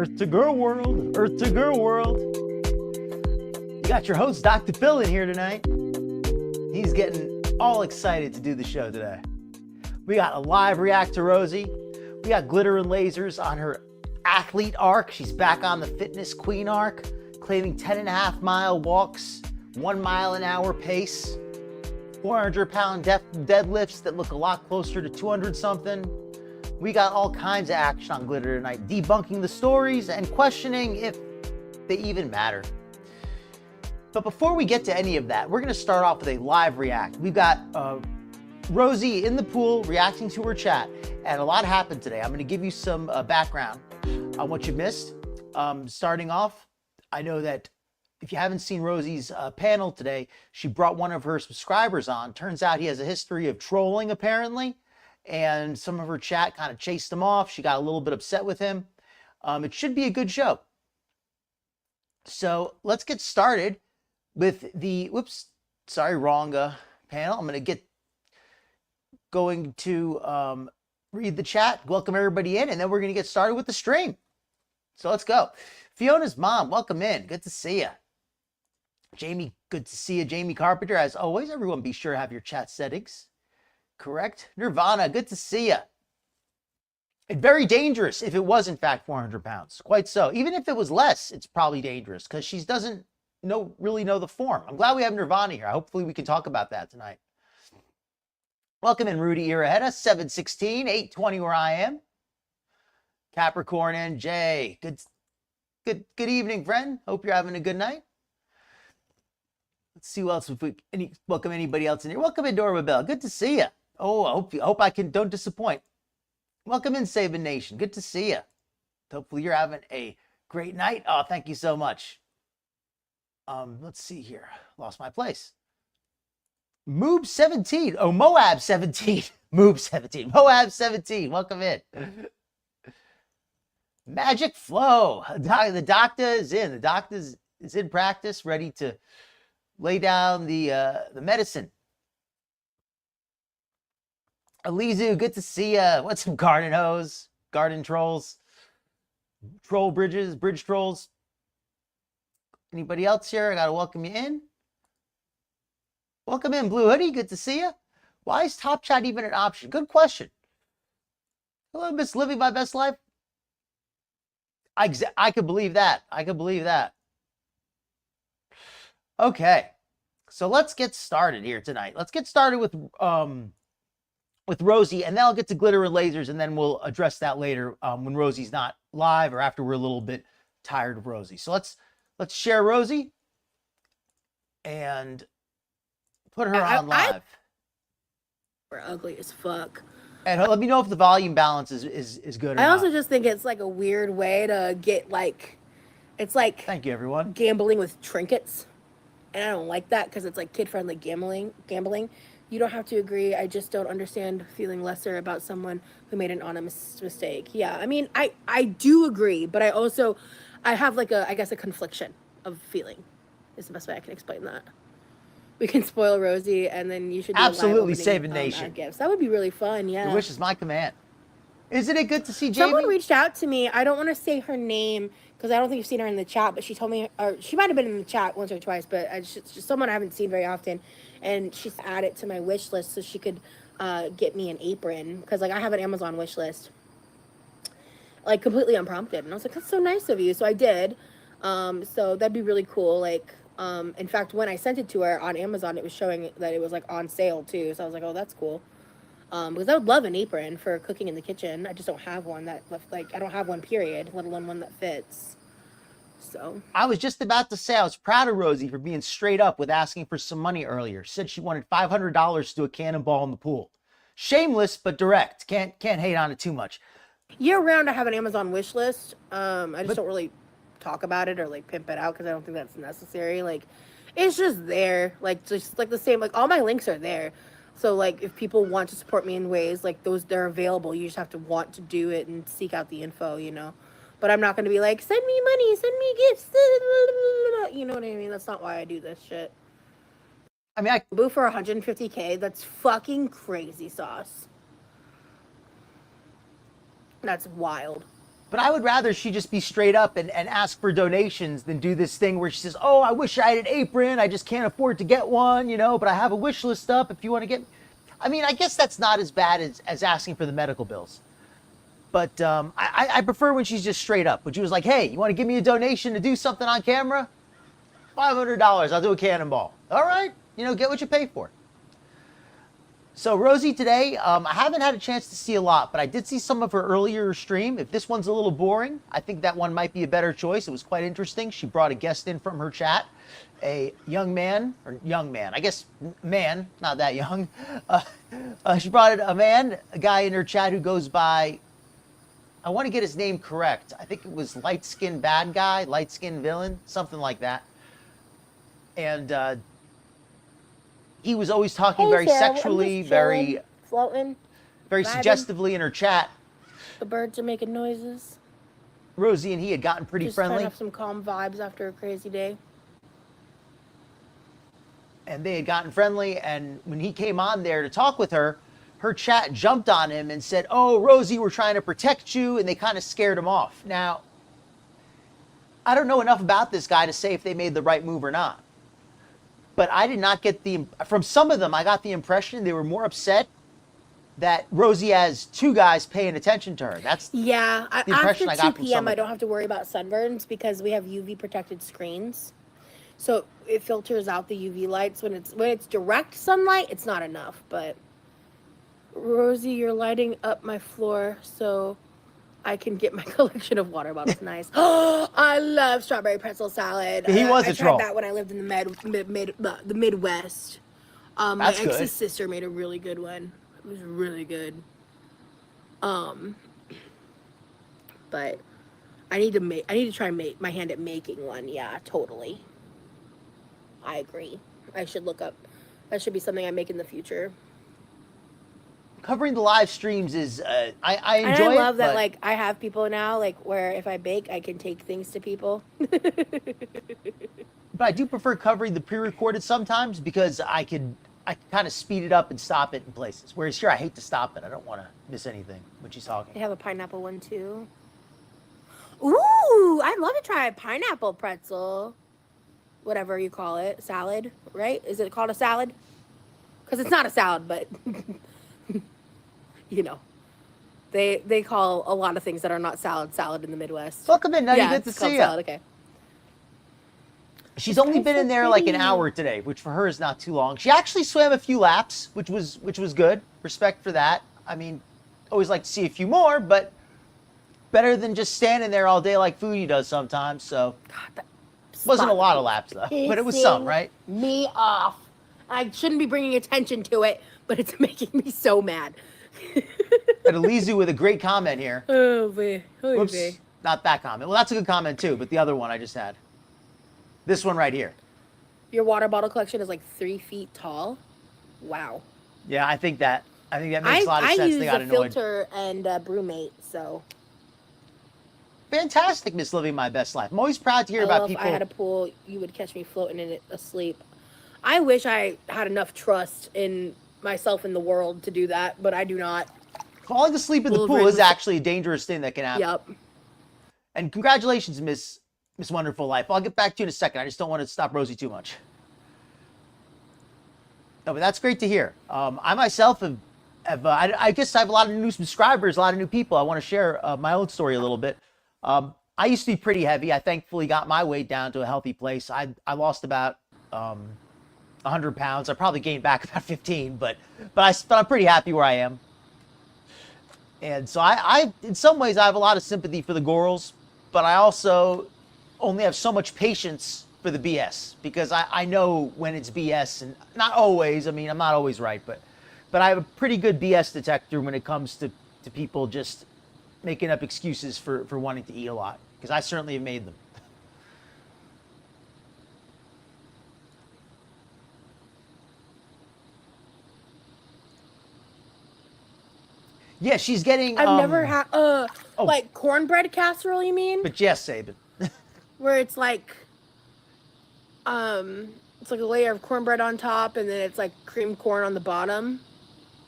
Earth to Girl World, Earth to Girl World. You got your host, Dr. Phil, in here tonight. He's getting all excited to do the show today. We got a live react to Rosee. We got glitter and lasers on her athlete arc. She's back on the fitness queen arc, claiming 10.5-mile walks, 1 mile an hour pace, 400-pound deadlifts that look a lot closer to 200-something. We got all kinds of action on Glitter tonight, debunking the stories and questioning if they even matter. But before we get to any of that, we're going to start off with a live react. We've got Rosee in the pool reacting to her chat, and a lot happened today. I'm going to give you some background on what you missed. Starting off, I know that if you haven't seen Rosee's panel today, she brought one of her subscribers on. Turns out he has a history of trolling, apparently, and some of her chat kind of chased him off. She got a little bit upset with him. It should be a good show. So let's get started with the, wrong panel. I'm going to read the chat, welcome everybody in, and then we're going to get started with the stream. So let's go. Fiona's mom, welcome in. Good to see you. Jamie, good to see you. Jamie Carpenter, as always, everyone be sure to have your chat settings correct. Nirvana, good to see you. And very dangerous if it was in fact 400 pounds. Quite so. Even if it was less, it's probably dangerous because she doesn't really know the form. I'm glad we have Nirvana here. Hopefully we can talk about that tonight. Welcome in Rudy Iraheta, 716, 820 where I am. Capricorn NJ, good evening, friend. Hope you're having a good night. Let's see who else. Welcome anybody else in here. Welcome in Dora Bell. Good to see you. Oh, I hope I don't disappoint. Welcome in Sabin Nation. Good to see you. Hopefully you're having a great night. Oh, thank you so much. Let's see here. Lost my place. Moob 17. Oh, Moab 17. Moob 17. Moab 17. Welcome in. Magic Flow. The doctor is in. The doctor is in practice, ready to lay down the medicine. Alizu, good to see ya. What's up, garden hose, garden trolls, troll bridge trolls? Anybody else here? I gotta welcome you in. Welcome in, Blue Hoodie. Good to see you. Why is Top Chat even an option? Good question. Hello, Miss Living My Best Life. I could believe that. I could believe that. Okay, so let's get started here tonight. Let's get started with Rosee, and then I'll get to glitter and lasers, and then we'll address that later when Rosee's not live or after we're a little bit tired of Rosee. So let's share Rosee and put her on live. We're ugly as fuck. And let me know if the volume balance is good or I also not. just think it's like a weird way to get it's like thank you, everyone. Gambling with trinkets. And I don't like that because it's like kid-friendly gambling. You don't have to agree. I just don't understand feeling lesser about someone who made an honest mistake. Yeah, I mean, I do agree, but I have like I guess a confliction of feeling is the best way I can explain that. We can spoil Rosee, and then you should do absolutely save a nation. Gifts. That would be really fun. Yeah. Your wish is my command. Isn't it good to see Jamie? Someone reached out to me. I don't want to say her name because I don't think you've seen her in the chat, but she told me, or she might have been in the chat once or twice, but it's just someone I haven't seen very often, and she's added to my wish list so she could get me an apron because like I have an Amazon wish list, like completely unprompted, and I was like, that's so nice of you. So I did. So that'd be really cool. Like. In fact, when I sent it to her on Amazon, it was showing that it was like on sale too. So I was like, oh, that's cool. Because I would love an apron for cooking in the kitchen. I just don't have one I don't have one period, let alone one that fits. So I was just about to say I was proud of Rosee for being straight up with asking for some money earlier. Said she wanted $500 to do a cannonball in the pool. Shameless, but direct. Can't hate on it too much. Year round, I have an Amazon wish list. I just don't really talk about it or like pimp it out because I don't think that's necessary. Like it's just there, like just like the same, like all my links are there. So like if people want to support me in ways like those, they're available. You just have to want to do it and seek out the info, you know. But I'm not going to be like, send me money, send me gifts, you know what I mean? That's not why I do this shit. I mean, Boo for 150K. That's fucking crazy sauce. That's wild. But I would rather she just be straight up and ask for donations than do this thing where she says, oh, I wish I had an apron. I just can't afford to get one, you know, but I have a wish list up if you want to get. I mean, I guess that's not as bad as asking for the medical bills. But I prefer when she's just straight up. When she was like, hey, you want to give me a donation to do something on camera? $500, I'll do a cannonball. All right, you know, get what you pay for. So Rosee today, I haven't had a chance to see a lot, but I did see some of her earlier stream. If this one's a little boring, I think that one might be a better choice. It was quite interesting. She brought a guest in from her chat, a young man, I guess man, not that young. She brought a guy in her chat who goes by, I want to get his name correct. I think it was light-skinned bad guy, light-skinned villain, something like that. And he was always talking very Sarah, sexually, very floating, very vibing. suggestively in her chat. The birds are making noises. Rosee and he had gotten pretty friendly. Just trying to have some calm vibes after a crazy day. And they had gotten friendly, and when he came on there to talk with her, her chat jumped on him and said, oh, Rosee, we're trying to protect you, and they kind of scared him off. Now, I don't know enough about this guy to say if they made the right move or not. But I did not get from some of them, I got the impression they were more upset that Rosee has two guys paying attention to her. That's the impression I got after 2 from some p.m. of I them. don't have to worry about sunburns because we have UV protected screens. So it filters out the UV lights. When it's direct sunlight, it's not enough. But Rosee, you're lighting up my floor so I can get my collection of water bottles. Nice. Oh, I love strawberry pretzel salad. He was a troll. I tried that when I lived in the Midwest. My ex's sister made a really good one. It was really good. But I need to try my hand at making one. Yeah, totally. I agree. I should look up. That should be something I make in the future. Covering the live streams is I enjoy it. And I love that like I have people now like where if I bake I can take things to people. But I do prefer covering the pre-recorded sometimes because I can kind of speed it up and stop it in places. Whereas here I hate to stop it. I don't want to miss anything when she's talking. They have a pineapple one too. Ooh, I'd love to try a pineapple pretzel. Whatever you call it, salad, right? Is it called a salad? Because it's not a salad, but you know, they call a lot of things that are not salad in the Midwest. Welcome in, Nutty. Good to see you. Salad, okay. She's only been in there like an hour today, which for her is not too long. She actually swam a few laps, which was good. Respect for that. I mean, always like to see a few more, but better than just standing there all day like Foodie does sometimes. So wasn't a lot of laps though, but it was some, right? Me off. I shouldn't be bringing attention to it, but it's making me so mad. And Elizu with a great comment here. Oh, boy. Oh, Whoops, boy. not that comment. Well, that's a good comment too, but the other one I just had. This one right here. Your water bottle collection is like 3 feet tall. Wow. Yeah, I think that makes a lot of sense. I use They got a annoyed. filter and a Brewmate, so. Fantastic, Miss Living My Best Life. I'm always proud to hear about people. If I had a pool, you would catch me floating in it asleep. I wish I had enough trust in myself in the world to do that, but I do not. Falling asleep in the pool is actually a dangerous thing that can happen. Yep. And congratulations, Miss Wonderful Life. I'll get back to you in a second. I just don't want to stop Rosee too much. No, but that's great to hear. I myself I guess I have a lot of new subscribers, a lot of new people. I want to share my own story a little bit. I used to be pretty heavy. I thankfully got my weight down to a healthy place. I lost about 100 pounds. I probably gained back about 15, but I'm pretty happy where I am. And so I in some ways, I have a lot of sympathy for the girls, but I also only have so much patience for the BS because I know when it's BS, and not always. I mean, I'm not always right, but I have a pretty good BS detector when it comes to people just making up excuses for wanting to eat a lot, because I certainly have made them. Yeah, she's getting. I've never had like cornbread casserole. You mean? But yes, Saban. Where it's like a layer of cornbread on top, and then it's like creamed corn on the bottom.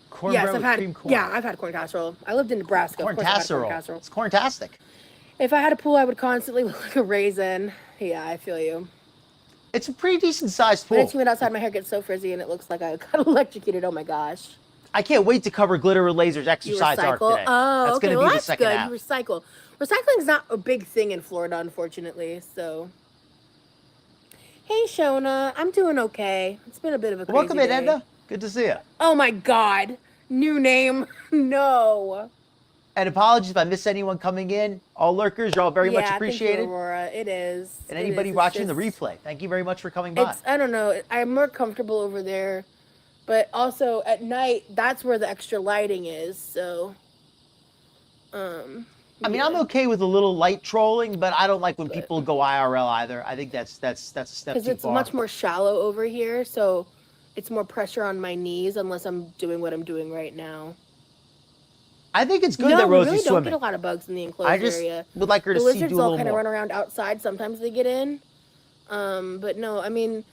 Cornbread with creamed corn. Yeah, I've had corn casserole. I lived in Nebraska. Corn casserole. It's corntastic. If I had a pool, I would constantly look like a raisin. Yeah, I feel you. It's a pretty decent sized When pool. it's humid outside, my hair gets so frizzy and it looks like I got electrocuted. Oh my gosh. I can't wait to cover Glitter with Lasers You exercise arc recycle? today. Oh, That's okay. going to Well, be the that's second good. half. You recycle. Recycling's not a big thing in Florida, unfortunately. So, hey, Shona. I'm doing okay. It's been a bit of a crazy Welcome in, day. Edna. Good to see you. Oh my God. New name. No. And apologies if I miss anyone coming in. All lurkers, you're all very much Thank you, appreciated. Aurora. It is. And It anybody is. It's watching the just- replay, thank you very much for coming by. I don't know. I'm more comfortable over there. But also at night, that's where the extra lighting is. So, I mean, I'm okay with a little light trolling, but I don't like when people go IRL either. I think that's a step too because it's far. much more shallow over here, so it's more pressure on my knees unless I'm doing what I'm doing right now. I think it's good No, that we Rosie's really don't swimming. get a lot of bugs in the enclosed I just area. would like her The to see lizards do a all little kind of more. run around outside. Sometimes they get in. But no, I mean,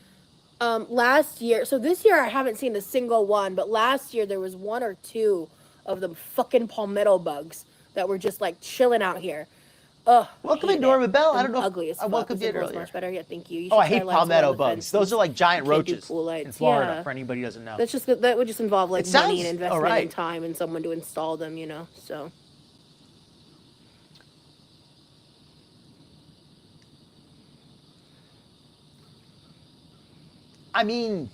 last year, so this year I haven't seen a single one, but last year there was one or two of them fucking palmetto bugs that were just like chilling out here. Ugh. Welcome in, hated it. Norma Bell. I They're don't know. ugly as I fuck. welcomed Is you the girls earlier. much better? Yeah, thank you. You Oh, I should try hate lights palmetto well bugs. defense Those are like giant you can't do roaches pool in lights. Florida, Yeah. for anybody who doesn't know. That's just that would just involve like It money and sounds investment alright. and time and someone to install them, you know. So I mean,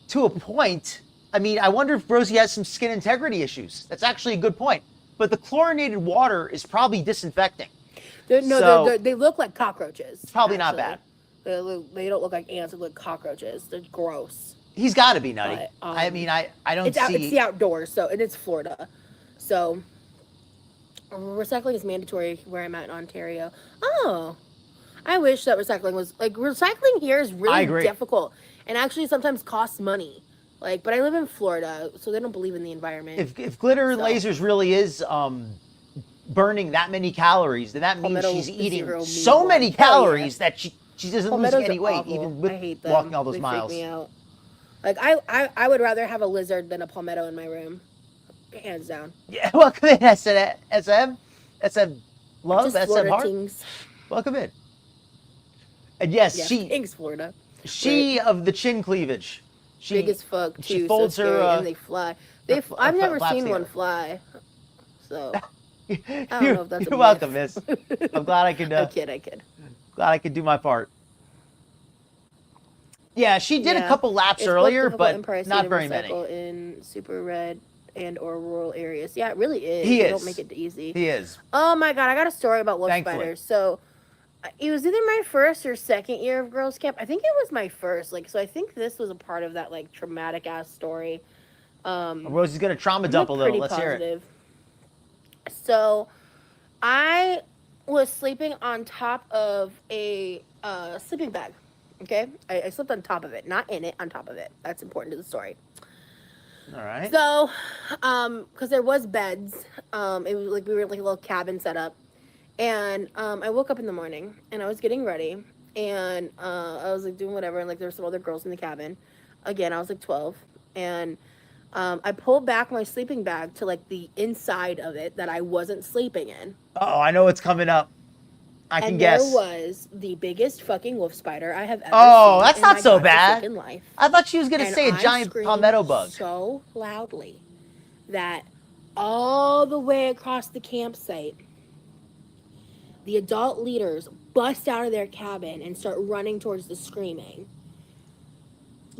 to a point. I mean, I wonder if Rosie has some skin integrity issues. That's actually a good point. But the chlorinated water is probably disinfecting. they look like cockroaches. It's probably not bad. They don't look like ants. They look like cockroaches. They're gross. He's got to be nutty. But, I mean, I don't It's see. it's the outdoors, so and it's Florida, so recycling is mandatory where I'm at in Ontario. Oh, I wish that recycling was like recycling here is I really agree. difficult and actually sometimes costs money. Like, but I live in Florida, so they don't believe in the environment. If glitter and So- lasers really is burning that many calories, then that means Palmetto she's eating 0 so meat many one. Hell calories that she doesn't lose Palmettos any are weight, awful. even I with hate them. walking all those They miles. freak me out. Like I would rather have a lizard than a palmetto in my room, hands down. Yeah, welcome in, SM Love, Just SM Florida Heart. things. Welcome in. And yes, Yeah, she thanks Florida. of the chin cleavage. She Big as fuck too. she folds so her, scary, and they fly. I've never seen one fly. So I don't know if that's a You're welcome, myth. miss. I'm glad I could. I kid. Glad I could do my part. Yeah, she did a Yeah. couple laps It's both earlier, difficult but and pricey not to very many. recycle in super red and or rural areas. Yeah, it really is. He They is. don't make it easy. He is. Oh my god, I got a story about wolf Thankfully. spiders. So it was either my first or second year of girls camp. I think it was my first. Like, so I think this was a part of that like traumatic ass story. Rosie's gonna trauma dump a little. Pretty Let's hear it. positive. So I was sleeping on top of a sleeping bag. Okay, I slept on top of it, not in it, on top of it. That's important to the story. All right. So, because there was beds, it was like we were in like a little cabin set up, and I woke up in the morning and I was getting ready, and I was like doing whatever, and like there were some other girls in the cabin. Again, I was like 12, and I pulled back my sleeping bag to like the inside of it that I wasn't sleeping in. Oh, I know what's coming up. I can And guess. there was the biggest fucking wolf spider I have ever Oh, seen that's in not my so goddamn bad. freaking life. I thought she was gonna And say a I giant screamed palmetto bug. so loudly that all the way across the campsite, the adult leaders bust out of their cabin and start running towards the screaming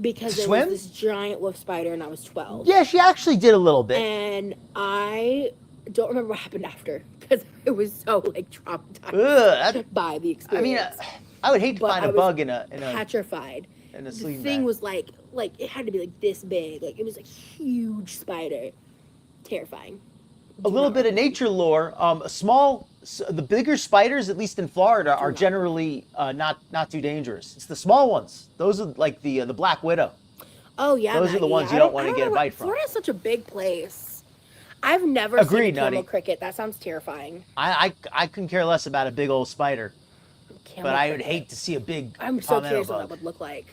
because there Swim? was this giant wolf spider and I was 12. Yeah, she actually did a little bit. And I don't remember what happened after because I was so like traumatized Ugh, by the I mean, experience. I would hate to But find I a was bug in a petrified. The sleeping thing bag. was like it had to be like this big. Like it was a huge spider. Terrifying. A little bit of nature lore. The bigger spiders, at least in Florida, are generally not too dangerous. It's the small ones. Those are like the Black Widow. Oh yeah, Those are the Maggie. ones you I don't want to I get a know bite from. Florida's such a big place. I've never Agreed, seen a camel Nutty. cricket. That sounds terrifying. I couldn't care less about a big old spider, Camel but I would cricket. hate to see a big I'm so palmetto curious what bug. that would look like.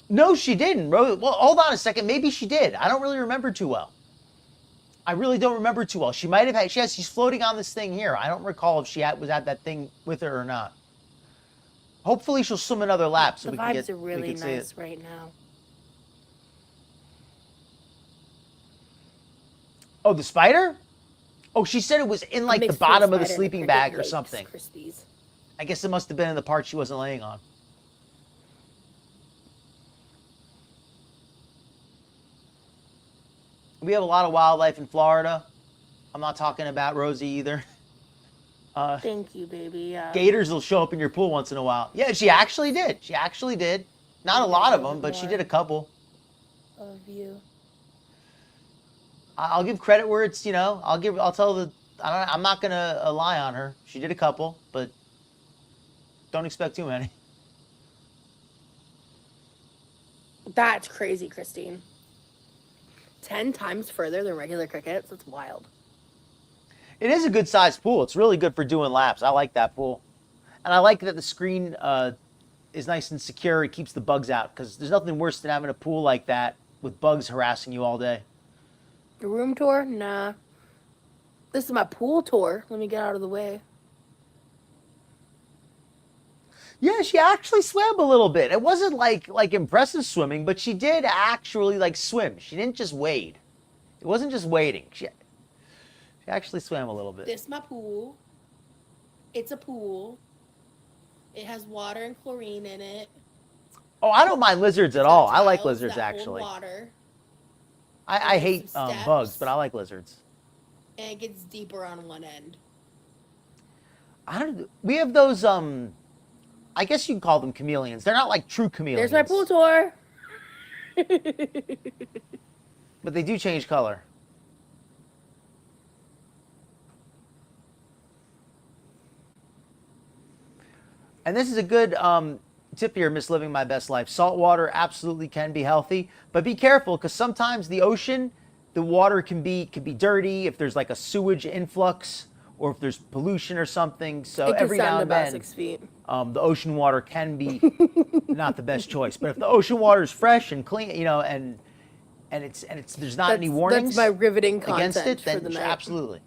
No, she didn't. Well, hold on a second. Maybe she did. I don't really remember too well. I really don't remember too well. She might have had. She's floating on this thing here. I don't recall if she was at that thing with her or not. Hopefully, she'll swim another lap so The we can vibes are really see nice it. right now. Oh, the spider? Oh, she said it was in like the bottom of the sleeping bag or something. Crispies. I guess it must have been in the part she wasn't laying on. We have a lot of wildlife in Florida. I'm not talking about Rosie either. Thank you, baby. Yeah. Gators will show up in your pool once in a while. Yeah, she actually did. She actually did. Not a lot of them, but she did a couple. Of you. I'll give credit where it's, I'll tell I'm not going to lie on her. She did a couple, but don't expect too many. That's crazy, Christine. 10 times further than regular crickets. That's wild. It is a good sized pool. It's really good for doing laps. I like that pool. And I like that the screen is nice and secure. It keeps the bugs out because there's nothing worse than having a pool like that with bugs harassing you all day. The room tour? Nah. This is my pool tour. Let me get out of the way. Yeah, she actually swam a little bit. It wasn't like impressive swimming, but she did actually like swim. She didn't just wade. It wasn't just wading. She actually swam a little bit. This is my pool. It's a pool. It has water and chlorine in it. Oh, I don't mind lizards at all. I like lizards actually. Water. I hate bugs, but I like lizards. And it gets deeper on one end. We have those I guess you can call them chameleons. They're not like true chameleons. There's my pool tour. But they do change color. And this is a good tip here, Miss Living My Best Life. Salt water absolutely can be healthy, but be careful because sometimes the ocean, the water can be dirty if there's like a sewage influx or if there's pollution or something. So every now and then, 6 feet. The ocean water can be not the best choice. But if the ocean water is fresh and clean, and it's there's not any warnings that's my riveting against content it, then for the night. Absolutely.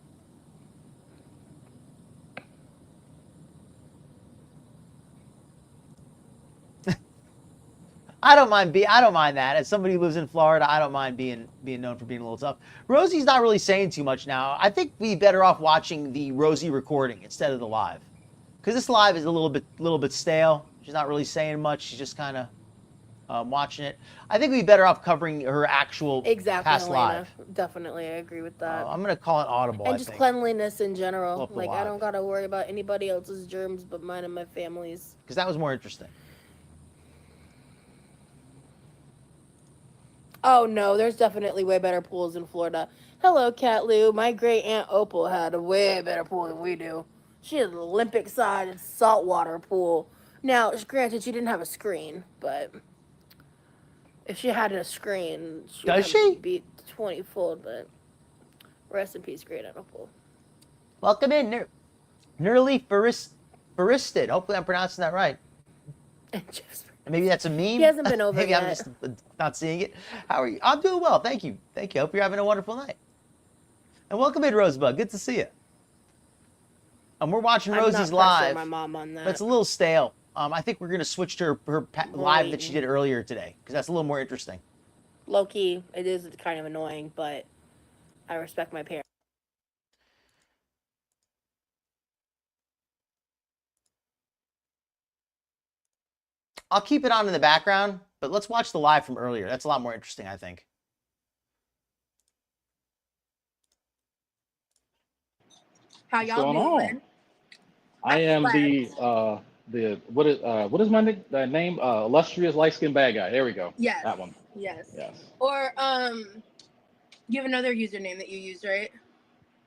I don't mind that. As somebody who lives in Florida, I don't mind being known for being a little tough. Rosie's not really saying too much now. I think we'd be better off watching the Rosie recording instead of the live, because this live is a little bit stale. She's not really saying much. She's just kind of watching it. I think we'd be better off covering her actual past live. Definitely, I agree with that. I'm gonna call it audible. And just cleanliness in general. Like I don't gotta worry about anybody else's germs but mine and my family's. Because that was more interesting. Oh no, there's definitely way better pools in Florida. Hello, Cat Lou. My great aunt Opal had a way better pool than we do. She had an Olympic-sized saltwater pool. Now, granted, she didn't have a screen, but if she had a screen, she'd be 20-fold. But rest in peace, great aunt Opal. Welcome in, Nerly Faristed. Hopefully, I'm pronouncing that right. And Jeff's. Maybe that's a meme. He hasn't been over Maybe yet. I'm just not seeing it. How are you? I'm doing well. Thank you. I hope you're having a wonderful night. And welcome in, Rosebud. Good to see you. We're watching Rosie's live. My mom on that. But it's a little stale. I think we're going to switch to her live that she did earlier today because that's a little more interesting. Low key, it is kind of annoying, but I respect my parents. I'll keep it on in the background, but let's watch the live from earlier. That's a lot more interesting, I think. How y'all doing? I am what is my name? Illustrious light skinned bad guy. There we go. Yes. That one. Yes. Yes. Or you have another username that you use, right?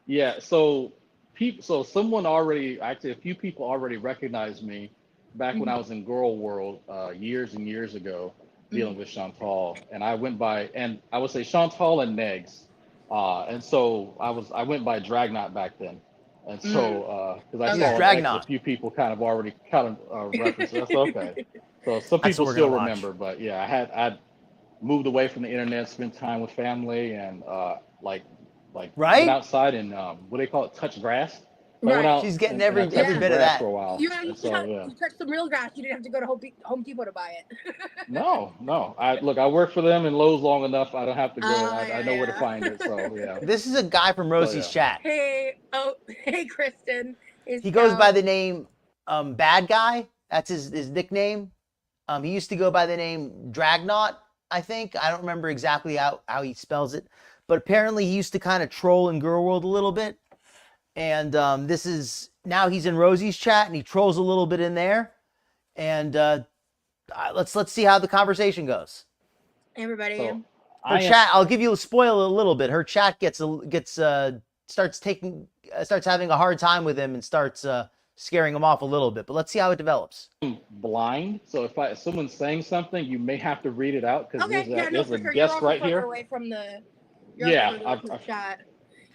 Yeah. So someone already, actually a few people already recognized me back when I was in GorlWorld years and years ago, dealing with Chantal, and I went by, and I would say Chantal and Negs, and so I went by Dragnot back then, and so because I saw a few people kind of reference. That's okay. So some people still remember, but yeah, I'd moved away from the internet, spent time with family, and like Like Right? went outside and what do they call it? Touch grass. So I went Right. out She's getting and every I touched bit some of grass that. for a while. You And so yeah. you touched some real grass. You didn't have to go to Home Depot to buy it. No. I work for them in Lowe's long enough. I don't have to go. I know where to Yeah. find it. So yeah. This is a guy from Rosie's yeah. chat. Hey, Kristen. He goes by the name Bad Guy. That's his nickname. He used to go by the name Dragnaut, I think. I don't remember exactly how he spells it. But apparently he used to kind of troll in GorlWorld a little bit. And this is, now he's in Rosie's chat and he trolls a little bit in there. And let's see how the conversation goes. Everybody. So Her chat, I'll give you a spoil a little bit. Her chat starts having a hard time with him and starts scaring him off a little bit. But let's see how it develops. blind, so if someone's saying something, you may have to read it out because Okay, yeah, no, there's for a sure. You're guest also right further here. away from the. Yeah, from the chat.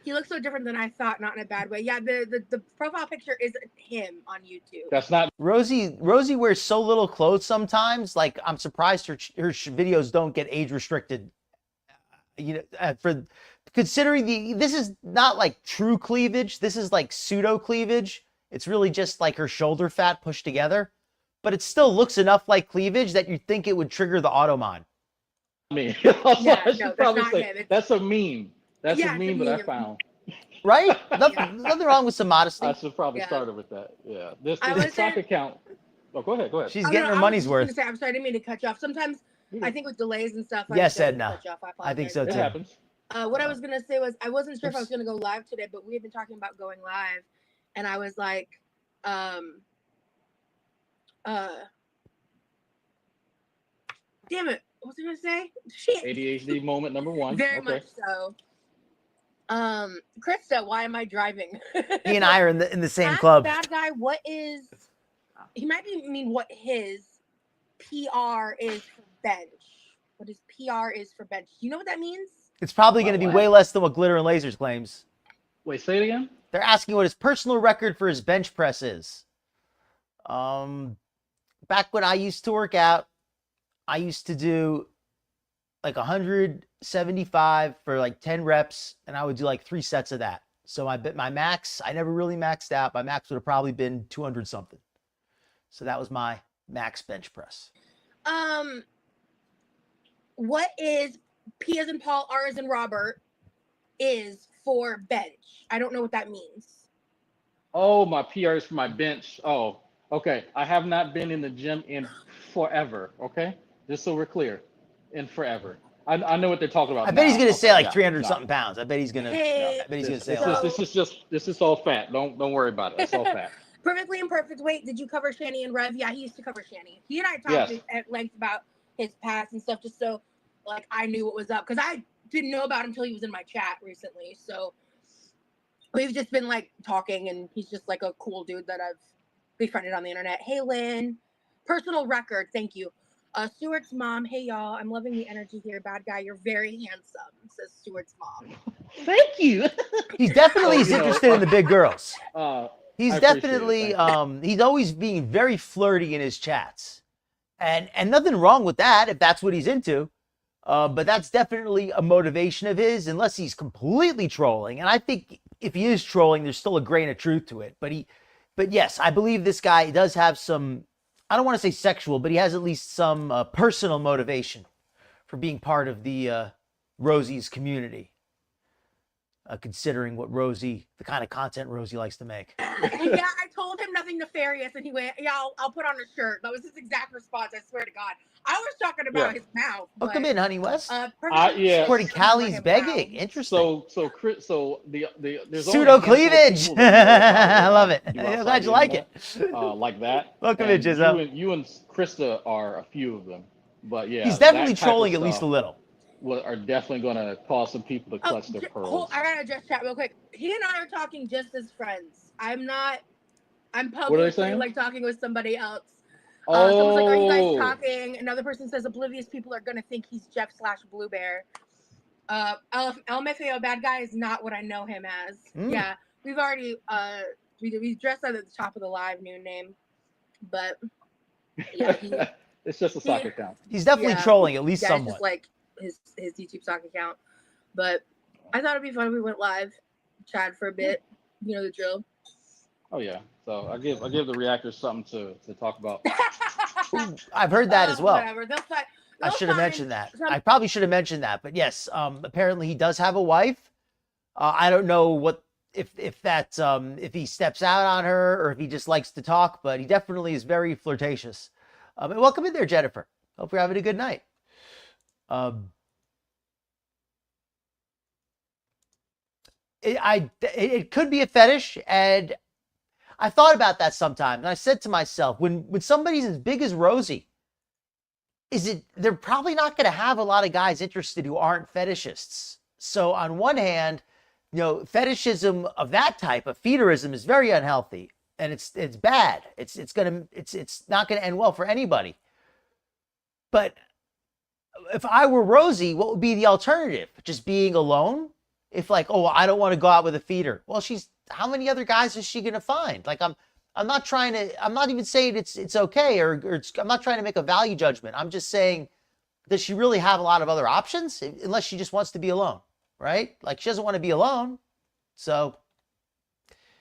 He looks so different than I thought, not in a bad way. Yeah, the profile picture isn't him on YouTube. That's not Rosie wears so little clothes sometimes. Like, I'm surprised her videos don't get age restricted. For considering this is not like true cleavage. This is like pseudo cleavage. It's really just like her shoulder fat pushed together, but it still looks enough like cleavage that you think it would trigger the automon. me. Yeah, I should probably not say him. that's a meme. That's Yeah, a it's a meme that I meme. found. Right? Nothing wrong with some modesty. I should probably Yeah. started with that. Yeah, this I was stock saying- account. Oh, go ahead. She's getting her money's worth. Say, I'm sorry, I didn't mean to cut you off. Sometimes I think with delays and stuff. Yes, I Edna. cut you off. I think so It too. happens. What I was gonna say was I wasn't sure if I was gonna go live today, but we had been talking about going live, and I was like, damn it, what was I gonna say? Shit. ADHD moment number one. Very Okay. much so. Krista, why am I driving? He and I are in the same Ask club. Bad guy, what is? He might mean what his PR is for bench. What his PR is for bench. You know what that means? It's probably going to be What? way less than what Glitter and Lasers claims. Wait, say it again. They're asking what his personal record for his bench press is. Back when I used to work out, I used to do like 175 for like 10 reps, and I would do like 3 sets of that. So my max, I never really maxed out. My max would have probably been 200 something. So that was my max bench press. What is P as in Paul, R as in Robert is for bench? I don't know what that means. Oh, my PR is for my bench. Oh, okay. I have not been in the gym in forever. Okay, just so we're clear, in forever. I know what they're talking about. I bet he's going to say like yeah, 300 something pounds. I bet he's going to. Hey, I bet he's going to say. This is all fat. Don't worry about it. It's all fat. Perfectly Imperfect. Wait, did you cover Shani and Rev? Yeah, he used to cover Shani. He and I talked Yes. at length about his past and stuff, just so like I knew what was up, because I didn't know about him until he was in my chat recently. So we've just been like talking, and he's just like a cool dude that I've befriended on the internet. Hey, Lynn. Personal record. Thank you. Stuart's mom. Hey, y'all. I'm loving the energy here. Bad guy. You're very handsome, says Stuart's mom. Thank you. He's definitely interested in the big girls. He's I appreciate definitely it. he's always being very flirty in his chats, and nothing wrong with that if that's what he's into. But that's definitely a motivation of his, unless he's completely trolling. And I think if he is trolling, there's still a grain of truth to it. But yes, I believe this guy does have some. I don't want to say sexual, but he has at least some personal motivation for being part of the Rosie's community. Considering what Rosie, the kind of content Rosie likes to make. Yeah, I told him nothing nefarious, and he went, "Yeah, I'll put on a shirt." That was his exact response. I swear to God, I was talking about his mouth. Welcome in, Honey West. Yeah. Supporting Callie's begging. Interesting. So there's Pseudo only a handful of cleavage. people that I love it. do I'm outside glad you the like it. internet, like that. Welcome in, And Jizzo. you and Krista are a few of them, but yeah, He's definitely that type of trolling at least a stuff little. are definitely going to cause some people to clutch their pearls. I gotta just chat real quick. He and I are talking just as friends. I'm What are they publicly saying? like talking with somebody else. Someone's like, "Are you Oh. guys talking?" Another person says, "Oblivious people are gonna think he's Jeff/Blue Bear." LMFAO Bad Guy is not what I know him as. Yeah, we've already we dressed that at the top of the live new name, but yeah, It's just a sock account. He's definitely trolling at least it's somewhat. just like his YouTube stock account, but I thought it'd be fun if we went live, chat for a bit. You know the drill. Oh yeah. So I give the reactors something to talk about. I've heard that as well. Whatever. I should have mentioned that. I probably should have mentioned that, but yes, apparently he does have a wife. I don't know if that's if he steps out on her or if he just likes to talk, but he definitely is very flirtatious. And welcome in there, Jennifer. Hope you're having a good night. It could be a fetish, and I thought about that sometimes. And I said to myself, when somebody's as big as Rosee, they're probably not going to have a lot of guys interested who aren't fetishists. So on one hand, fetishism of that type of feederism is very unhealthy, and it's bad. It's not going to end well for anybody. But if I were Rosee, what would be the alternative? Just being alone? If I don't want to go out with a feeder. Well, how many other guys is she going to find? Like, I'm not even saying it's okay, I'm not trying to make a value judgment. I'm just saying, does she really have a lot of other options? Unless she just wants to be alone, right? Like, she doesn't want to be alone. So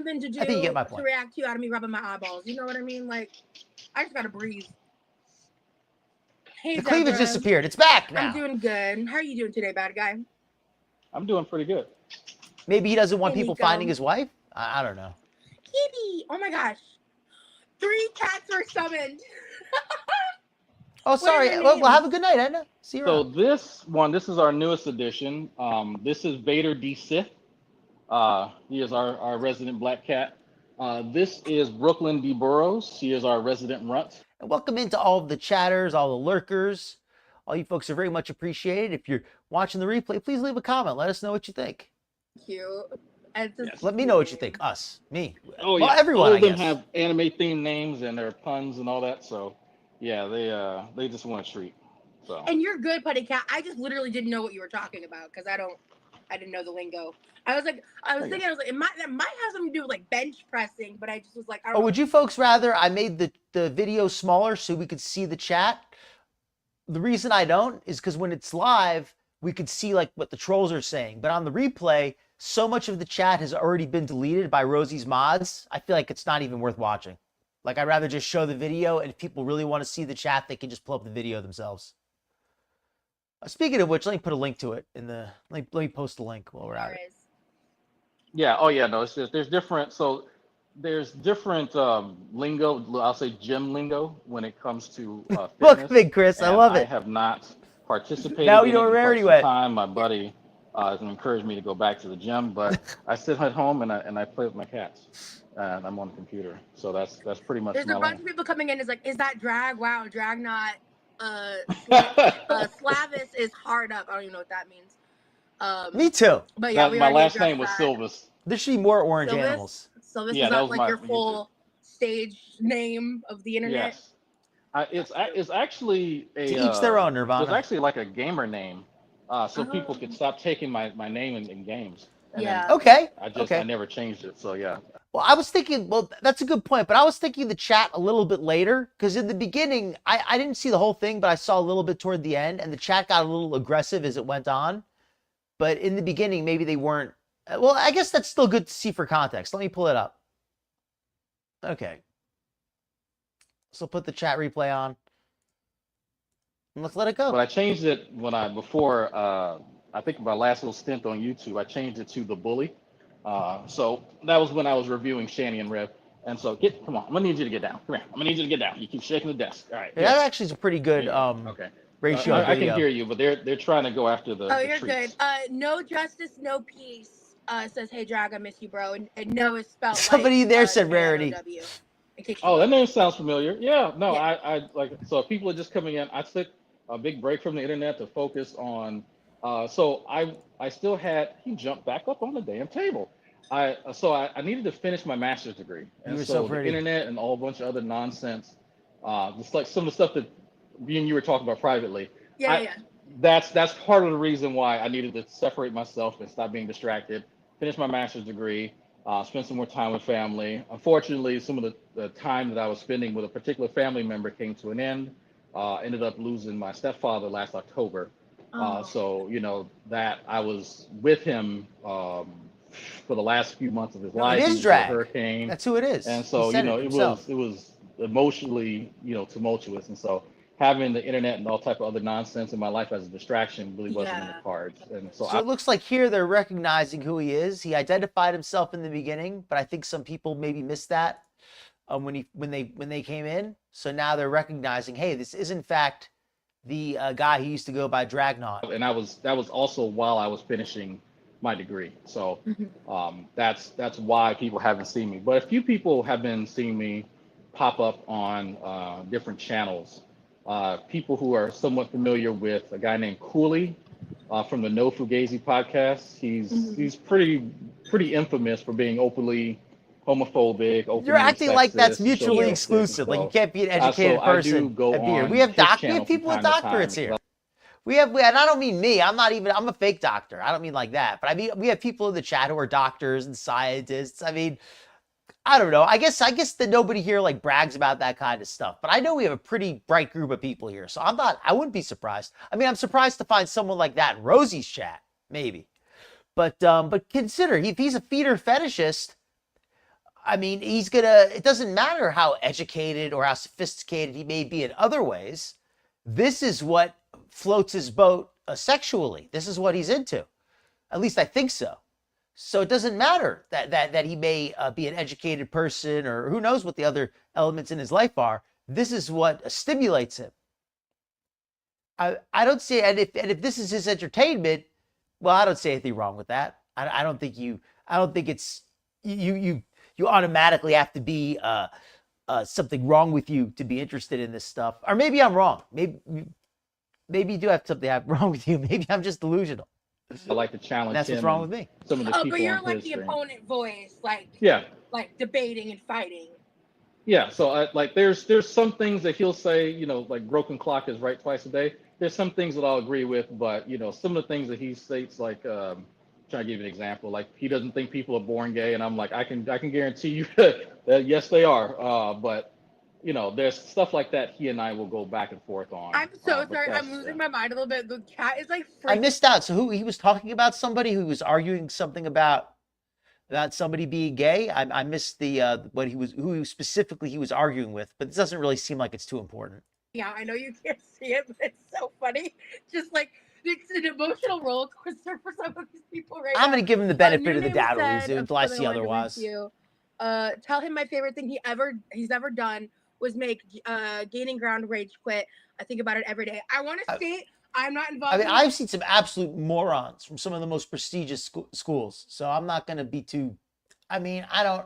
I think you get my point. To react to out of me rubbing my eyeballs. You know what I mean? Like, I just got to breathe. Hey, the cleavage disappeared. It's back now. I'm doing good. How are you doing today, bad guy? I'm doing pretty good. Maybe he doesn't want people finding his wife? I don't know. Kitty! Oh my gosh. 3 cats were summoned. Oh, sorry. Well, have a good night, Edna. See you around. So this is our newest addition. This is Vader D. Sith. He is our resident black cat. This is Brooklyn D. Burrows. She is our resident runt. And welcome into all of the chatters, all the lurkers. All you folks are very much appreciated. If you're watching the replay, please leave a comment. Let us know what you think. Cute. Yes. Let me know what you think. Us, me. Oh well, yeah. Everyone. All of them have anime themed names and their puns and all that. So yeah, they just want a treat. So. And you're good, Putty Cat. I just literally didn't know what you were talking about because I didn't know the lingo. I was thinking, it might have something to do with like bench pressing, but I just was like, I don't know. Would you folks rather I made the video smaller so we could see the chat? The reason I don't is because when it's live, we could see like what the trolls are saying. But on the replay, so much of the chat has already been deleted by Rosee's mods. I feel like it's not even worth watching. Like, I'd rather just show the video, and if people really want to see the chat, they can just pull up the video themselves. Speaking of which, let me put a link to it in the. Let me post the link while we're at it. Yeah. Oh yeah. No. It's just there's different. So there's different lingo. I'll say gym lingo when it comes to fitness. Look, Big Chris, I love it. I have not participated. Now you know where Rarity went. My buddy has encouraged me to go back to the gym, but I sit at home and I play with my cats. And I'm on the computer, so that's pretty much. There's a bunch of people coming in. Is like, is that drag? Wow, drag not. Slavis is hard up. I don't even know what that means. Me too. But yeah, my last name was Silvis. There should be more orange animals. Silvis is not like your full stage name of the internet. Yes. It's actually to each their own, Nirvana. It's actually like a gamer name, so people could stop taking my name in games. And okay. I never changed it, so yeah. Well, I was thinking, that's a good point, but I was thinking the chat a little bit later, because in the beginning, I didn't see the whole thing, but I saw a little bit toward the end, and the chat got a little aggressive as it went on. But in the beginning, maybe they weren't. Well, I guess that's still good to see for context. Let me pull it up. Okay. So put the chat replay on. And let's let it go. But I changed it before I think my last little stint on YouTube, I changed it to The Bully. So that was when I was reviewing Shani and Rev. And so come on, I'm gonna need you to get down. Come here, I'm gonna need you to get down. You keep shaking the desk. All right. That actually is a pretty good ratio. I can hear you, but they're trying to go after the. Oh, you're good. No justice, no peace. Says, hey Drag, I miss you, bro. And no is spelled. Somebody like, there said Rarity. Oh, that name sounds familiar. Yeah, no, yeah. I like. So if people are just coming in, I took a big break from the internet to focus on. So I still had. He jumped back up on the damn table. I needed to finish my master's degree, and so the internet and a whole bunch of other nonsense, just like some of the stuff that me and you were talking about privately. Yeah. That's part of the reason why I needed to separate myself and stop being distracted. Finish my master's degree, spend some more time with family. Unfortunately, some of the time that I was spending with a particular family member came to an end. Ended up losing my stepfather last October. Oh. So that I was with him for the last few months of his No, it life. He is was through a drag. hurricane, That's who it is. and He so said it himself. it was emotionally tumultuous, and so having the internet and all type of other nonsense in my life as a distraction really wasn't in the Yeah. cards. And so So I it looks like here they're recognizing who he is. He identified himself in the beginning, but I think some people maybe missed that when they came in. So now they're recognizing, hey, this is in fact the guy who used to go by Dragnaut. and that was also while I was finishing my degree. So that's why people haven't seen me. But a few people have been seeing me pop up on different channels. People who are somewhat familiar with a guy named Cooley from the No Fugazi podcast. He's pretty infamous for being openly homophobic, openly You're acting like that's sexist, mutually chauvinistic, and exclusive. Like you so can't be an educated I do person go and be here. on We have his we channel have from people with time to time. doctorates here. And I don't mean me. I'm a fake doctor. I don't mean like that. But I mean, we have people in the chat who are doctors and scientists. I mean, I don't know. I guess that nobody here like brags about that kind of stuff. But I know we have a pretty bright group of people here. So I wouldn't be surprised. I mean, I'm surprised to find someone like that in Rosie's chat, maybe. But consider if he's a feeder fetishist, I mean, it doesn't matter how educated or how sophisticated he may be in other ways. This is what floats his boat sexually. This is what he's into. At least I think so. So it doesn't matter that he may be an educated person or who knows what the other elements in his life are. This is what stimulates him. I don't see, and if this is his entertainment, well, I don't see anything wrong with that. I don't think it's you automatically have to be something wrong with you to be interested in this stuff. Or maybe I'm wrong. Maybe you do have something wrong with you. Maybe I'm just delusional. I like to challenge That's him. what's wrong with me. Some of the people but you're on like his the stream. opponent voice, like debating and fighting. Yeah, so there's some things that he'll say, like broken clock is right twice a day. There's some things that I'll agree with, but some of the things that he states, like trying to give you an example, like he doesn't think people are born gay, and I'm like, I can guarantee you that yes they are, but there's stuff like that he and I will go back and forth on. I'm so sorry, I'm losing my mind a little bit. The chat is like freaking. I missed out. So he was talking about somebody who was arguing something about somebody being gay. I missed the who specifically he was arguing with, but it doesn't really seem like it's too important. Yeah, I know you can't see it, but it's so funny. Just like it's an emotional roller coaster for some of these people right now. I'm going to give him the benefit of the doubt until I see otherwise. Tell him my favorite thing he's ever done was make Gaining Ground Rage Quit. I think about it every day. I want to state I'm not involved. I mean, I've seen some absolute morons from some of the most prestigious schools, so I'm not going to be too. I mean, I don't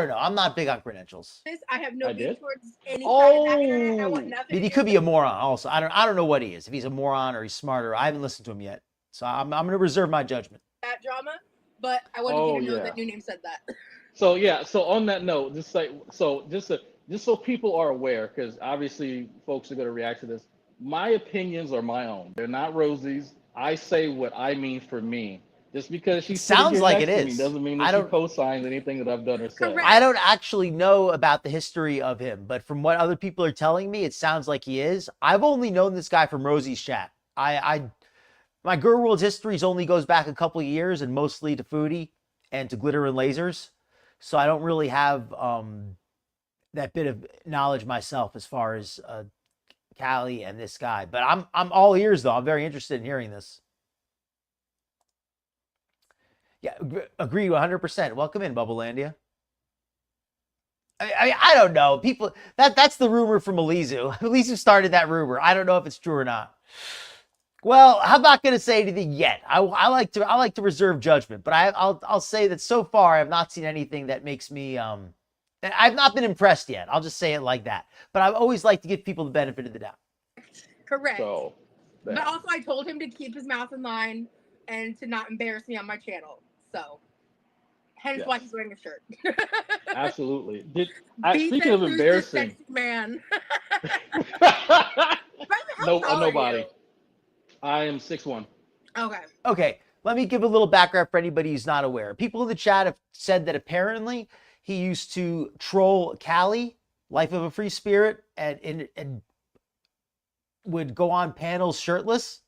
know. I'm not big on credentials. I have no beef towards any Oh. kind of internet. I want nothing. But he could be a moron also. I don't know what he is. If he's a moron or he's smarter, I haven't listened to him yet, so I'm going to reserve my judgment. That drama, but I wanted you to know that New Name said that. So yeah, so on that note, just so people are aware, because obviously folks are going to react to this. My opinions are my own. They're not Rosie's. I say what I mean for me. Just because she sounds like it is doesn't mean that she co-signs anything that I've done or said. Correct. I don't actually know about the history of him, but from what other people are telling me, it sounds like he is. I've only known this guy from Rosie's chat. My GorlWorld history only goes back a couple of years and mostly to Foodie and to Glitter and Lasers. So I don't really have that bit of knowledge myself as far as Callie and this guy. But I'm all ears though. I'm very interested in hearing this. Yeah, agree 100%. Welcome in, Bubblelandia. I don't know. People that's the rumor from Elizu. Elizu started that rumor. I don't know if it's true or not. Well, I'm not going to say anything yet. I like to reserve judgment, but I'll say that so far I have not seen anything that makes me I've not been impressed yet. I'll just say it like that. But I've always liked to give people the benefit of the doubt. Correct. So, but also I told him to keep his mouth in line and to not embarrass me on my channel. So hence why he's wearing a shirt. Absolutely. Speaking of embarrassing, man. Nobody. I am 6'1". Okay. Let me give a little background for anybody who's not aware. People in the chat have said that apparently he used to troll Callie, Life of a Free Spirit, and would go on panels shirtless.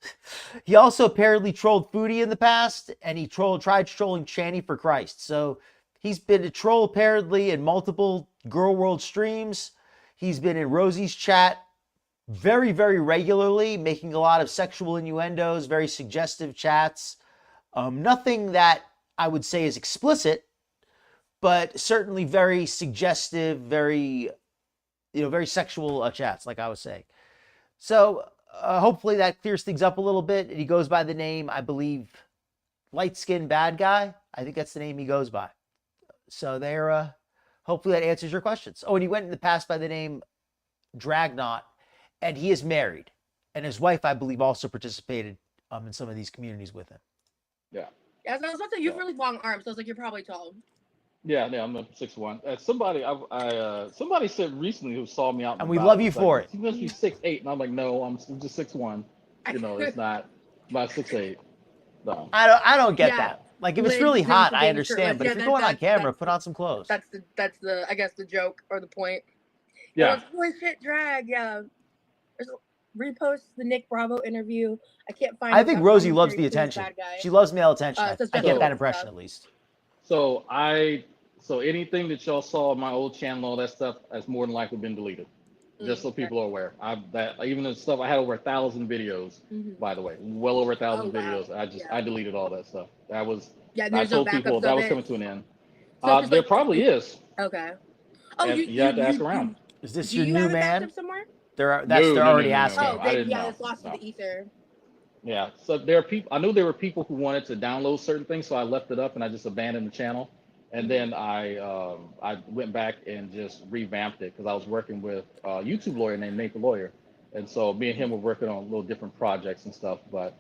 He also apparently trolled Foodie in the past, and he tried trolling Channy for Christ. So he's been a troll apparently in multiple GorlWorld streams. He's been in Rosie's chat very, very regularly, making a lot of sexual innuendos, very suggestive chats. Nothing that I would say is explicit, but certainly very suggestive, very, very sexual chats, like I was saying. So hopefully that clears things up a little bit. He goes by the name, I believe, Light Skin Bad Guy. I think that's the name he goes by. So there, hopefully that answers your questions. Oh, and he went in the past by the name Dragnaut, and he is married. And his wife, I believe, also participated in some of these communities with him. Yeah. Yeah, so I was about to say, you have really long arms, so I was like, you're probably tall. Yeah, I'm a 6'1". Somebody somebody said recently who saw me out, and we love you for it. You must be 6'8", and I'm like, no, I'm just 6'1". It's not about 6'8". No. I don't get that. Like, if it's really hot, I understand. But if you're going on camera, put on some clothes. That's the I guess the joke or the point. Yeah. Holy shit, drag. Yeah. Repost the Nick Bravo interview. I can't find. I think Rosie loves the attention. She loves male attention. I get that impression at least. So anything that y'all saw on my old channel, all that stuff, has more than likely been deleted. Just so people are aware. Even the stuff I had over 1,000 videos, by the way, well over 1,000 videos. I deleted all that stuff. That was I told people that was coming to an end. So there probably is. Okay. Oh, you have to ask around. Is this your new man? Somewhere? They're already asking. Oh, it's lost to the ether. Yeah, so there are people. I knew there were people who wanted to download certain things, so I left it up and I just abandoned the channel. And then I went back and just revamped it because I was working with a YouTube lawyer named Nate the Lawyer, and so me and him were working on little different projects and stuff. But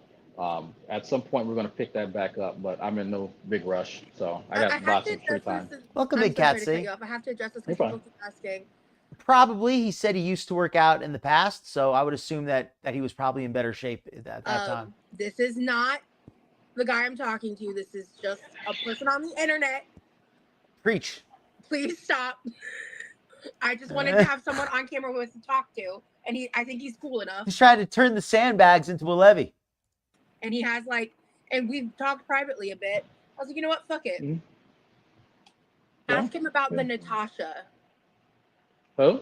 at some point we're going to pick that back up. But I'm in no big rush, so I got lots of free time. Welcome, Big Cat C. I have to address this because people keep asking. Probably, he said he used to work out in the past, so I would assume that he was probably in better shape at that time. This is not the guy I'm talking to. This is just a person on the internet. Preach. Please stop. I just wanted to have someone on camera with to talk to, and I think he's cool enough. He's trying to turn the sandbags into a levee. And he has and we've talked privately a bit. I was like, you know what? Fuck it. Mm-hmm. Ask him about the Natasha. Who?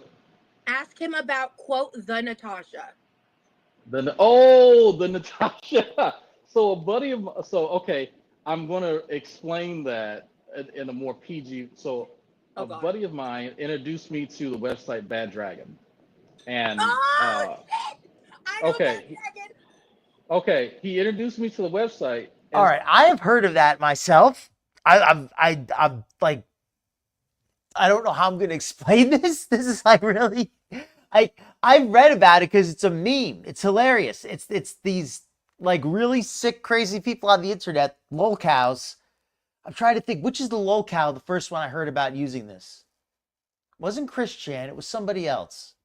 Ask him about, quote, the Natasha. The Natasha. So okay, I'm going to explain that in a more PG. So a buddy of mine introduced me to the website Bad Dragon. And okay, he introduced me to the website. All right, I have heard of that myself. I'm like, I don't know how I'm going to explain this. This is like really, I read about it because it's a meme. It's hilarious. It's these like really sick, crazy people on the internet, lolcows. I'm trying to think, which is the lolcow, the first one I heard about using this? It wasn't Chris Chan, it was somebody else.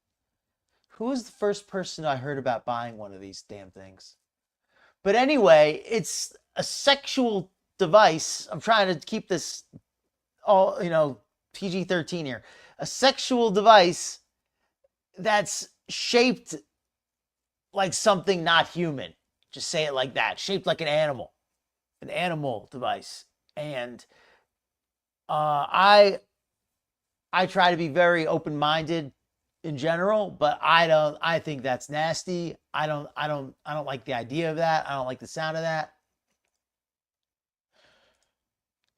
Who was the first person I heard about buying one of these damn things? But anyway, it's a sexual device. I'm trying to keep this all, PG-13 here. A sexual device that's shaped like something not human. Just say it like that. Shaped like an animal device. And I try to be very open-minded in general, but I think that's nasty. I don't like the idea of that. I don't like the sound of that.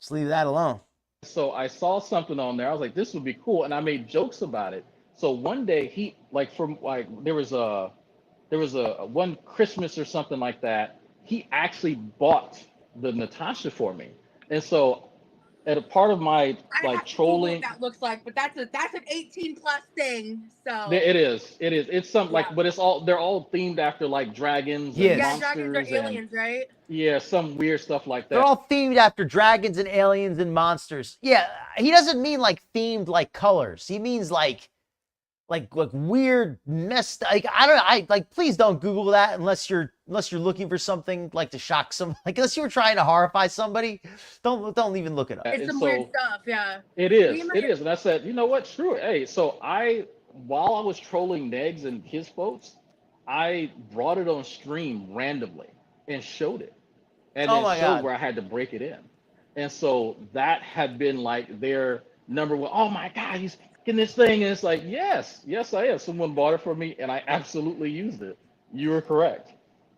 Just leave that alone. So I saw something on there. I was like, this would be cool. And I made jokes about it. So one day there was a one Christmas or something like that. He actually bought the Natasha for me. And so at a part of my trolling, that looks like, but that's an 18+ thing. So it is. It's something but they're all themed after like dragons. Yes. And dragons are aliens, right? Yeah, some weird stuff like that. They're all themed after dragons and aliens and monsters. Yeah, he doesn't mean like themed like colors. He means like weird messed. Please don't Google that unless you're looking for something like to shock some. Like unless you were trying to horrify somebody, don't even look it up. It's some weird stuff, yeah. It is. And I said, you know what? Screw it. Hey, so while I was trolling Negs and his folks, I brought it on stream randomly and showed it, and Oh then my showed God. where I had to break it in. And so that had been like their number one. Oh my God, he's getting this thing. And it's like, yes, yes, I am. Someone bought it for me and I absolutely used it. You were correct.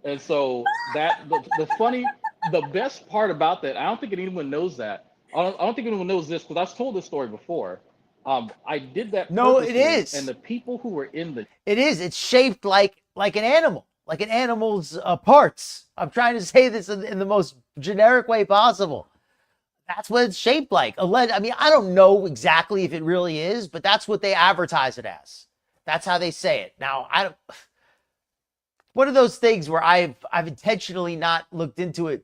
And so that the best part about that, I don't think anyone knows that. I don't think anyone knows this because I've told this story before. I did that No, it purposely, and is. the people who were in the It is. It's shaped like an animal, like an animal's parts. I'm trying to say this in the most generic way possible. That's what it's shaped like. I mean, I don't know exactly if it really is, but that's what they advertise it as. That's how they say it. Now, I don't. One of those things where I've intentionally not looked into it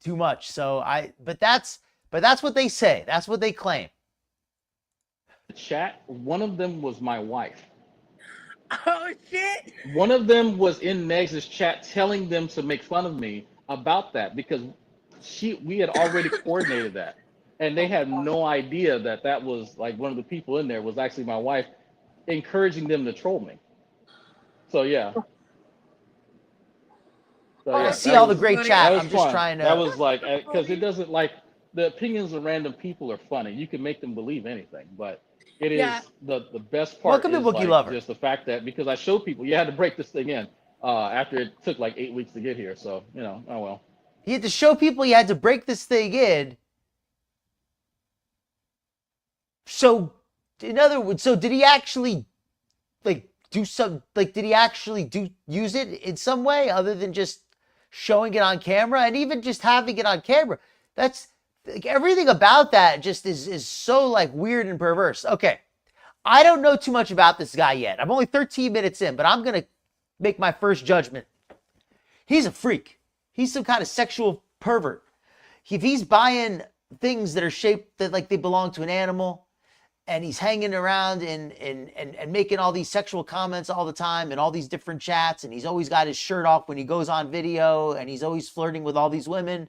too much. But that's what they say. That's what they claim. chat, one of them was my wife. Oh shit! One of them was in Megs' chat telling them to make fun of me about that because we had already coordinated that, and they had no idea that that was like one of the people in there was actually my wife, encouraging them to troll me. So yeah. So I yeah, see that all the was great that chat. was I'm just fun. trying That to. was like because it doesn't like the opinions of random people are funny. You can make them believe anything, but it is Yeah. the best part Welcome to is Quirky like Lover. just the fact that because I showed people you had to break this thing in after it took like 8 weeks to get here. So you know, oh well. You had to show people you had to break this thing in. So, in other words, so did he actually like do some did he actually use it in some way other than just showing it on camera and even just having it on camera? That's like, everything about that just is so like weird and perverse. Okay. I don't know too much about this guy yet. I'm only 13 minutes in, but I'm going to make my first judgment. He's a freak. He's some kind of sexual pervert. If he's buying things that are shaped that like they belong to an animal, and he's hanging around and making all these sexual comments all the time in all these different chats, and he's always got his shirt off when he goes on video, and he's always flirting with all these women.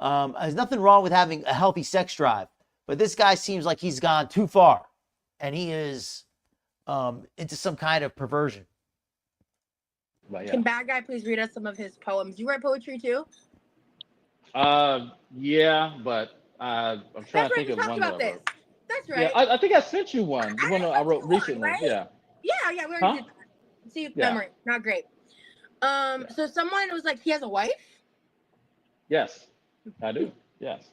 There's nothing wrong with having a healthy sex drive, but this guy seems like he's gone too far, and he is into some kind of perversion. But yeah. Can Bad Guy please read us some of his poems? You write poetry too? Yeah, but I'm trying That's to right. think We of talked one that about I this. wrote. That's Yeah, right. I think I sent you one. The one I wrote recently. Right? Yeah. Yeah, we already Huh? did that. See, Yeah. memory, not great. So someone was like, he has a wife? Yes, I do. Yes.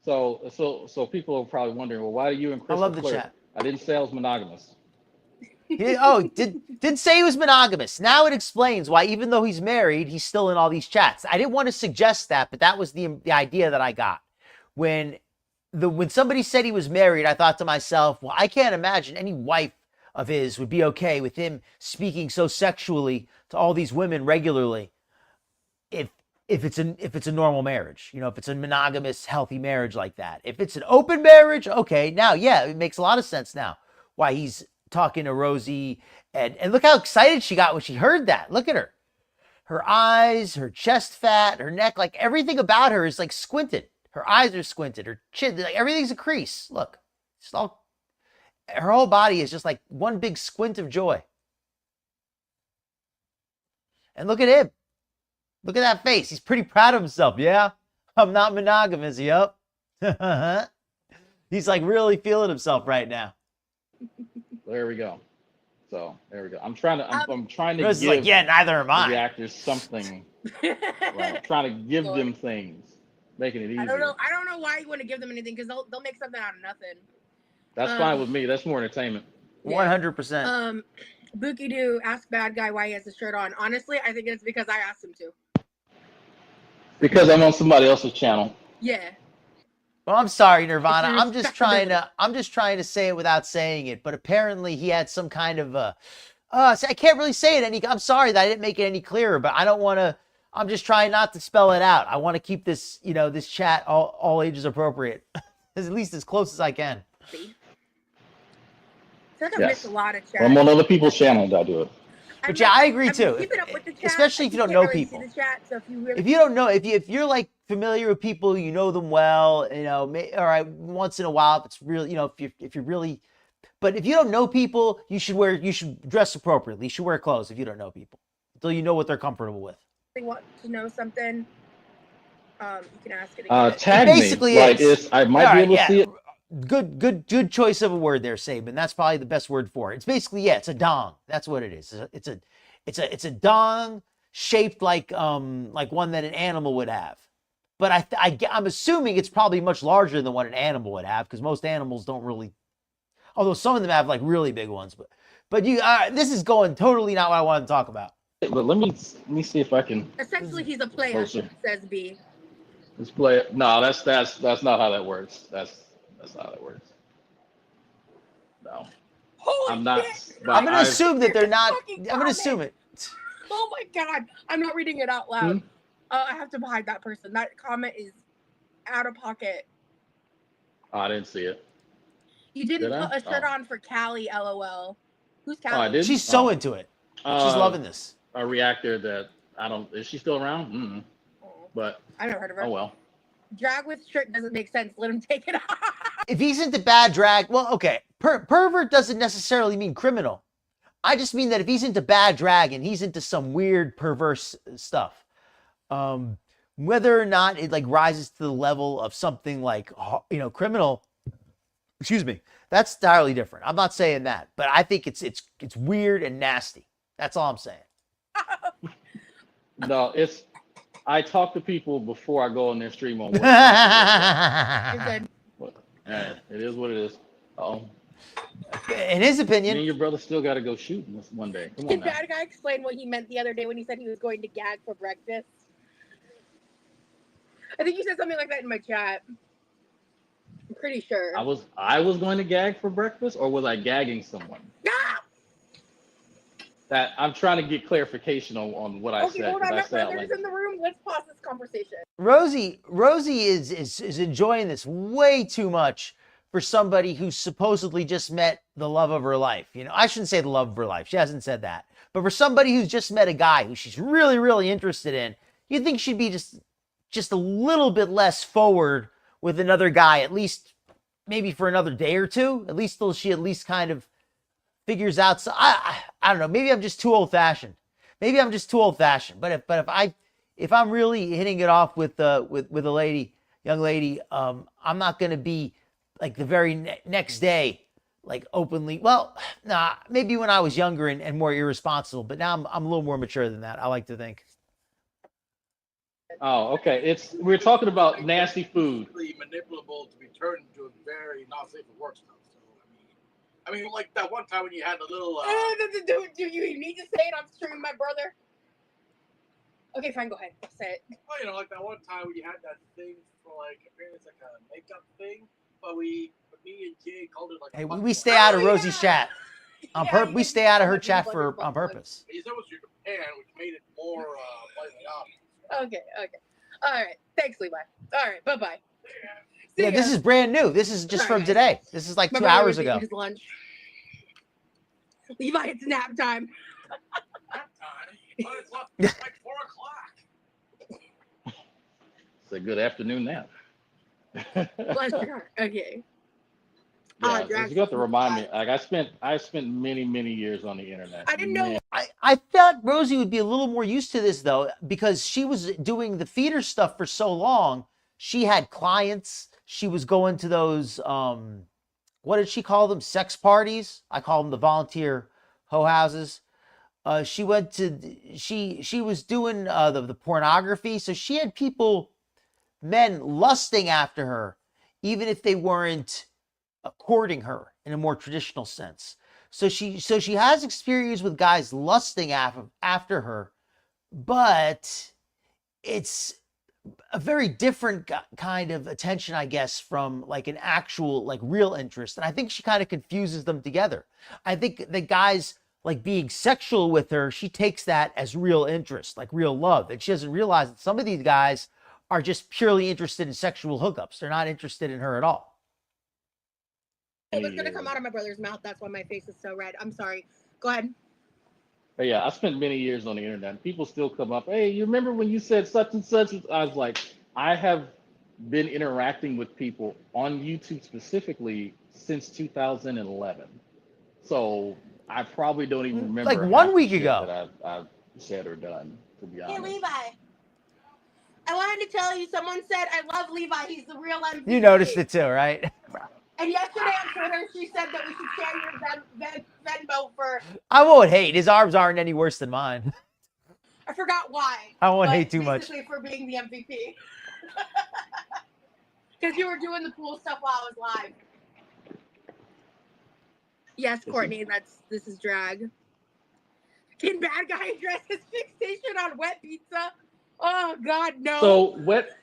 So people are probably wondering, well, why do you and I Chris love the flirt? chat. I didn't say I was monogamous. Didn't say he was monogamous. Now it explains why, even though he's married, he's still in all these chats. I didn't want to suggest that, but that was the idea that I got. When somebody said he was married, I thought to myself, well, I can't imagine any wife of his would be okay with him speaking so sexually to all these women regularly if it's a normal marriage, you know, if it's a monogamous, healthy marriage like that. If it's an open marriage, okay, now, yeah, it makes a lot of sense now why he's talking to Rosie. And look how excited she got when she heard that. Look at her. Her eyes, her chest fat, her neck, like everything about her is like squinted. Her eyes are squinted, her chin, like everything's a crease. Look, it's all, her whole body is just like one big squint of joy. And look at him. Look at that face. He's pretty proud of himself. Yeah, I'm not monogamous. Yep. He's like really feeling himself right now. There we go. So there we go. I'm trying to Rose is give like, yeah, neither am the I. reactors something. Right. I'm trying to give them things, making it easier. I don't know why you want to give them anything because they'll make something out of nothing. That's fine with me. That's more entertainment. 100%. Bookie Doo asked Bad Guy why he has a shirt on. Honestly, I think it's because I asked him to. Because I'm on somebody else's channel. Yeah. Well, I'm sorry, Nirvana. It's I'm just trying to say it without saying it. But apparently, he had some kind of I can't really say it I'm sorry that I didn't make it any clearer. But I don't want to. I'm just trying not to spell it out. I want to keep this, this chat all ages appropriate, at least as close as I can. See? I feel like I missed a lot of chat. Well, I'm on other people's channels. I do it. But yeah, I agree too. Keeping up with the chat, Especially if you don't can't know really people. see the chat, so If you don't know, if you're like familiar with people, you know them well, all right, once in a while, if it's really, if you're really, but if you don't know people, you should dress appropriately. You should wear clothes if you don't know people. till you know what they're comfortable with. They want to know something. You can ask it again. Tag It me. basically Like is. I might be able to see it. Good choice of a word there, Saban. That's probably the best word for it. It's basically, it's a dong. That's what it is. It's a dong shaped like one that an animal would have. But I'm assuming it's probably much larger than what an animal would have, because most animals don't really, although some of them have like really big ones. But you, this is going totally not what I wanted to talk about. But let me see if I can. Essentially, he's a player, Closer. says B. Let's play it. No, that's not how that works. That's not how that works. No, Holy I'm not. shit! I'm gonna assume that they're not. Fucking I'm gonna assume it. Oh my god! I'm not reading it out loud. I have to hide that person. That comment is out of pocket. Oh, I didn't see it. You didn't Did I? put a shirt on for Callie, LOL. Who's Callie? I did. She's so into it. She's loving this. A reactor that I don't. Is she still around? Mm-hmm. But I've never heard of her. Oh well. Drag with shirt doesn't make sense. Let him take it off. If he's into bad drag, well, okay. Pervert doesn't necessarily mean criminal. I just mean that if he's into bad drag and he's into some weird perverse stuff, whether or not it like rises to the level of something like criminal, excuse me, that's entirely different. I'm not saying that, but I think it's weird and nasty. That's all I'm saying. No, it's. I talk to people before I go on their stream on. You're good. It is what it is. In his opinion, me and your brother still got to go shooting this one day. Come on Did now. that guy explain what he meant the other day when he said he was going to gag for breakfast? I think you said something like that in my chat. I'm pretty sure. I was going to gag for breakfast, or was I gagging someone? Ah! That I'm trying to get clarification on what I said. Hold on, my I said brother's in the room. Let's pause this conversation. Rosie is enjoying this way too much for somebody who supposedly just met the love of her life. I shouldn't say the love of her life. She hasn't said that. But for somebody who's just met a guy who she's really, really interested in, you'd think she'd be just a little bit less forward with another guy, at least maybe for another day or two, at least till she at least kind of figures out. So I don't know. Maybe I'm just too old fashioned. But if I'm really hitting it off with a young lady, I'm not going to be like the very next day, like openly. Well, nah, maybe when I was younger and more irresponsible, but now I'm a little more mature than that. I like to think. Oh, okay. We're talking about nasty food. Manipulable to be turned into a very not safe for work stuff. So I mean, like that one time when you had the little. Do you need to say it? I'm streaming my brother. Okay, fine. Go ahead. Say it. Well, like that one time when you had that thing for apparently it's like a makeup thing, but me and Jay called it like. Hey, we stay out of Rosie's chat. We stay out of her chat on purpose. You said it was your Japan, which made it more blatantly obvious. Okay. All right. Thanks, Levi. All right. Bye-bye. Yeah, this is brand new. This is just from today. This is like 2 hours ago. His lunch. Levi, it's nap time. Nap time? But it's like 4 o'clock. It's a good afternoon nap. Bless your heart. Okay. Yeah, you got to remind me. Like I spent many years on the internet. I didn't know. I thought Rosie would be a little more used to this though, because she was doing the theater stuff for so long. She had clients. She was going to those what did she call them? Sex parties. I call them the volunteer hoe houses. She went to she was doing the pornography, so she had men lusting after her, even if they weren't courting her in a more traditional sense. So she has experience with guys lusting after her, but it's a very different kind of attention, I guess, from like an actual like real interest. And I think she kind of confuses them together. I think the guys like being sexual with her, she takes that as real interest, like real love. And she doesn't realize that some of these guys are just purely interested in sexual hookups. They're not interested in her at all. It was gonna come out of my brother's mouth. That's why my face is so red. I'm sorry. Go ahead. But yeah, I spent many years on the internet. People still come up, hey, you remember when you said such and such? I was like, I have been interacting with people on YouTube specifically since 2011. So I probably don't even remember. Like 1 week ago. That I've said or done, to be Hey, honest. Levi. I wanted to tell you, someone said, I love Levi. He's the real MVP. You noticed it too, right? And yesterday on Twitter, she said that we should share your Venmo for, I won't hate. His arms aren't any worse than mine. I forgot why. I won't but hate too much. Basically for being the MVP. Because you were doing the cool stuff while I was live. Yes, Courtney, this is drag. Can bad guy address his fixation on wet pizza? Oh God, no.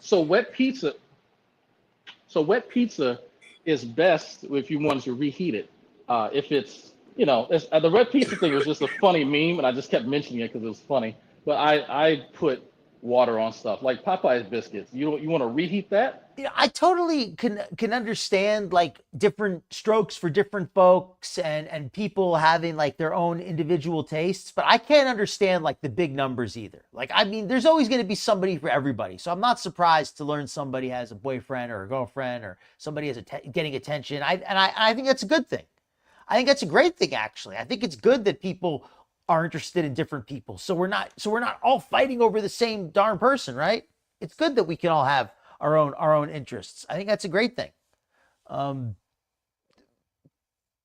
So wet pizza is best if you want to reheat it. If it's the red pizza thing was just a funny meme, and I just kept mentioning it because it was funny. But I put water on stuff like Popeye's biscuits. You want to reheat that? I totally can understand like different strokes for different folks and people having like their own individual tastes, but I can't understand like the big numbers either. Like, I mean, there's always going to be somebody for everybody. So I'm not surprised to learn somebody has a boyfriend or a girlfriend or somebody has getting attention. I think that's a good thing. I think that's a great thing, actually. I think it's good that people are interested in different people. So we're not all fighting over the same darn person, right? It's good that we can all have our own interests. I think that's a great thing.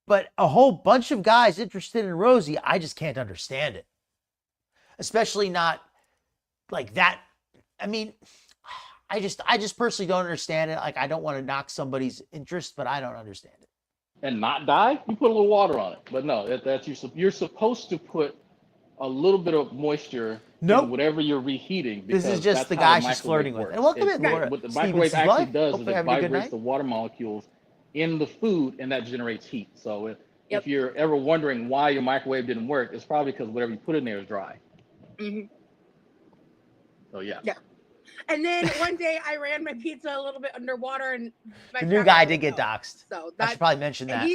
But a whole bunch of guys interested in Rosee, I just can't understand it. Especially not like that. I mean, I just personally don't understand it. Like, I don't want to knock somebody's interest, but I don't understand it. And not die? You put a little water on it. But no, you're supposed to put a little bit of moisture in whatever you're reheating. This is just the guy she's flirting with. And welcome in, Laura. What the microwave actually does is it vibrates the night. water molecules in the food, and that generates heat. So if you're ever wondering why your microwave didn't work, it's probably because whatever you put in there is dry. Mm-hmm. So yeah. And then one day I ran my pizza a little bit underwater, and the new guy did get doxxed. So I should probably mention that.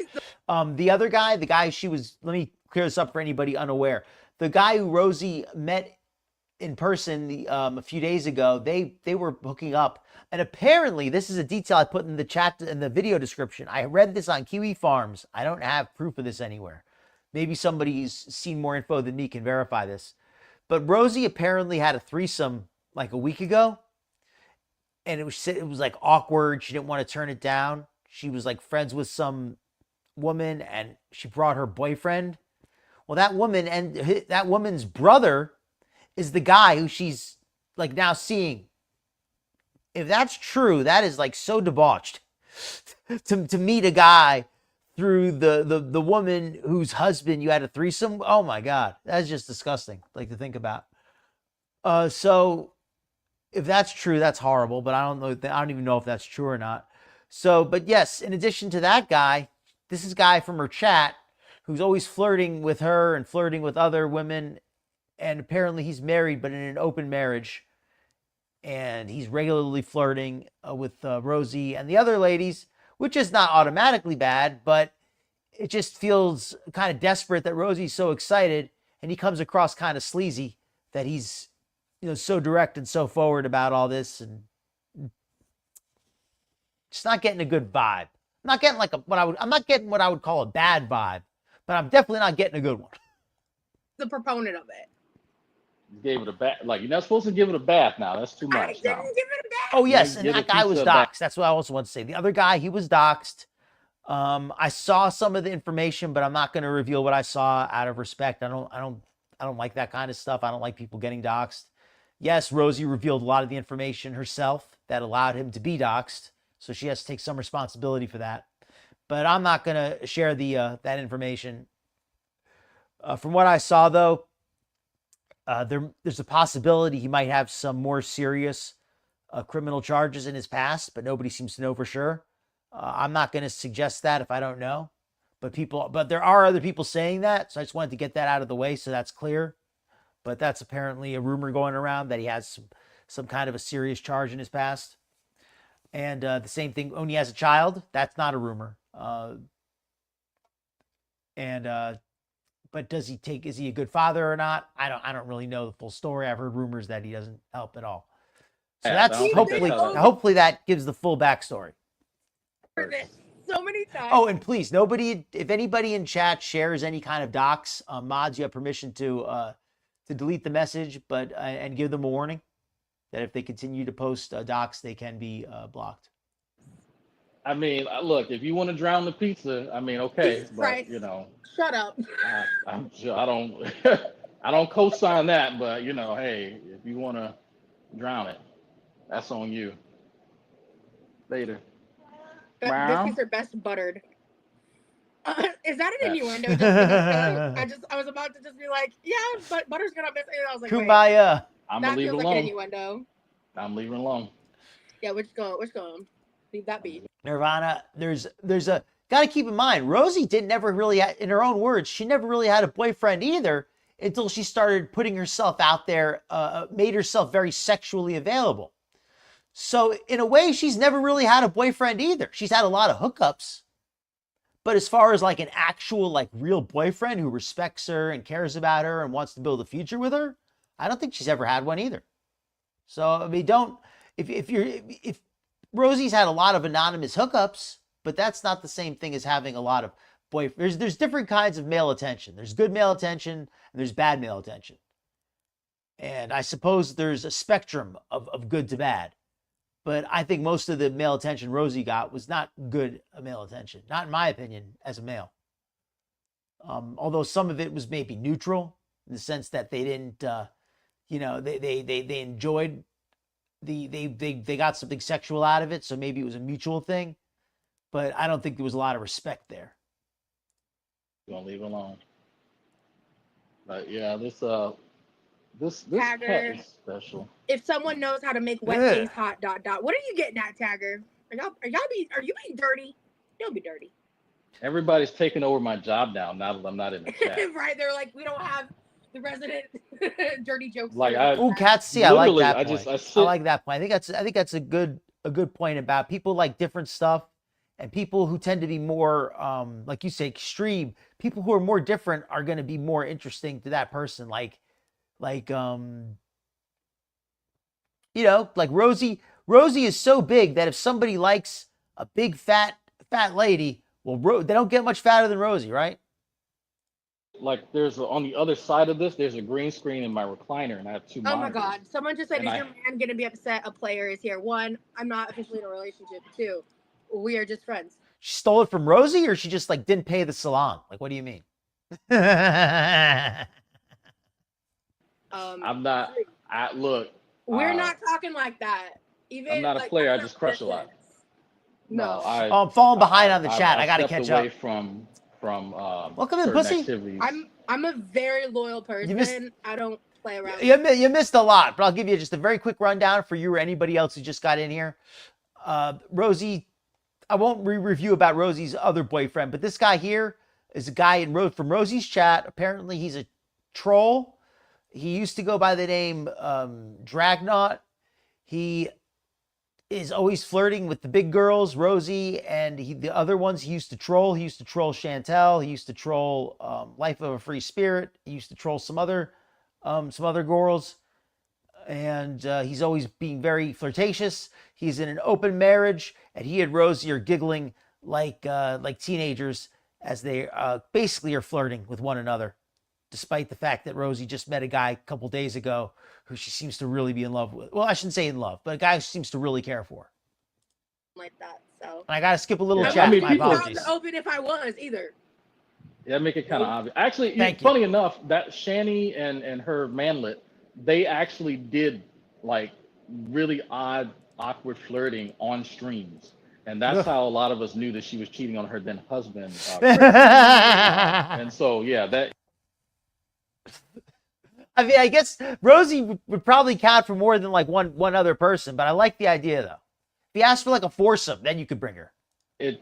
The other guy, the guy let me clear this up for anybody unaware. The guy who Rosee met in person a few days ago, they were hooking up. And apparently, this is a detail I put in the chat, in the video description. I read this on Kiwi Farms. I don't have proof of this anywhere. Maybe somebody who's seen more info than me can verify this. But Rosee apparently had a threesome like a week ago. And it was like awkward. She didn't want to turn it down. She was like friends with some woman, and she brought her boyfriend. Well, that woman and that woman's brother is the guy who she's like now seeing. If that's true, that is like so debauched to meet a guy through the woman whose husband you had a threesome. Oh my God, that's just disgusting. Like to think about. So if that's true, that's horrible. But I don't know. I don't even know if that's true or not. So, but yes, in addition to that guy, this is a guy from her chat who's always flirting with her and flirting with other women. And apparently he's married, but in an open marriage. And he's regularly flirting with Rosee and the other ladies, which is not automatically bad, but it just feels kind of desperate that Rosee's so excited, and he comes across kind of sleazy that he's, so direct and so forward about all this, and just not getting a good vibe. I'm not getting I'm not getting what I would call a bad vibe, but I'm definitely not getting a good one. The proponent of it. You gave it a bath. Like, you're not supposed to give it a bath now. That's too much. I didn't give it a bath. Oh, yes. And that guy was doxxed. That's what I also want to say. The other guy, he was doxxed. I saw some of the information, but I'm not going to reveal what I saw out of respect. I don't like that kind of stuff. I don't like people getting doxxed. Yes, Rosee revealed a lot of the information herself that allowed him to be doxxed. So she has to take some responsibility for that. But I'm not going to share that information. From what I saw, though, there's a possibility he might have some more serious criminal charges in his past, but nobody seems to know for sure. I'm not going to suggest that if I don't know, but there are other people saying that, so I just wanted to get that out of the way so that's clear. But that's apparently a rumor going around that he has some kind of a serious charge in his past. And the same thing when he has a child, that's not a rumor. But is he a good father or not? I don't really know the full story. I've heard rumors that he doesn't help at all. So that's hopefully that gives the full backstory. So many times. Oh, and please, if anybody in chat shares any kind of docs, mods, you have permission to to delete the message, but and give them a warning that if they continue to post docs, they can be blocked. I mean, look, if you want to drown the pizza, I mean, okay, Jesus but Christ. you know, Shut up. I'm sure I don't, I don't co-sign that, but you know, hey, if you want to drown it, that's on you. Later. Biscuits are best buttered. Is that an That's- innuendo? I was about to just be like, yeah, but butter's gonna miss it. I was like, wait, Kumbaya. I'm that gonna leave it feels like an alone. innuendo. I'm leaving it alone. Yeah, we're just going. Leave that be. Nirvana, there's a, got to keep in mind, Rosee didn't never really, in her own words, she never really had a boyfriend either until she started putting herself out there, made herself very sexually available. So in a way, she's never really had a boyfriend either. She's had a lot of hookups. But as far as like an actual, like real boyfriend who respects her and cares about her and wants to build a future with her, I don't think she's ever had one either. So, I mean, if Rosee's had a lot of anonymous hookups, but that's not the same thing as having a lot of boyfriends. There's different kinds of male attention. There's good male attention and there's bad male attention. And I suppose there's a spectrum of good to bad. But I think most of the male attention Rosee got was not good male attention. Not in my opinion as a male. Although some of it was maybe neutral in the sense that they didn't, they enjoyed they got something sexual out of it. So maybe it was a mutual thing. But I don't think there was a lot of respect there. Gonna leave it alone. But yeah, this Tagger. cat is special. If someone knows how to make wet Ugh. face hot ... What are you getting at, Tagger? Are you being dirty? Don't be dirty. Everybody's taking over my job now that I'm not in the chat. Right? They're like, we don't have the resident dirty jokes. Like, Oh, Cat C, I like literally, that I point. sit- I like that point. I think that's a good point about people like different stuff, and people who tend to be more like you say extreme. People who are more different are going to be more interesting to that person. Like Rosee. Rosee is so big that if somebody likes a big fat lady, well, they don't get much fatter than Rosee, right? Like on the other side of this, there's a green screen in my recliner, and I have two Oh my monitors. God! Someone just said, And "Is your man gonna be upset a player is here?" One, I'm not officially in a relationship. Two, we are just friends. She stole it from Rosee, or she just like didn't pay the salon? Like, what do you mean? I'm not. Look. We're not talking like that. Even I'm not a like, player. I that's just not crush a lot. business. No. I'm falling behind on the chat. I got to stepped catch away up. from Welcome in, certain pussy. activities. I'm a very loyal person. I don't play around. You missed a lot, but I'll give you just a very quick rundown for you or anybody else who just got in here. Rosee, I won't review about Rosee's other boyfriend, but this guy here is a guy from Rosee's chat. Apparently, he's a troll. He used to go by the name Dragnaut. He is always flirting with the big girls, Rosee, and the other ones he used to troll. He used to troll Chantel. He used to troll Life of a Free Spirit. He used to troll some other girls. And he's always being very flirtatious. He's in an open marriage, and he and Rosee are giggling like teenagers as they basically are flirting with one another, despite the fact that Rosee just met a guy a couple days ago who she seems to really be in love with. Well, I shouldn't say in love, but a guy who seems to really care for. Like that. So. And I got to skip a little Yeah, chat. I mean, My people- apologies. Open if I was either. Yeah, make it kind of obvious. Actually, Thank you. funny enough, that Shani and her manlet, they actually did like really odd, awkward flirting on streams. And that's how a lot of us knew that she was cheating on her then husband. And so, yeah, that. I mean, I guess Rosee would probably count for more than like one other person, but I like the idea though. If you asked for like a foursome, then you could bring her.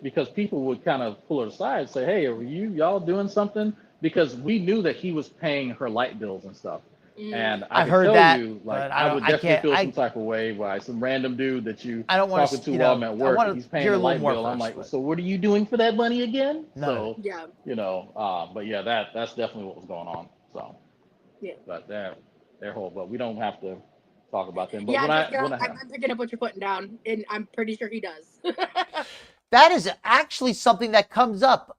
Because people would kind of pull her aside and say, hey, are y'all doing something? Because we knew that he was paying her light bills and stuff. And I've I heard tell that, you, but like, I would I definitely can't- feel some type of way by some random dude that I don't wanna, talking to you while know, I'm at I work. wanna And he's paying hear a the little light more bill. I'm first, like, but- so what are you doing for that money again? No. So, Yeah. but yeah, that's definitely what was going on. So, Yeah. But their whole, but we don't have to talk about them. But Yeah, when I'm picking up what you're putting down, and I'm pretty sure he does. That is actually something that comes up.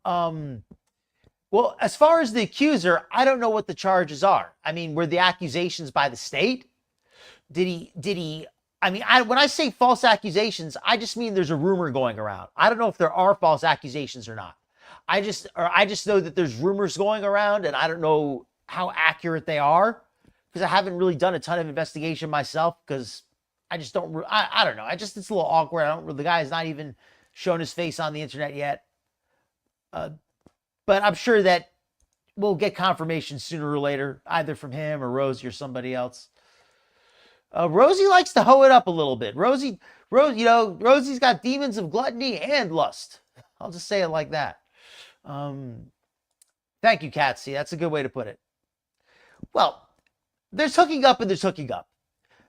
Well, as far as the accuser, I don't know what the charges are. I mean, were the accusations by the state? Did he, I mean, when I say false accusations, I just mean there's a rumor going around. I don't know if there are false accusations or not. I just know that there's rumors going around, and I don't know how accurate they are because I haven't really done a ton of investigation myself because I just don't, I don't know. It's a little awkward. The guy has not even shown his face on the internet yet. But I'm sure that we'll get confirmation sooner or later, either from him or Rosee or somebody else. Rosee likes to hoe it up a little bit. Rosee's got demons of gluttony and lust. I'll just say it like that. Thank you, Katsy. That's a good way to put it. Well, there's hooking up and there's hooking up.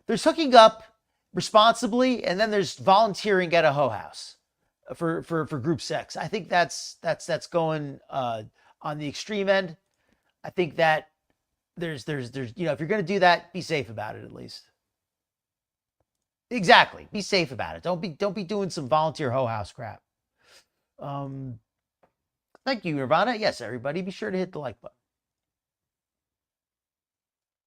There's hooking up responsibly, and then there's volunteering at a hoe house for group sex. I think that's going on the extreme end. I think that there's if you're going to do that, be safe about it at least. Exactly. Be safe about it. Don't be doing some volunteer hoe house crap. Thank you, Nirvana. Yes, everybody, be sure to hit the like button.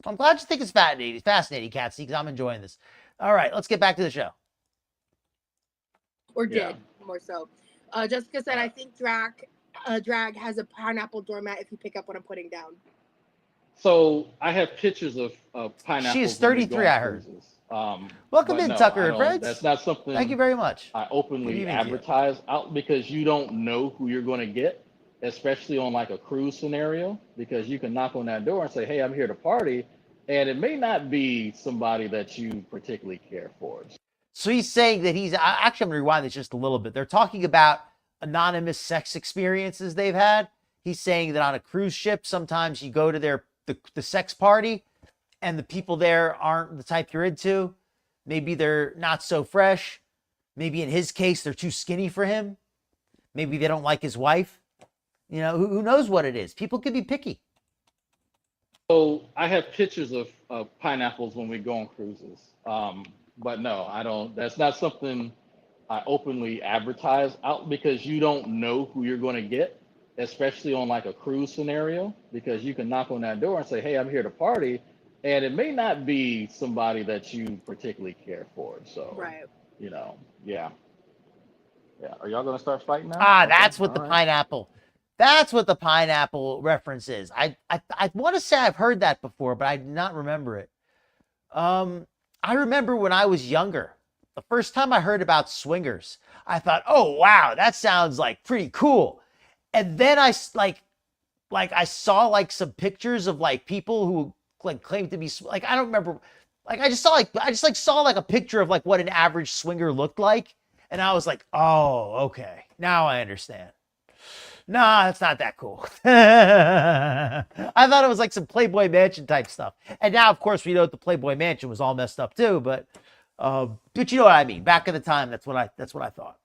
I'm glad you think it's fascinating, Katsy, because I'm enjoying this. All right, let's get back to the show. Or did, more so. Jessica said, I think drag has a pineapple doormat if you pick up what I'm putting down. So I have pictures of pineapples. She is 33, I heard. Welcome in, Tucker and Fred. That's not something. Thank you very much. I openly advertise out because you don't know who you're going to get, especially on like a cruise scenario, because you can knock on that door and say, hey, I'm here to party. And it may not be somebody that you particularly care for. So he's saying that actually, I'm going to rewind this just a little bit. They're talking about anonymous sex experiences they've had. He's saying that on a cruise ship, sometimes you go to the sex party and the people there aren't the type you're into. Maybe they're not so fresh. Maybe in his case, they're too skinny for him. Maybe they don't like his wife. Who knows what it is? People could be picky. So I have pictures of pineapples when we go on cruises. But no, I don't. That's not something I openly advertise out because you don't know who you're going to get, especially on like a cruise scenario, because you can knock on that door and say, hey, I'm here to party. And it may not be somebody that you particularly care for. So, right. Yeah. Are y'all going to start fighting now? That's what the pineapple. That's what the pineapple reference is. I want to say I've heard that before, but I do not remember it. I remember when I was younger, the first time I heard about swingers, I thought, oh, wow, that sounds like pretty cool. And then I saw like some pictures of like people who like claimed to be like, I don't remember. Like I just saw like a picture of like what an average swinger looked like. And I was like, oh, okay. Now I understand. Nah, it's not that cool. I thought it was like some Playboy Mansion type stuff. And now, of course, we know that the Playboy Mansion was all messed up too. But you know what I mean. Back in the time, that's what I thought.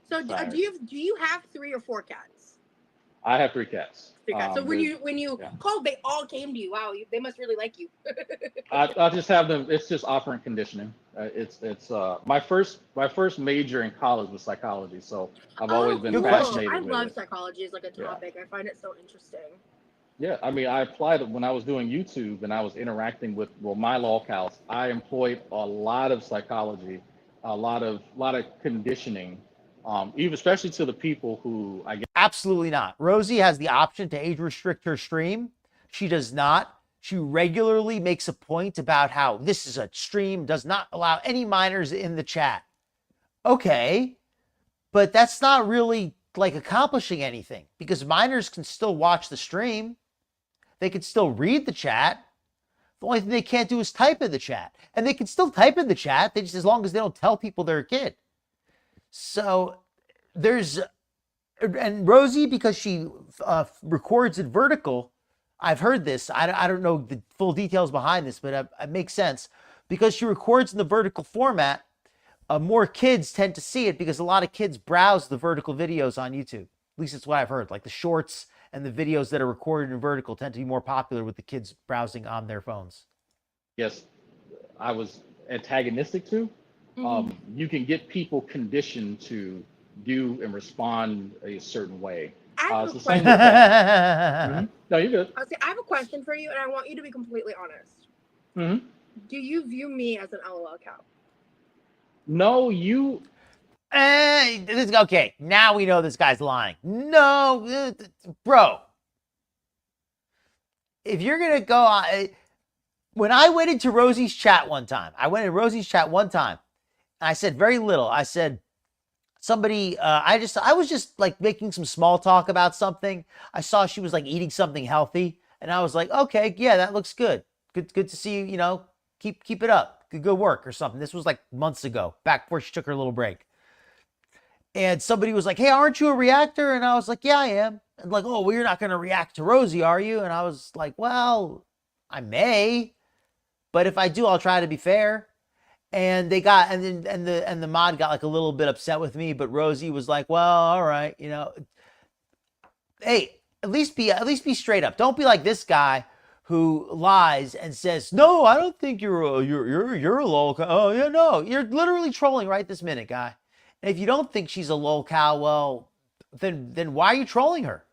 So do you have 3 or 4 cats? I have 3 cats. 3 cats. So when you called, they all came to you. Wow, they must really like you. I just have them. It's just operant conditioning. It's my first major in college was psychology, so I've always been fascinated with it. I love psychology as like a topic. I find it so interesting. Yeah, I mean, I applied it when I was doing YouTube and I was interacting with my locals. I employed a lot of psychology, a lot of conditioning, even especially to the people who I guess. Absolutely not. Rosee has the option to age restrict her stream. She does not. She regularly makes a point about how this is a stream, does not allow any minors in the chat. Okay, but that's not really like accomplishing anything because minors can still watch the stream. They can still read the chat. The only thing they can't do is type in the chat. And they can still type in the chat, just as long as they don't tell people they're a kid. So and Rosee, because she records it vertical, I've heard this. I don't know the full details behind this, but it makes sense. Because she records in the vertical format, more kids tend to see it because a lot of kids browse the vertical videos on YouTube. At least it's what I've heard. Like the shorts and the videos that are recorded in vertical tend to be more popular with the kids browsing on their phones. Yes, I was antagonistic to. You can get people conditioned to do and respond a certain way. have It's a the same question. with Kat. No, you're good. I'll say I have a question for you, and I want you to be completely honest. Mm-hmm. Do you view me as an LOL cow? No, you. Okay, now we know this guy's lying. No, bro. If you're gonna go on, when I went into Rosie's chat one time, and I said very little. I said somebody, I was just like making some small talk about something. I saw she was like eating something healthy, and I was like, okay, yeah, that looks good. Good to see you. You know, keep it up. Good work or something. This was like months ago, back before she took her little break. And somebody was like, hey, aren't you a reactor? And I was like, yeah, I am. And like, oh, well, you're not going to react to Rosie, are you? And I was like, well, I may, but if I do, I'll try to be fair. And they got, and the mod got like a little bit upset with me, but Rosie was like, well, all right, you know, hey, at least be straight up. Don't be like this guy who lies and says, no, I don't think you're a lol. Oh yeah, no, you're literally trolling right this minute, guy. And if you don't think she's a lol cow, well, then why are you trolling her?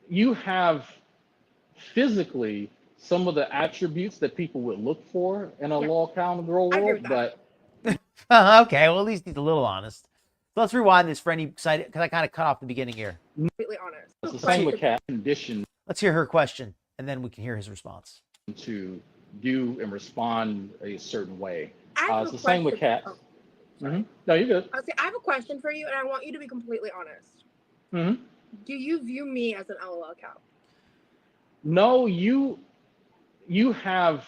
You have physically some of the attributes that people would look for in a lol cow in the girl I agree world, with that. but Okay, well, at least he's a little honest. So let's rewind this for any excited, because I kind of cut off the beginning here. Completely honest. it's the same with Kat. Conditioned Let's hear her question, and then we can hear his response. to do and respond a certain way. I have It's a the same with question- Kat. oh, sorry. No, you're good. I'll say I have a question for you, and I want you to be completely honest. Mm-hmm. Do you view me as an LOL cow? No, you have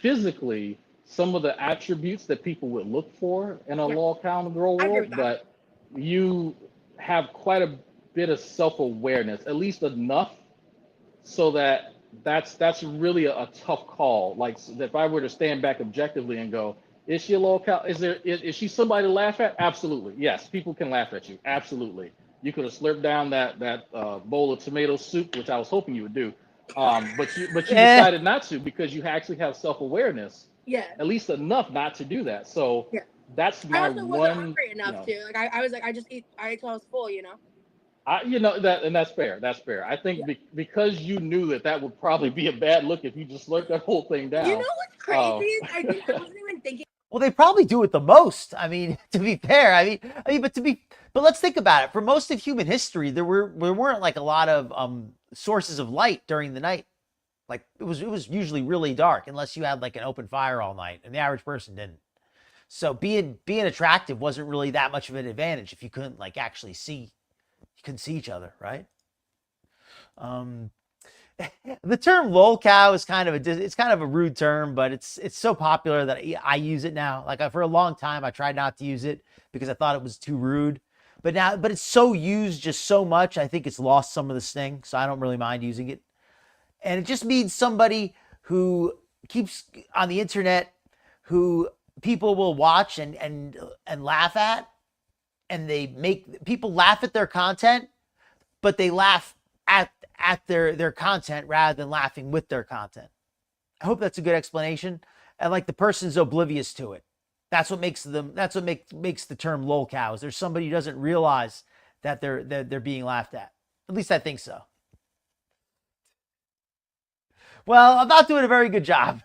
physically some of the attributes that people would look for in a lol cow in the girl I agree world, with that. but you have quite a bit of self-awareness, at least enough so that that's really a tough call. Like if I were to stand back objectively and go, is she a lol cow? Is she somebody to laugh at? Absolutely. Yes, people can laugh at you. Absolutely. You could have slurped down that bowl of tomato soup, which I was hoping you would do. But you decided not to because you actually have self-awareness, Yeah. at least enough not to do that. So Yeah. that's I my also wasn't one. hungry enough to. Like I was like, I ate till I was full, you know. That's fair. That's fair. I think because you knew that would probably be a bad look if you just slurped that whole thing down. You know what's crazy? I wasn't even thinking. Well, they probably do it the most. I mean, to be fair, but let's think about it. For most of human history, there weren't like a lot of sources of light during the night. Like it was usually really dark unless you had like an open fire all night, and the average person didn't. So being attractive wasn't really that much of an advantage if you couldn't like actually see, you couldn't see each other, right? The term lol cow is kind of a rude term, but it's so popular that I use it now. Like for a long time, I tried not to use it because I thought it was too rude. But it's so used just so much, I think it's lost some of the sting. So I don't really mind using it. And it just means somebody who keeps on the internet, who people will watch and laugh at, and they make people laugh at their content, but they laugh at their content rather than laughing with their content. I hope that's a good explanation. And like the person's oblivious to it. That's what makes the term lol cows. There's somebody who doesn't realize that they're being laughed at. At least I think so. Well, I'm not doing a very good job.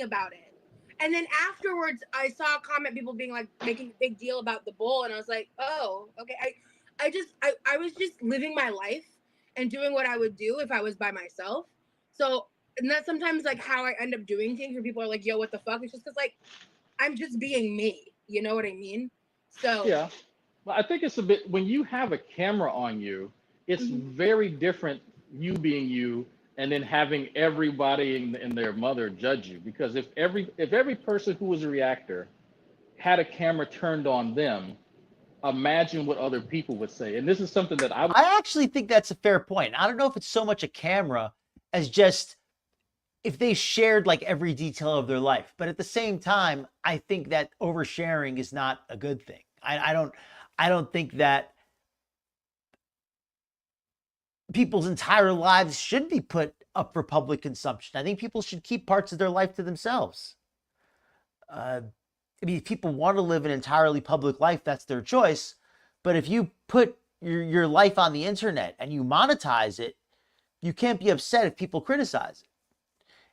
About it. And then afterwards, I saw a comment, people being like making a big deal about the bowl, and I was like, oh, okay. I was just living my life and doing what I would do if I was by myself. So, and that's sometimes like how I end up doing things where people are like, yo, what the fuck? It's just because like I'm just being me. You know what I mean? So Yeah. Well, I think it's a bit when you have a camera on you, it's very different you being you and then having everybody and their mother judge you. Because if every person who was a reactor had a camera turned on them, imagine what other people would say. And this is something that I actually think that's a fair point. I don't know if it's so much a camera as just if they shared like every detail of their life. But at the same time, I think that oversharing is not a good thing. I don't think that people's entire lives should be put up for public consumption. I think people should keep parts of their life to themselves. I mean, if people want to live an entirely public life, that's their choice. But if you put your life on the internet and you monetize it, you can't be upset if people criticize it.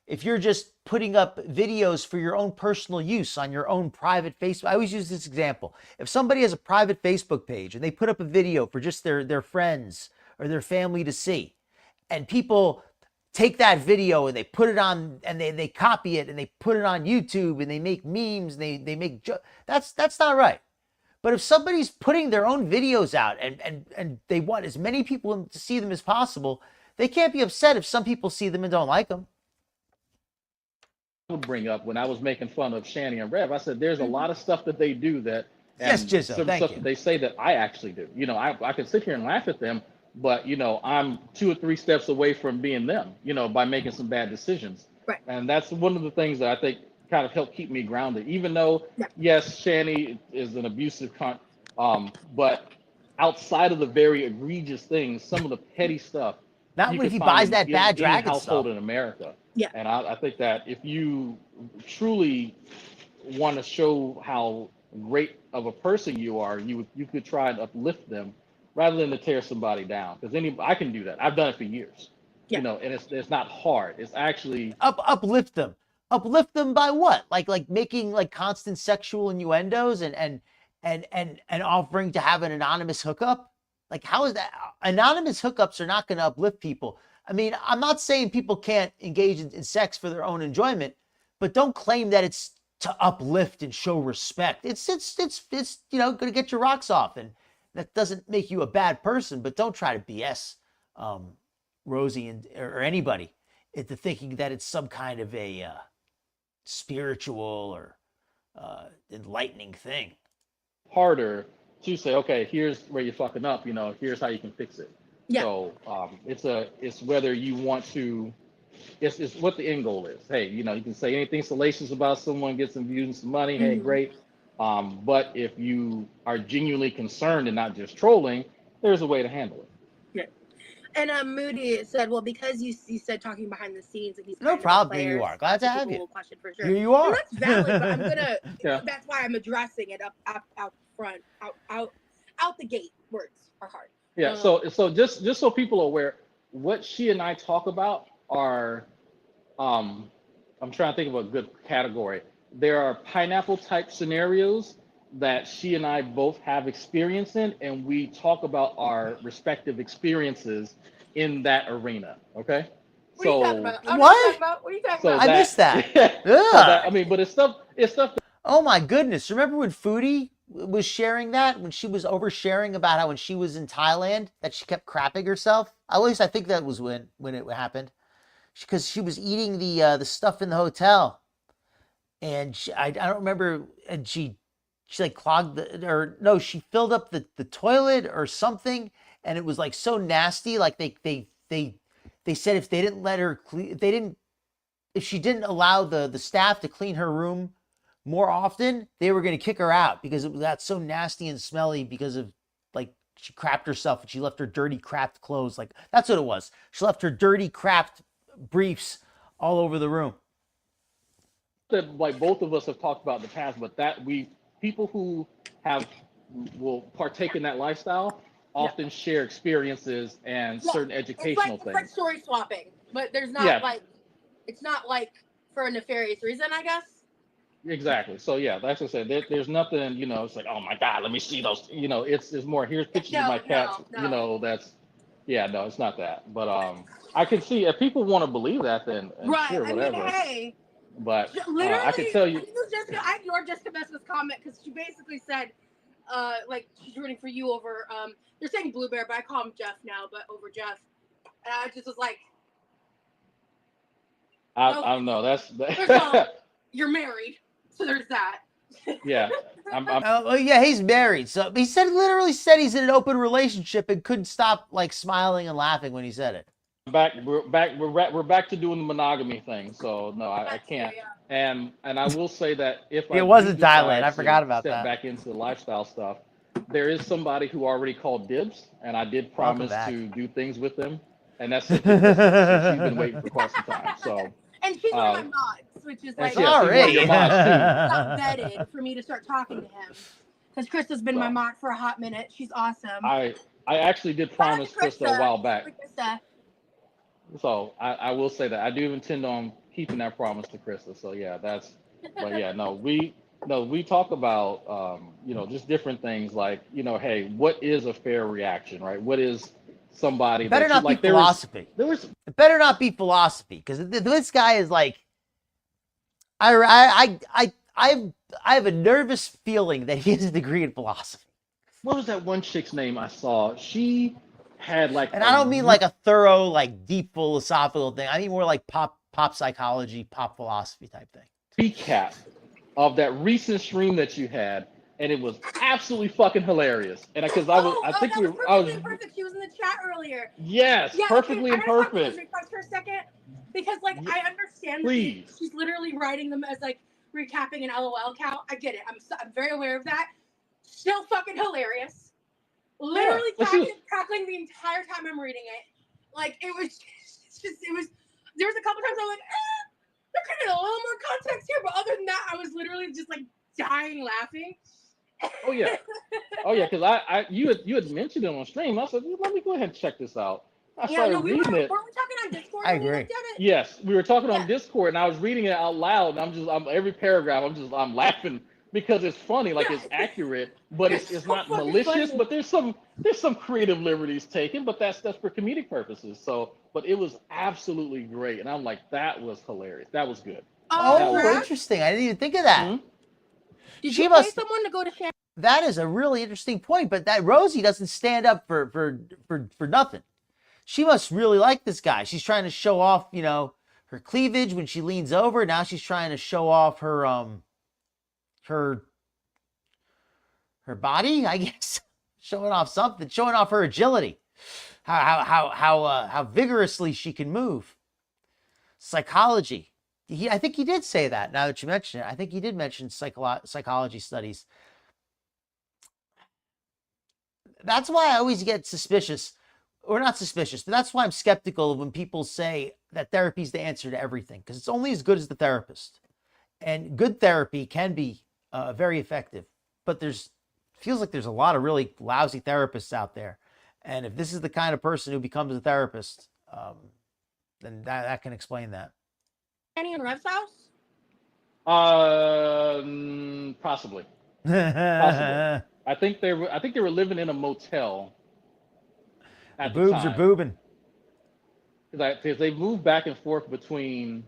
If you're just putting up videos for your own personal use on your own private Facebook, I always use this example. If somebody has a private Facebook page and they put up a video for just their friends or their family to see, and people take that video and they put it on and they copy it and they put it on YouTube and they make memes and they make that's not right. But if somebody's putting their own videos out and they want as many people to see them as possible, they can't be upset if some people see them and don't like them. Would bring up when I was making fun of Shani and Rev, I said there's a lot of stuff that they do that, Yes, and Jizzo, some thank stuff you. that they say that I actually do. You know, I can sit here and laugh at them, but you know, I'm 2 or 3 steps away from being them, you know, by making some bad decisions. Right. And that's one of the things that I think kind of helped keep me grounded, even though Yeah. yes, Shani is an abusive but outside of the very egregious things, some of the petty stuff. Not you when can he find buys in that bad any dragon household stuff. in America. Yeah. And I think that if you truly want to show how great of a person you are, you could try and uplift them rather than to tear somebody down. Because I can do that. I've done it for years. Yeah. You know, and it's not hard. It's actually Uplift them. Uplift them by what? Like making like constant sexual innuendos and offering to have an anonymous hookup? Like, how is that? Anonymous hookups are not going to uplift people. I mean, I'm not saying people can't engage in sex for their own enjoyment, but don't claim that it's to uplift and show respect. It's you know, going to get your rocks off, and that doesn't make you a bad person. But don't try to BS Rosee or anybody into thinking that it's some kind of a spiritual or enlightening thing. harder to say, okay, here's where you're fucking up. You know, here's how you can fix it. Yeah. So it's whether you want to. It's what the end goal is. Hey, you know, you can say anything salacious about someone, get some views and some money. Hey, great. But if you are genuinely concerned and not just trolling, there's a way to handle it. And Moody said, well, because you said talking behind the scenes and he's No kind of a problem. Here player, you are. Glad to that's a have you. cool question for sure. Here you are. And that's valid, but I'm gonna. Yeah. That's why I'm addressing it out front, out the gate. Words are hard. Yeah. So just so people are aware, what she and I talk about are, I'm trying to think of a good category. There are pineapple type scenarios that she and I both have experience in, and we talk about our respective experiences in that arena. Okay. What are you talking about? What? What are you talking about? What are you talking So about? I missed that. I mean, but it's stuff. That, Oh my goodness. Remember when Foodie was sharing that, when she was oversharing about how when she was in Thailand that she kept crapping herself? At least I think that was when it happened. Because she was eating the stuff in the hotel. And I don't remember, and she like clogged she filled up the toilet or something, and it was like so nasty. Like they said if they didn't let her if she didn't allow the staff to clean her room more often, they were going to kick her out because it got so nasty and smelly because of like she crapped herself and she left her dirty crapped clothes. Like that's what it was. She left her dirty crapped briefs all over the room. that like both of us have talked about in the past, but that people who will partake in that lifestyle often share experiences and certain educational it's like things. story swapping, but there's not like it's not like for a nefarious reason, I guess. Exactly. So yeah, that's what I said. There's nothing, you know, it's like, oh my God, let me see those, you know, it's more, here's pictures of my cats, you know, no, it's not that. But I can see if people want to believe that, then sure, whatever. I mean, hey, but literally, I can tell you. I ignored Jessica Messa's comment because she basically said, like she's rooting for you over. They're saying Blue Bear, but I call him Jeff now, but over Jeff. And I just was like, I don't know. That's you're married, so there's that. Yeah. Yeah, he's married. So he literally said he's in an open relationship and couldn't stop like smiling and laughing when he said it. We're back to doing the monogamy thing. So no, I can't. And I will say that if it wasn't Thailand, I forgot about that. Back into the lifestyle stuff, there is somebody who already called dibs, and I did promise to do things with them, and that's she's been waiting for quite some time. So and she's one of my mods. which is And like she has one of your mods too. not vetted for me to start talking to him. Because Krista's been my mod for a hot minute. She's awesome. I actually did promise Krista a while back. So I will say that I do intend on keeping that promise to Krista. So yeah, but yeah, we talk about just different things like, hey, what is a fair reaction, right? What is somebody It better that not like be philosophy. It better not be philosophy, because this guy is like, I have a nervous feeling that he has a degree in philosophy. What was that one chick's name I saw? She had like, and I don't mean like a thorough, like deep philosophical thing. I mean more like pop psychology, pop philosophy type thing. Recap of that recent stream that you had, and it was absolutely fucking hilarious. And because I was perfect. She was in the chat earlier. Yes, yeah, perfectly okay, imperfect. For a second, because like I understand. Please. She's literally writing them as like recapping an LOL count. I get it. I'm very aware of that. Still fucking hilarious. Literally cackling the entire time I'm reading it. Like it was there was a couple times I was like, there could be a little more context here, but other than that, I was literally just like dying laughing. Oh yeah, because you had mentioned it on stream. I said, let me go ahead and check this out. I started reading it. Weren't we talking on Discord? I agree. Yes, we were talking on Discord, and I was reading it out loud, and I'm every paragraph, I'm laughing because it's funny, like it's accurate, but it's not malicious. Funny. But there's some creative liberties taken, but that's for comedic purposes. So, but it was absolutely great, and I'm like, that was hilarious. That was good. Interesting. I didn't even think of that. Mm-hmm. Did you pay someone to go to Shannon? That is a really interesting point, but that Rosee doesn't stand up for nothing. She must really like this guy. She's trying to show off, her cleavage when she leans over. Now she's trying to show off her body, I guess. Showing off something, showing off her agility. How vigorously she can move. Psychology. I think he did say that, now that you mention it. I think he did mention psychology studies. That's why I always get suspicious, or not suspicious, but that's why I'm skeptical of when people say that therapy is the answer to everything, because it's only as good as the therapist. And good therapy can be very effective, but feels like there's a lot of really lousy therapists out there. And if this is the kind of person who becomes a therapist, then that can explain that. Annie and Rev's house? Possibly. Possibly. I think they were living in a motel. The boobs are boobing. Because they moved back and forth between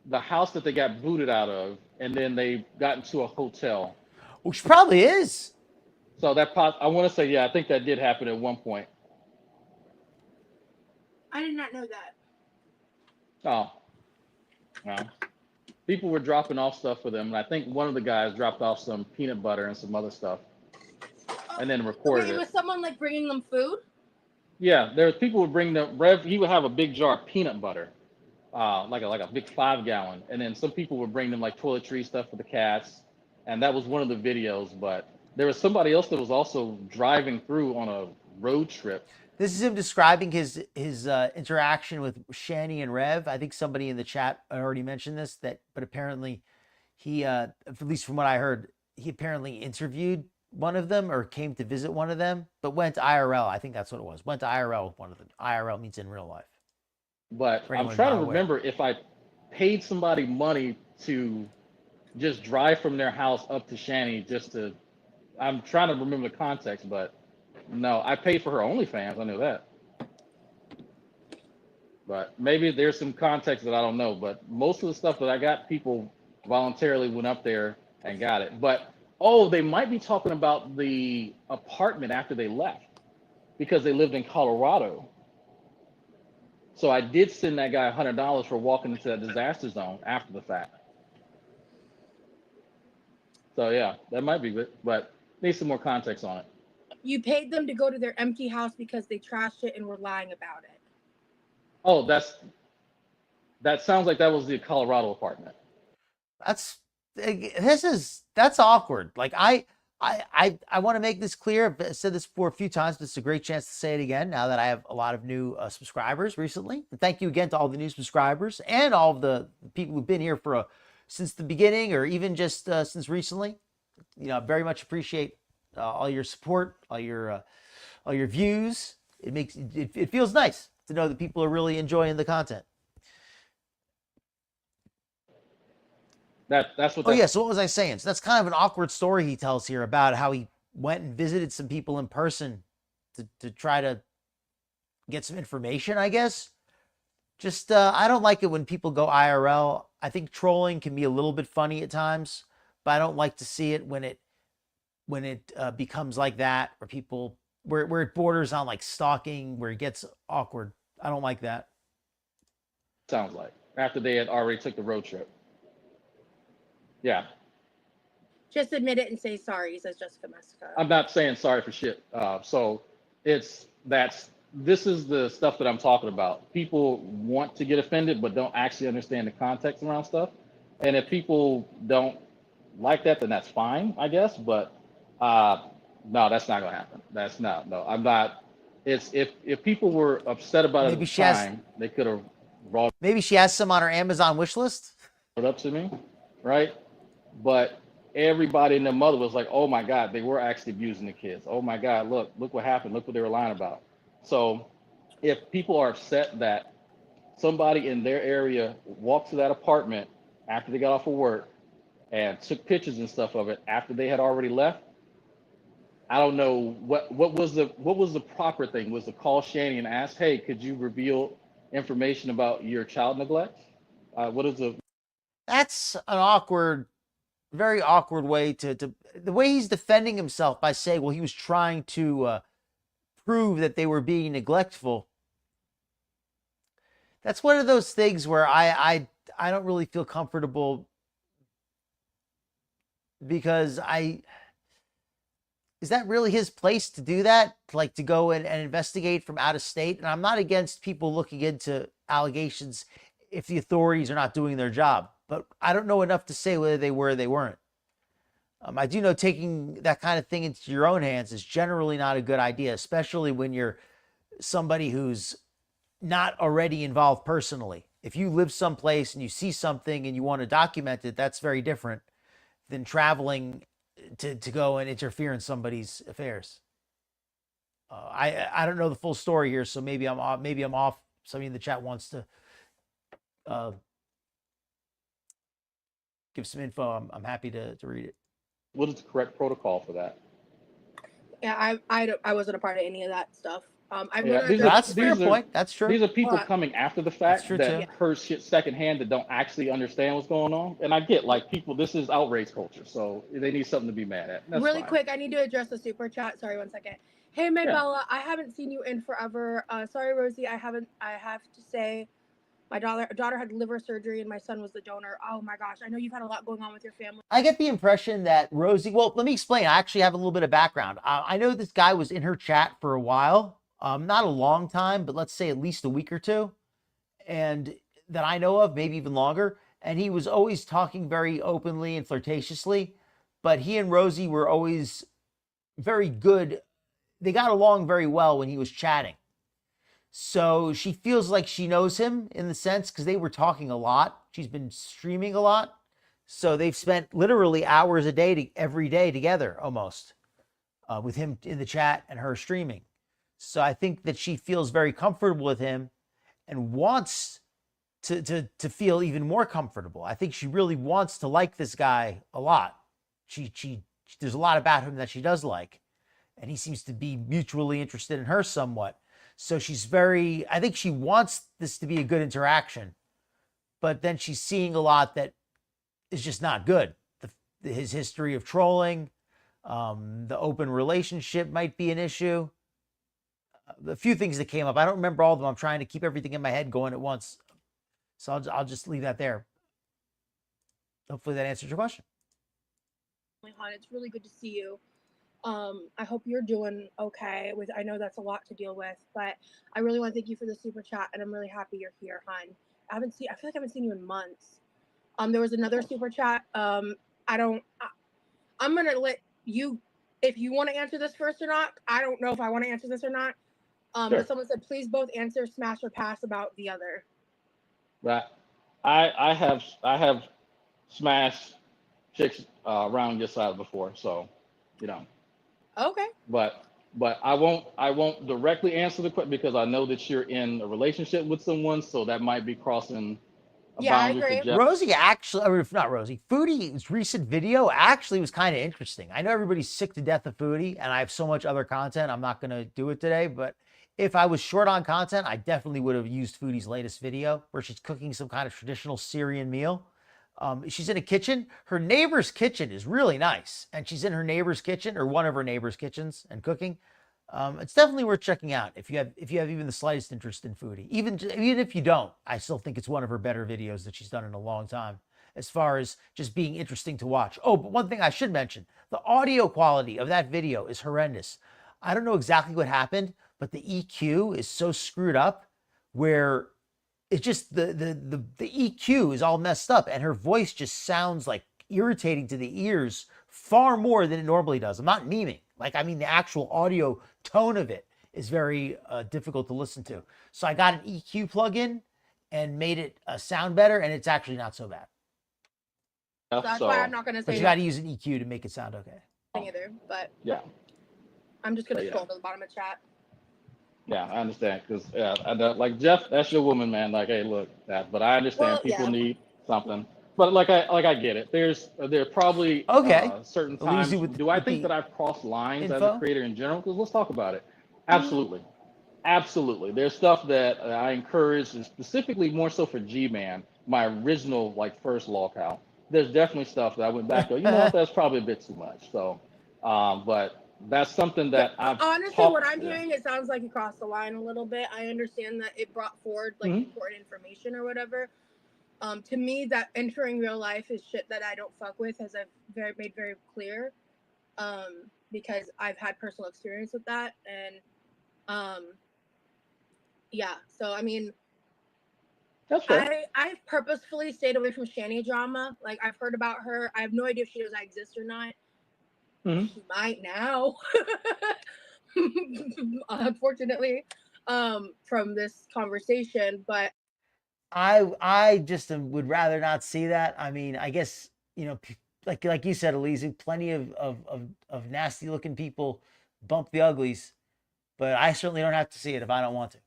the house that they got booted out of, and then they got into a hotel. Which probably is. So I want to say, I think that did happen at one point. I did not know that. Oh. Well, people were dropping off stuff for them, and I think one of the guys dropped off some peanut butter and some other stuff, and then recorded it. Was someone like bringing them food? Yeah, people would bring them. Rev, he would have a big jar of peanut butter, like a big 5-gallon, and then some people would bring them like toiletry stuff for the cats, and that was one of the videos. But there was somebody else that was also driving through on a road trip. This is him describing his interaction with Shani and Rev. I think somebody in the chat already mentioned this, but apparently he, at least from what I heard, he apparently interviewed one of them or came to visit one of them, but went to IRL. I think that's what it was. Went to IRL with one of them. IRL means in real life. But I'm trying to remember if I paid somebody money to just drive from their house up to Shani I'm trying to remember the context, but no, I paid for her OnlyFans. I knew that. But maybe there's some context that I don't know. But most of the stuff that I got, people voluntarily went up there and got it. But, they might be talking about the apartment after they left because they lived in Colorado. So I did send that guy $100 for walking into that disaster zone after the fact. So, yeah, that might be good. But need some more context on it. You paid them to go to their empty house because they trashed it and were lying about it. Oh, that sounds like that was the Colorado apartment. That's awkward. Like I want to make this clear. I've said this before a few times, but it's a great chance to say it again now that I have a lot of new subscribers recently. And thank you again to all the new subscribers and all of the people who've been here for since the beginning or even just since recently. You know, I very much appreciate all your support, all your views. It makes it feels nice to know that people are really enjoying the content. That's what. Oh yeah, so what was I saying? So that's kind of an awkward story he tells here about how he went and visited some people in person to try to get some information, I guess. Just I don't like it when people go IRL. I think trolling can be a little bit funny at times, but I don't like to see it when it becomes like that, where people where it borders on like stalking, where it gets awkward. I don't like that. Sounds like after they had already took the road trip. Yeah. Just admit it and say sorry, says Jessica Messica. I'm not saying sorry for shit. So this is the stuff that I'm talking about. People want to get offended, but don't actually understand the context around stuff. And if people don't like that, then that's fine, I guess. But no, that's not gonna happen. That's not. No, I'm not. It's if people were upset about it at the time, they could have brought. Maybe she has some on her Amazon wish list. It up to me, right? But everybody and their mother was like, oh my God, they were actually abusing the kids. Oh my God, look what happened. Look what they were lying about. So if people are upset that somebody in their area walked to that apartment after they got off of work and took pictures and stuff of it after they had already left, I don't know what was the proper thing. Was to call Shanny and ask, hey, could you reveal information about your child neglect? What is the? That's an awkward, very awkward way to the way he's defending himself by saying, well, he was trying to prove that they were being neglectful. That's one of those things where I don't really feel comfortable, because is that really his place to do that? Like to go and investigate from out of state? And I'm not against people looking into allegations if the authorities are not doing their job, but I don't know enough to say whether they were or they weren't. I do know taking that kind of thing into your own hands is generally not a good idea, especially when you're somebody who's not already involved personally. If you live someplace and you see something and you want to document it, that's very different than traveling to go and interfere in somebody's affairs. I don't know the full story here, so maybe I'm off. Somebody in the chat wants to give some info. I'm happy to read it. What is the correct protocol for that? Yeah, I wasn't a part of any of that stuff. That's a fair point. That's true. These are people coming after the fact that heard shit secondhand that don't actually understand what's going on. And I get, like, people, this is outrage culture, so they need something to be mad at. That's really fine. quick, I need to address the super chat. Sorry, 1 second. Hey, Bella, I haven't seen you in forever. Sorry, Rosie, I have to say, my daughter had liver surgery and my son was the donor. Oh my gosh, I know you've had a lot going on with your family. I get the impression that Rosie, well, let me explain. I actually have a little bit of background. I know this guy was in her chat for a while. Not a long time, but let's say at least a week or two. And that I know of, maybe even longer. And he was always talking very openly and flirtatiously. But he and Rosie were always very good. They got along very well when he was chatting. So she feels like she knows him in the sense, because they were talking a lot. She's been streaming a lot. So they've spent literally hours a day every day together almost, with him in the chat and her streaming. So I think that she feels very comfortable with him and wants to feel even more comfortable. I think she really wants to like this guy a lot. She there's a lot about him that she does like, and he seems to be mutually interested in her somewhat. So I think she wants this to be a good interaction, but then she's seeing a lot that is just not good. His history of trolling, the open relationship might be an issue. A few things that came up. I don't remember all of them. I'm trying to keep everything in my head going at once. So I'll just leave that there. Hopefully that answers your question. It's really good to see you. I hope you're doing okay. I know that's a lot to deal with, but I really want to thank you for the super chat, and I'm really happy you're here, hon. I feel like I haven't seen you in months. There was another super chat. I'm gonna let if you want to answer this first or not. I don't know if I want to answer this or not. Sure. But someone said, please both answer smash or pass about the other. But I have smashed chicks around your side before, so you know. Okay. But I won't directly answer the question because I know that you're in a relationship with someone, so that might be crossing a Yeah, I boundary for agree. Jeff. Rosie actually, or not Rosie, Foodie's recent video actually was kind of interesting. I know everybody's sick to death of Foodie, and I have so much other content. I'm not going to do it today, but if I was short on content, I definitely would have used Foodie's latest video where she's cooking some kind of traditional Syrian meal. She's in a kitchen. Her neighbor's kitchen is really nice, and she's in her neighbor's kitchen or one of her neighbor's kitchens and cooking. It's definitely worth checking out if you have even the slightest interest in Foodie. Even if you don't, I still think it's one of her better videos that she's done in a long time, as far as just being interesting to watch. Oh, but one thing I should mention: the audio quality of that video is horrendous. I don't know exactly what happened, but the EQ is so screwed up where it's just the EQ is all messed up, and her voice just sounds like irritating to the ears far more than it normally does. I'm not memeing. Like, I mean, the actual audio tone of it is very difficult to listen to. So I got an EQ plugin and made it sound better, and it's actually not so bad. So that's why I'm not going to But say you got to use an EQ to make it sound okay. either. But Yeah. I'm just going to But, scroll to the bottom of chat. Yeah, I understand because like Jeff, that's your woman, man. Like, hey, look, that. But I understand Well, people yeah. need something. But like I get it. There are probably Okay. certain Elyse, times. Do I think that I've crossed lines as info? a creator in general? Because let's talk about it. Absolutely, absolutely. There's stuff that I encourage, and specifically more so for G-Man, my original like first locale. There's definitely stuff that I went back to. You know what? That's probably a bit too much. So, but that's something that I've honestly, talked, what I'm hearing, it sounds like you crossed the line a little bit. I understand that it brought forward like important information or whatever. To me, that entering real life is shit that I don't fuck with, as I've made very clear. Because I've had personal experience with that, and yeah. So I mean, That's fair. I've purposefully stayed away from Shani drama. Like, I've heard about her. I have no idea if she knows I exist or not. She might now. Unfortunately, from this conversation, but I just would rather not see that. I mean, I guess, you know, like you said, Elyse, plenty of nasty looking people bump the uglies, but I certainly don't have to see it if I don't want to.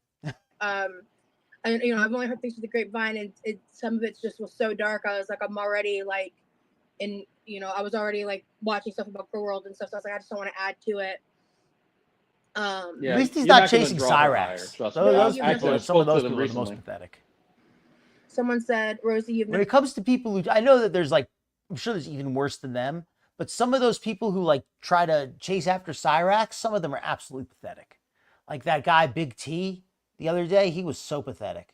and you know, I've only heard things through the grapevine, and some of it just was so dark. I was like, I'm already like, you know, I was already like watching stuff about GorlWorld and stuff. So I was like, I just don't want to add to it. At least he's not chasing Cyrax. Some of those people are the most pathetic. Someone said, Rosie, when it comes to people who, I know that there's like, I'm sure there's even worse than them, but some of those people who like try to chase after Cyrax, some of them are absolutely pathetic. Like that guy, Big T, the other day, he was so pathetic.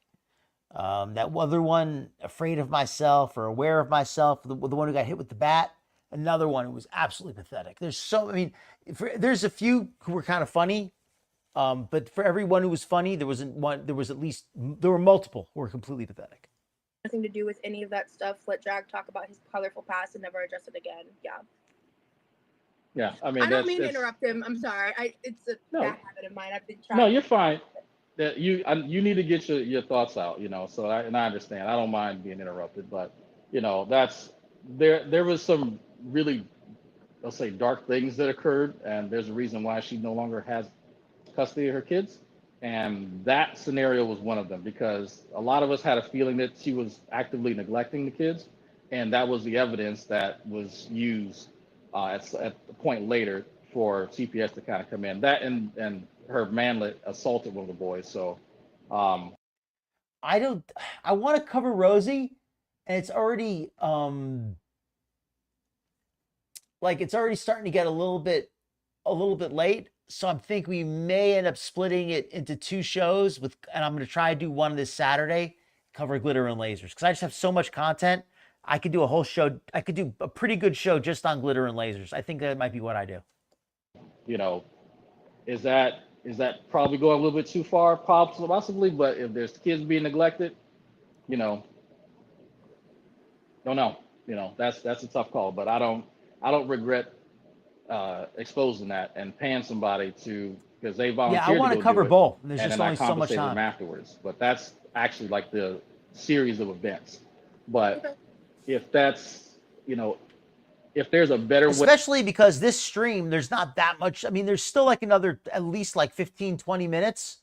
That other one, Afraid of Myself or Aware of Myself, the one who got hit with the bat, another one who was absolutely pathetic. There's a few who were kind of funny, but for everyone who was funny, there were multiple who were completely pathetic. Nothing to do with any of that stuff. Let Jag talk about his colorful past and never address it again. Yeah. Yeah, I mean, I don't mean to interrupt him. I'm sorry. It's a bad habit of mine. I've been trying. No, you're fine. That you need to get your thoughts out, you know. So I understand. I don't mind being interrupted, but you know, that's there was some really, let's say, dark things that occurred, and there's a reason why she no longer has custody of her kids, and that scenario was one of them because a lot of us had a feeling that she was actively neglecting the kids, and that was the evidence that was used at the point later for CPS to kind of come in. That and her manlet assaulted one of the boys. So I want to cover Rosie, and it's already it's already starting to get a little bit late. So I think we may end up splitting it into two shows and I'm going to try to do one this Saturday, cover glitter and lasers, because I just have so much content. I could do a whole show. I could do a pretty good show just on glitter and lasers. I think that might be what I do. You know, is that probably going a little bit too far? Possibly, but if there's kids being neglected, you know, don't know. You know, that's a tough call. But I don't regret exposing that and paying somebody to, because they Yeah, I volunteered want to to go cover do it, both. And there's and just then I only so much compensated them time. afterwards. But that's actually like the series of events. But Okay. if that's, you know, if there's a better way, Especially because this stream, there's not that much. I mean, there's still like another at least like 15, 20 minutes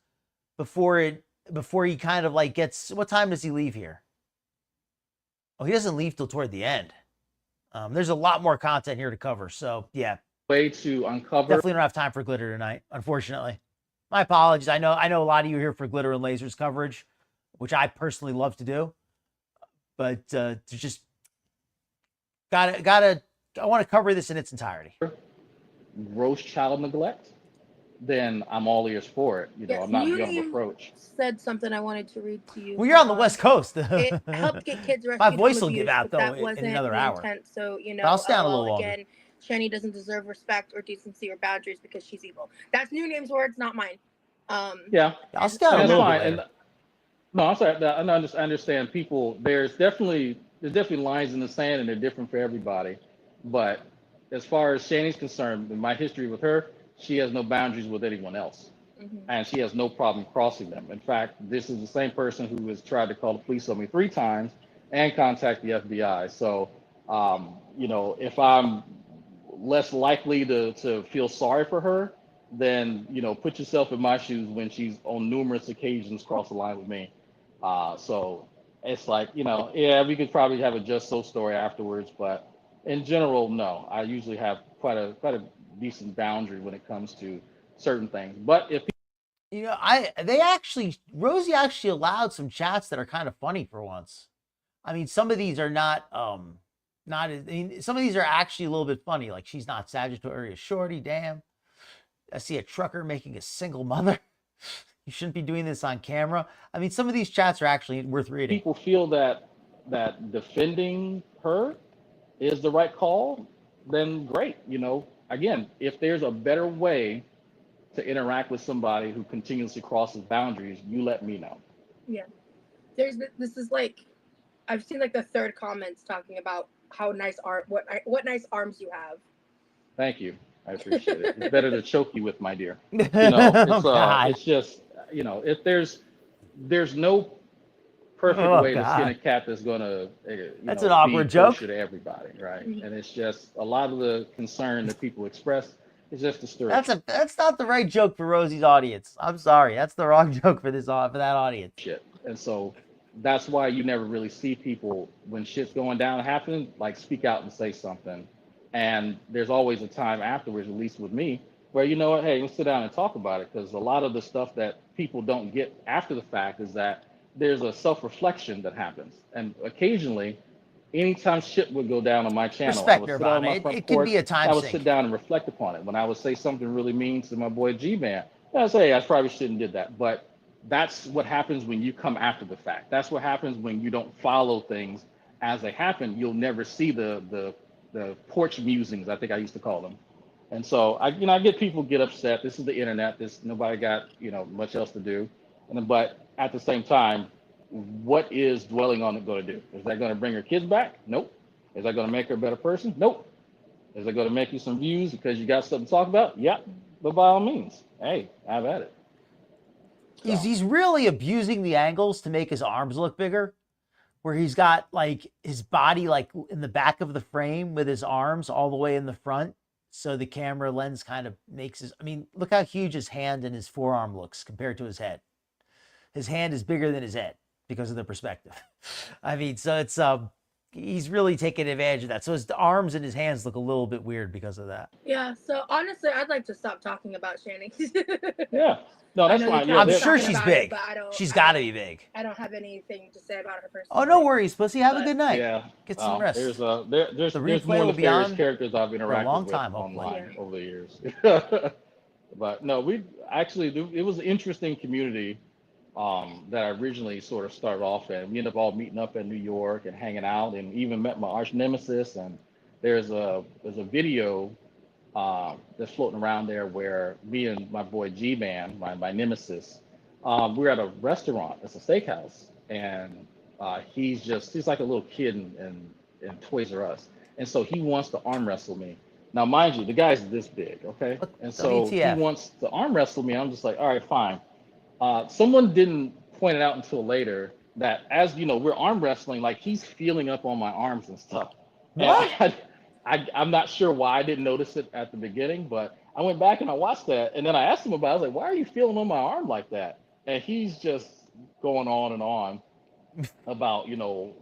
before he kind of like gets. What time does he leave here? Oh, he doesn't leave till toward the end. There's a lot more content here to cover. So yeah, to uncover, definitely don't have time for glitter tonight, unfortunately. My apologies. I know a lot of you are here for glitter and lasers coverage, which I personally love to do. But to just gotta I want to cover this in its entirety. gross child neglect, then I'm all ears for it. You know, Yes, I'm not New going to Name approach. said something I wanted to read to you. Well, you're on Hold the West Coast. It helped get kids rescued My from voice will abuse, give out but though that in wasn't another the hour. intent. So, you But I'll know, stay on a little LOL longer. again. Shani doesn't deserve respect or decency or boundaries because she's evil. That's New Name's words, not mine. Yeah, I'll stay on a that's little fine. bit And later. no, I'm sorry. I understand people. There's definitely lines in the sand, and they're different for everybody. But as far as Shani's concerned, in my history with her, she has no boundaries with anyone else, and she has no problem crossing them. In fact, this is the same person who has tried to call the police on me 3 times and contact the FBI. So, you know, if I'm less likely to feel sorry for her, then, you know, put yourself in my shoes when she's on numerous occasions crossed the line with me. So it's like, you know, yeah, we could probably have a just so story afterwards, but in general, no. I usually have quite a decent boundary when it comes to certain things. But if You know, Rosie actually allowed some chats that are kind of funny for once. I mean, some of these are not I mean, some of these are actually a little bit funny. Like she's not Sagittarius shorty, damn. I see a trucker making a single mother. You shouldn't be doing this on camera. I mean, some of these chats are actually worth reading. people feel that defending her is the right call, then great. You know, again, if there's a better way to interact with somebody who continuously crosses boundaries, you let me know. Yeah. This is like, I've seen like the third comments talking about how nice what nice arms you have. Thank you. I appreciate it. It's better to choke you with, my dear. Oh, You know, God. it's just, you know, if there's no perfect Oh, way to skin a God. cat that's gonna, That's an awkward joke. kosher to everybody, right? And it's just a lot of the concern that people express is just to stir That's not the right joke for Rosie's audience. I'm sorry. That's the wrong joke for that audience. shit. And so that's why you never really see people when shit's going down and happening, like speak out and say something. And there's always a time afterwards, at least with me, where you know what, hey, let's sit down and talk about it. Because a lot of the stuff that people don't get after the fact is that there's a self-reflection that happens. And occasionally, anytime shit would go down on my channel, I Respect, would sit out on Nirvana. my front It can porch, be a time I would sink. sit down and reflect upon it. When I would say something really mean to my boy G-Man, I would say, hey, I probably shouldn't did that. But that's what happens when you come after the fact. That's what happens when you don't follow things as they happen. You'll never see the porch musings, I think I used to call them. And so I get people get upset. This is the internet. Nobody got, much else to do. But at the same time, what is dwelling on it going to do? Is that going to bring her kids back? Nope. Is that going to make her a better person? Nope. Is it going to make you some views because you got something to talk about? Yep. But by all means, hey, have at it. So. He's really abusing the angles to make his arms look bigger, where he's got like his body like in the back of the frame with his arms all the way in the front. So the camera lens kind of makes look how huge his hand and his forearm looks compared to his head. His hand is bigger than his head because of the perspective. So it's he's really taking advantage of that. So his arms and his hands look a little bit weird because of that. Yeah, so honestly, I'd like to stop talking about Shani. Yeah. No, that's fine. Yeah, I'm sure she's big. She's got to be big. I don't have anything to say about her personally. Oh, no worries, pussy. Have a good night. Yeah. Get some rest. There's The replay more will be nefarious on characters I've interacted for a long with time, online over the years. But no, it was an interesting community that I originally sort of started off in. We ended up all meeting up in New York and hanging out, and even met my arch nemesis. And there's a video that's floating around there where me and my boy G-Man, my nemesis, we're at a restaurant. It's a steakhouse, and he's like a little kid in Toys R Us, and so he wants to arm wrestle me. Now, mind you, the guy's this big, okay? What And so he WTF? wants to arm wrestle me. I'm just like, all right, fine. Someone didn't point it out until later that as you know, we're arm wrestling, like he's feeling up on my arms and stuff. What? And I'm not sure why I didn't notice it at the beginning, but I went back and I watched that, and then I asked him about it. I was like, why are you feeling on my arm like that? And he's just going on and on about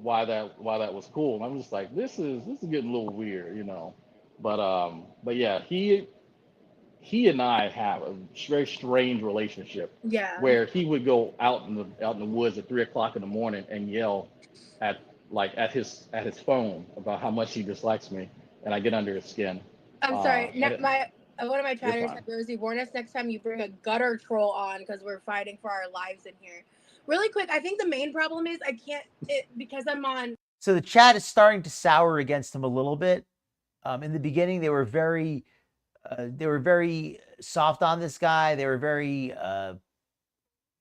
why that was cool. And I'm just like, this is getting a little weird, but yeah, he and I have a very strange relationship Yeah. where he would go out in the woods at 3 o'clock in the morning and yell at his phone about how much he dislikes me, and I get under his skin. I'm sorry. and it- One of my chatters fine. said, Rosie, warn us next time you bring a gutter troll on because we're fighting for our lives in here. Really quick, I think the main problem is I can't because I'm on. So the chat is starting to sour against him a little bit. In the beginning, they were very soft on this guy. They're very high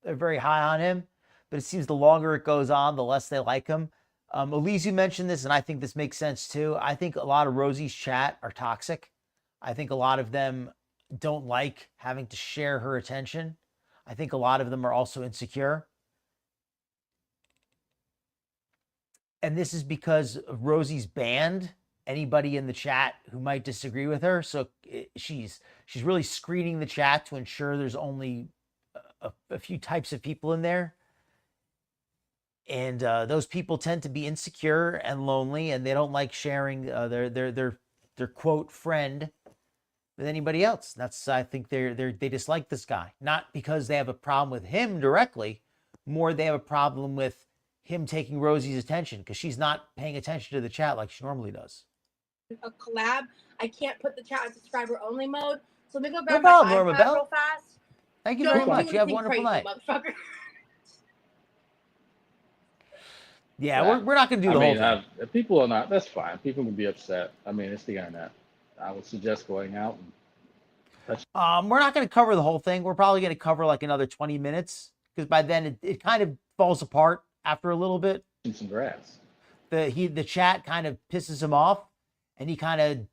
on him. But it seems the longer it goes on, the less they like him. Elise, you mentioned this, and I think this makes sense too. I think a lot of Rosie's chat are toxic. I think a lot of them don't like having to share her attention. I think a lot of them are also insecure. And this is because Rosie's banned anybody in the chat who might disagree with her. So she's really screening the chat to ensure there's only a few types of people in there. And those people tend to be insecure and lonely, and they don't like sharing their quote friend with anybody else. I think they dislike this guy, not because they have a problem with him directly, more they have a problem with him taking Rosie's attention because she's not paying attention to the chat like she normally does. A collab. I can't put the chat in subscriber only mode. So let me go back No problem, my Norma iPad Bell. real fast. Thank you Don't very do much. You have a anything wonderful crazy, night. motherfucker. Yeah, we're not going to do the whole thing. If people are not, that's fine. People can be upset. I mean, it's the internet. I would suggest going out and We're not going to cover the whole thing. We're probably going to cover like another 20 minutes because by then it kind of falls apart after a little bit. some grass. The chat kind of pisses him off, and he kind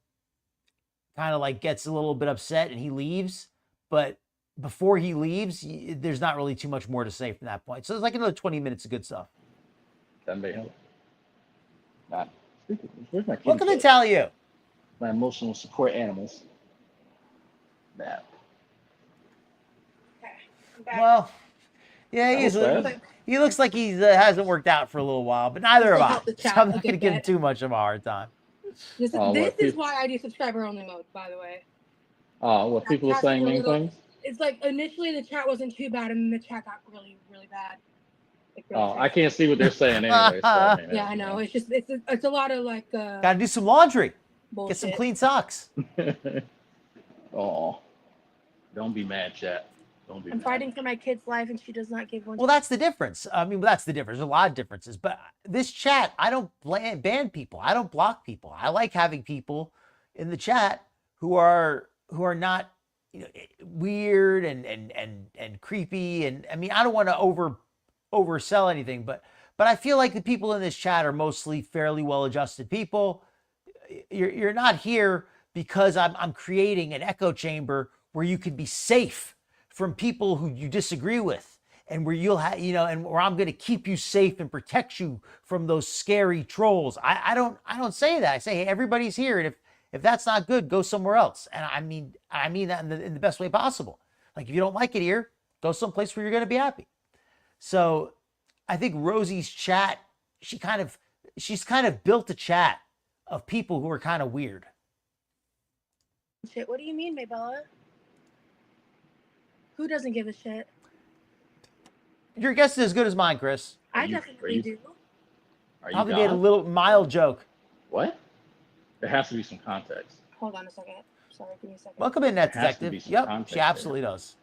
of like gets a little bit upset and he leaves. But before he leaves, there's not really too much more to say from that point. So it's like another 20 minutes of good stuff. That may help. Where's my What can I tell you? My emotional support animals. That. Okay, I'm back. Well, yeah, he looks like he hasn't worked out for a little while, but neither have I. So I'm not going to give him too much of a hard time. This is why I do subscriber only mode, by the way. Oh, what people are saying mean things? It's like initially the chat wasn't too bad, and then the chat got really, really bad. Like, really I can't see what they're saying anyway. So, I mean, yeah, I know. It's just it's a lot of like Got to do some laundry. bullshit. Get some clean socks. Oh, don't be mad, chat. Don't be I'm mad. fighting for my kid's life, and she does not give one. Well, that's the difference. I mean, that's the difference. There's a lot of differences. But this chat, I don't ban people. I don't block people. I like having people in the chat who are not weird and creepy. And I mean, I don't want to oversell anything, but I feel like the people in this chat are mostly fairly well-adjusted people. You're not here because I'm creating an echo chamber where you can be safe from people who you disagree with, and where you'll have, and where I'm going to keep you safe and protect you from those scary trolls. I don't say that. I say, hey, everybody's here, and if that's not good, go somewhere else. And I mean that in the best way possible. Like if you don't like it here, go someplace where you're going to be happy. So I think Rosie's chat, she's kind of built a chat of people who are kind of weird. Shit, what do you mean, Maybella? Who doesn't give a shit? Your guess is as good as mine, Chris. I definitely do. Are you Probably made a God? little mild joke. What? There has to be some context. Hold on a second. Sorry, give me a second. Welcome in, Net There has to Detective. be some Yep, context she absolutely does.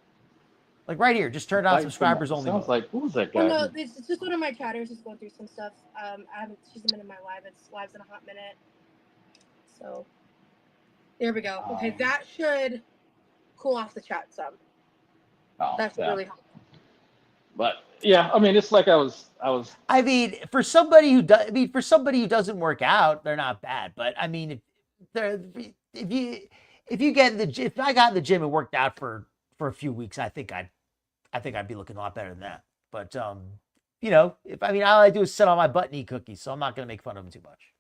Like right here, just turned on subscribers only. Sounds like, who was that guy? Well, no, it's just one of my chatters is going through some stuff. I haven't. She's been in my live. It's live's in a hot minute. So there we go. Okay, that should cool off the chat some. That's really helpful. But yeah, I mean, it's like I was. I mean, for somebody who doesn't work out, they're not bad. But I mean, if you get in the gym, if I got in the gym and worked out for a few weeks, I think I'd be looking a lot better than that. But you know, all I do is sit on my butt and eat cookies, so I'm not gonna make fun of him too much.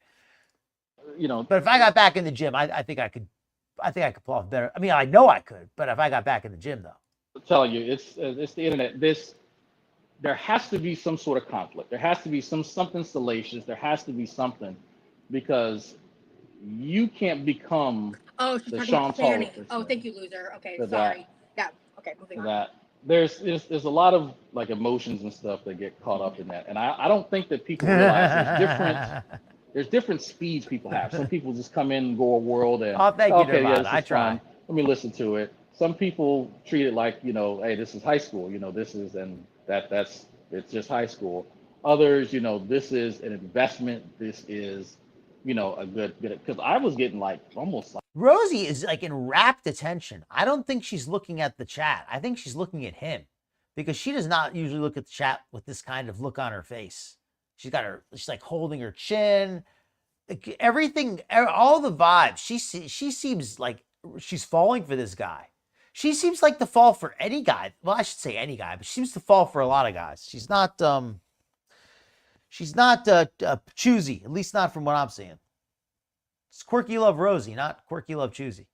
You know, But if I got back in the gym, I think I could pull off better. I mean, I know I could, but if I got back in the gym though. I'm telling you, it's the internet. There has to be some sort of conflict. There has to be something salacious. There has to be something, because you can't become Oh, she's the talking Sean about Fanny. Paul Oh, thank you, loser. Okay, for sorry. Yeah. Okay, moving on. that there's a lot of like emotions and stuff that get caught up in that, and I don't think that people realize there's different speeds people have. Some people just come in GorlWorld and Oh, thank you, okay, yeah, Nirvana. this I is try. fun. Let me listen to it. Some people treat it like, you know, hey, this is high school. You know, this is, and that's it's just high school. Others, you know, this is an investment. This is, you know, a good because I was getting like almost like Rosee is like in rapt attention. I don't think she's looking at the chat. I think she's looking at him, because she does not usually look at the chat with this kind of look on her face. She's like holding her chin. Like, everything, all the vibes. She seems like she's falling for this guy. She seems like to fall for any guy. Well, I should say any guy, but she seems to fall for a lot of guys. She's not choosy, at least not from what I'm seeing. It's Quirky Love Rosee, not Quirky Love Choosy.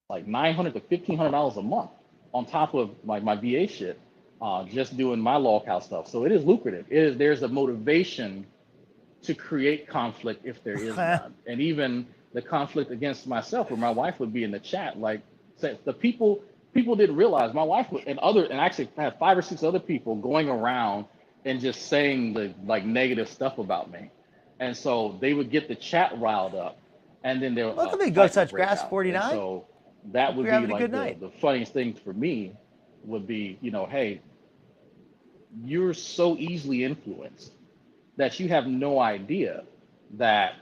like $900 to $1,500 a month on top of my VA shit, just doing my log house stuff. So it is lucrative. There's a motivation to create conflict if there is none, and even the conflict against myself, where my wife would be in the chat, like the people didn't realize my wife would, and actually I had 5 or 6 other people going around and just saying the like negative stuff about me, and so they would get the chat riled up, and then they'll look at me go touch grass 49. So that would You're be having a good like night. the funniest thing for me would be, you know, hey, you're so easily influenced that you have no idea that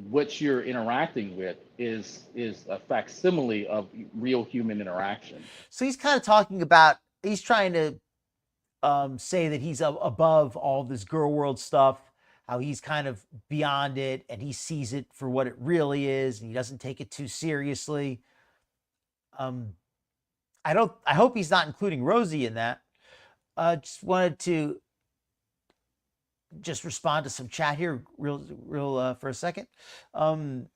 what you're interacting with is a facsimile of real human interaction. So he's kind of talking about, he's trying to say that he's above all this GorlWorld stuff, how he's kind of beyond it and he sees it for what it really is and he doesn't take it too seriously. I hope he's not including Rosee in that. Just wanted to respond to some chat here real for a second. No,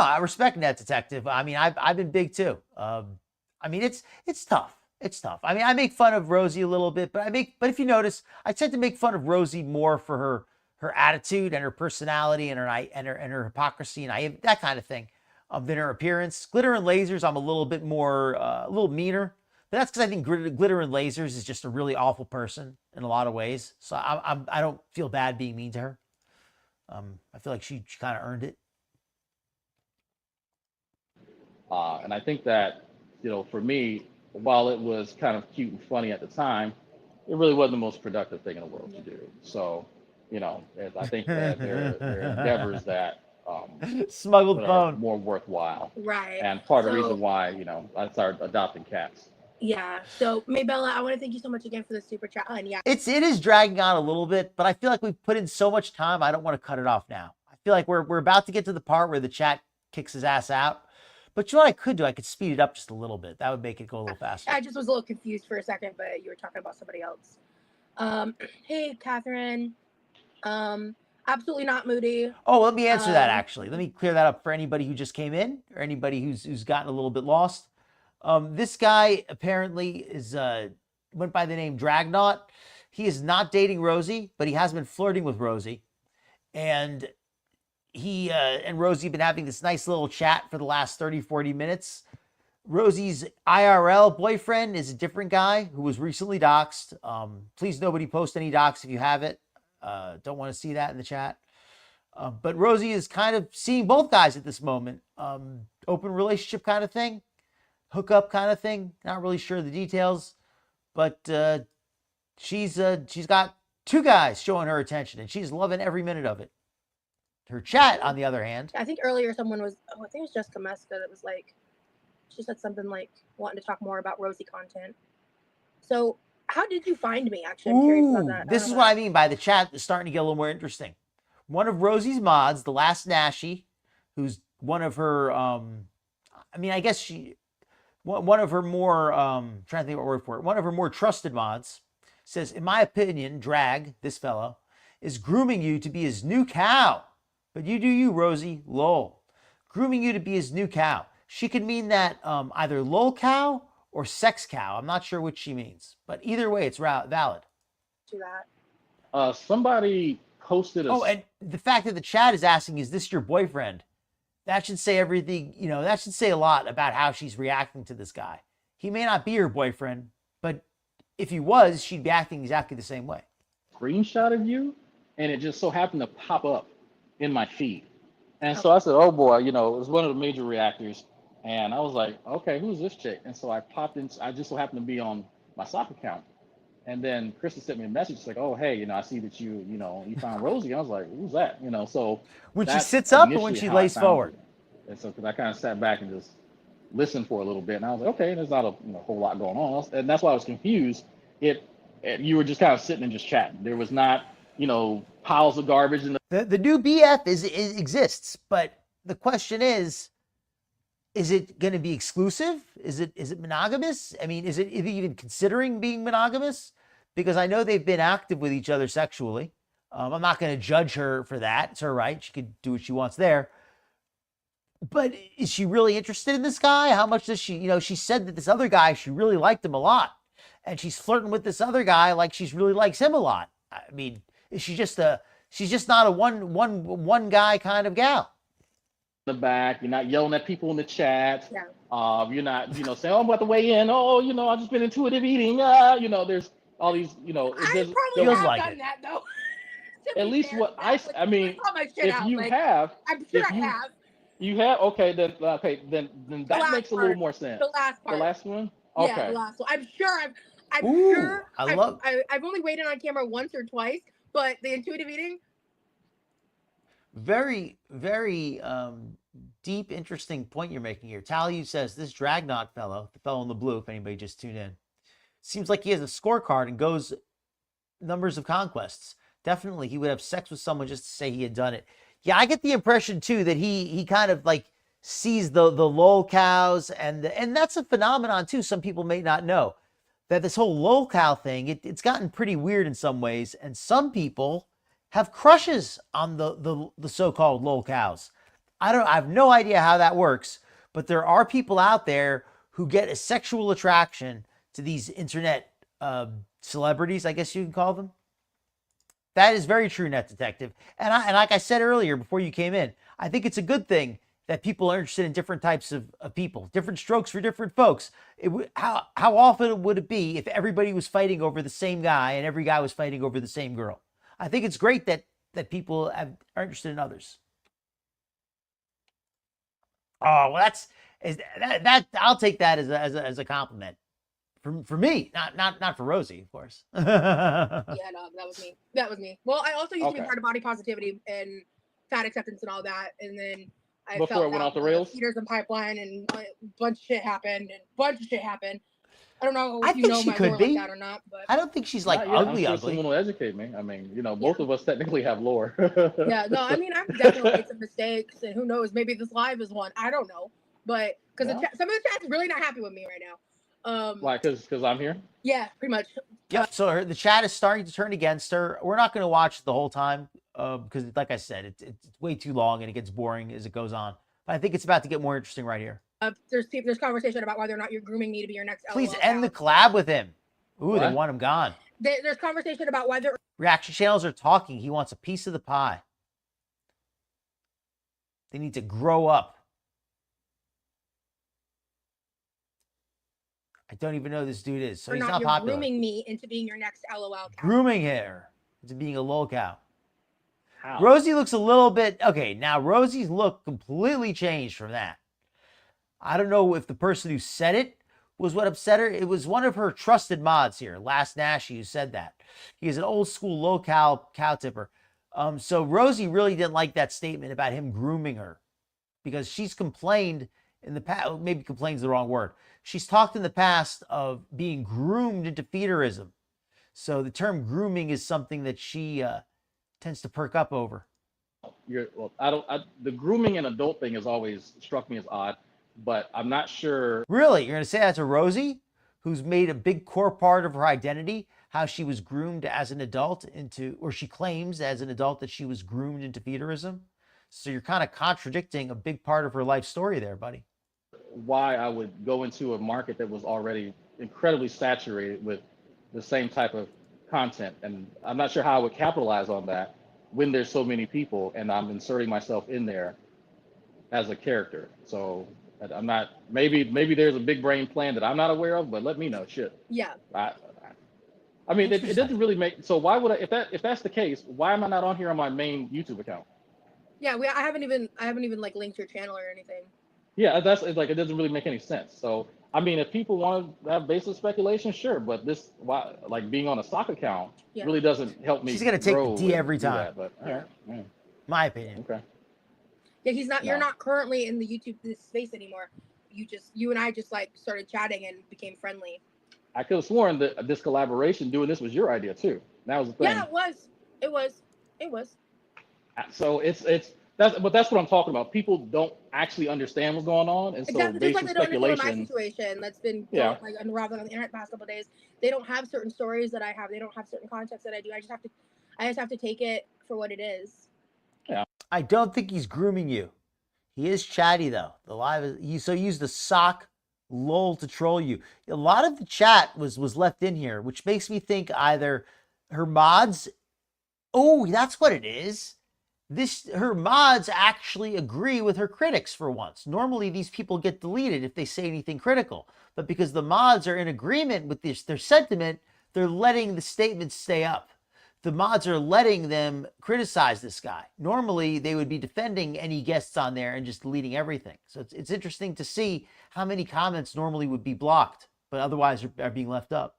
I respect Net Detective. I mean, I've been big too. I mean, it's tough. It's tough. I mean, I make fun of Rosee a little bit, but if you notice, I tend to make fun of Rosee more for her attitude and her personality and her hypocrisy and that kind of thing, than her appearance. Glitter and Lasers, I'm a little bit more, a little meaner. But that's because I think Glitter and Lasers is just a really awful person in a lot of ways. So I don't feel bad being mean to her. I feel like she kind of earned it. And I think that, you know, for me, while it was kind of cute and funny at the time, it really wasn't the most productive thing in the world to do. So, you know, I think that there are endeavors that smuggled that are phone more worthwhile. Right. And part of the reason why, you know, I started adopting cats. Yeah. So Maybella, I want to thank you so much again for the super chat. And yeah, it is dragging on a little bit, but I feel like we've put in so much time. I don't want to cut it off now. I feel like we're about to get to the part where the chat kicks his ass out. But you know what I could do? I could speed it up just a little bit. That would make it go a little faster. I just was a little confused for a second, but you were talking about somebody else. Hey, Catherine. Absolutely not moody. Oh, let me answer that actually. Let me clear that up for anybody who just came in or anybody who's gotten a little bit lost. This guy apparently is went by the name Dragnaut. He is not dating Rosee, but he has been flirting with Rosee. And he and Rosee have been having this nice little chat for the last 30, 40 minutes. Rosee's IRL boyfriend is a different guy who was recently doxxed. Please nobody post any docs if you have it. Don't want to see that in the chat. But Rosee is kind of seeing both guys at this moment. Open relationship kind of thing. Hookup kind of thing. Not really sure the details. But she's got 2 guys showing her attention, and she's loving every minute of it. Her chat, on the other hand. I think earlier someone was, I think it was Jessica Meska that was like, she said something like wanting to talk more about Rosee content. So how did you find me? Actually, I'm curious about that. This is what I mean by the chat is starting to get a little more interesting. One of Rosee's mods, the last Nashi, who's one of her, I mean, I guess one of her more, trying to think what word for it, one of her more trusted mods says, in my opinion, Drag, this fellow, is grooming you to be his new cow. But you do you, Rosee, lol. Grooming you to be his new cow. She could mean that either lol cow or sex cow. I'm not sure which she means. But either way, it's valid. To that. Somebody posted a. Oh, and the fact that the chat is asking, is this your boyfriend? That should say everything, you know, that should say a lot about how she's reacting to this guy. He may not be her boyfriend, but if he was, she'd be acting exactly the same way. Screenshot of you, and it just so happened to pop up in my feed. And so I said, oh boy, you know, it was one of the major reactors. And I was like, okay, who's this chick? And so I popped in, I just so happened to be on my sock account. And then Krista sent me a message like, oh, hey, you know, I see that you found Rosee. I was like, who's that? You know, so when she sits up or when she lays forward? And so, because I kind of sat back and just listened for a little bit, and I was like, okay, there's not a whole lot going on, and that's why I was confused. You were just kind of sitting and just chatting. There was not, piles of garbage in the new BF exists, but the question is it going to be exclusive? Is it monogamous? I mean, is it even considering being monogamous? Because I know they've been active with each other sexually. I'm not going to judge her for that. It's her right. She could do what she wants there. But is she really interested in this guy? How much does she, she said that this other guy, she really liked him a lot. And she's flirting with this other guy like she really likes him a lot. I mean, is she she's just not a one guy kind of gal. The back, you're not yelling at people in the chat. Yeah. You're not, saying, oh, I'm about to weigh in. Oh, I've just been intuitive eating. There's all these, I probably have like done it. that though. At least fair, what I mean, if you have, I'm sure I have. You have, okay, then that makes a little more sense. The last part. The last one? Okay. Yeah, the last one. I'm sure I've I've only weighed in on camera once or twice, but the intuitive eating. Very, very deep, interesting point you're making here. Talia says this Dragnot fellow, the fellow in the blue, if anybody just tuned in, seems like he has a scorecard and goes numbers of conquests. Definitely, he would have sex with someone just to say he had done it. Yeah, I get the impression too that he kind of like sees the lol cows and that's a phenomenon too. Some people may not know that this whole lol cow thing, it's gotten pretty weird in some ways, and some people have crushes on the so-called lol cows. I have no idea how that works, but there are people out there who get a sexual attraction to these internet celebrities, I guess you can call them. That is very true, Net Detective. And like I said earlier before you came in, I think it's a good thing that people are interested in different types of people, different strokes for different folks. How often would it be if everybody was fighting over the same guy and every guy was fighting over the same girl? I think it's great that people are interested in others. Oh, well, that I'll take that as a compliment. For me, not for Rosee, of course. Yeah, no, that was me. Well, I also used to be part of body positivity and fat acceptance and all that, and then before it went off the rails, eaters and pipeline, and a bunch of shit happened. I don't know if I you think know she my could lore be. like that or not, but I don't think she's like I'm sure ugly. Someone will educate me. I mean, both of us technically have lore. Yeah, no, I mean, I've definitely made some mistakes, and who knows, maybe this live is one. I don't know, but because some of the chat's really not happy with me right now. Why? Because I'm here? Yeah, pretty much. Yep. So the chat is starting to turn against her. We're not going to watch the whole time because, like I said, it's way too long and it gets boring as it goes on. But I think it's about to get more interesting right here. There's conversation about whether or not you're grooming me to be your next. Please LOL end the account. collab with him. Ooh, What? they want him gone. There's conversation about whether Reaction channels are talking. He wants a piece of the pie. They need to grow up. I don't even know who this dude is, so he's not you're popular. grooming me into being your next LOL account. Grooming her into being a lol cow. How? Rosee looks a little bit okay. Now Rosie's look completely changed from that. I don't know if the person who said it was what upset her. It was one of her trusted mods here, Last Nashy, who said that. He is an old school low cow tipper. So Rosee really didn't like that statement about him grooming her because she's complained in the past. Maybe complain's the wrong word. She's talked in the past of being groomed into feederism. So the term grooming is something that she tends to perk up over. The grooming and adult thing has always struck me as odd, but I'm not sure. Really? You're going to say that to Rosie, who's made a big core part of her identity, how she was groomed as an adult into, or she claims as an adult that she was groomed into feederism? So you're kind of contradicting a big part of her life story there, buddy. Why I would go into a market that was already incredibly saturated with the same type of content. And I'm not sure how I would capitalize on that when there's so many people and I'm inserting myself in there as a character. So I'm not, maybe there's a big brain plan that I'm not aware of, but let me know. Shit. Yeah. I mean, it doesn't really make, so why would I, if that's the case, why am I not on here on my main YouTube account? Yeah, I haven't even like linked your channel or anything. Yeah, that's like, it doesn't really make any sense. So, I mean, if people want to have baseless speculation, sure, but this, why, like being on a stock account really doesn't help me. She's going to take the D every time. That, but all right, yeah. My opinion. Okay. Yeah, you're not currently in the YouTube this space anymore. You and I just like started chatting and became friendly. I could have sworn that this collaboration, doing this was your idea too. That was the thing. Yeah, it was. So that's what I'm talking about. People don't actually understand what's going on, and so exactly. based Just on like they don't understand speculation. my situation that's been like unraveling on the internet the past couple of days. They don't have certain stories that I have. They don't have certain context that I do. I just have to take it for what it is. Yeah. I don't think he's grooming you. He is chatty though. The live he used the sock lull to troll you. A lot of the chat was left in here, which makes me think either her mods. Oh, that's what it is. Her mods actually agree with her critics for once. Normally these people get deleted if they say anything critical, but because the mods are in agreement with their sentiment, they're letting the statements stay up. The mods are letting them criticize this guy. Normally they would be defending any guests on there and just deleting everything. So it's interesting to see how many comments normally would be blocked, but otherwise are being left up.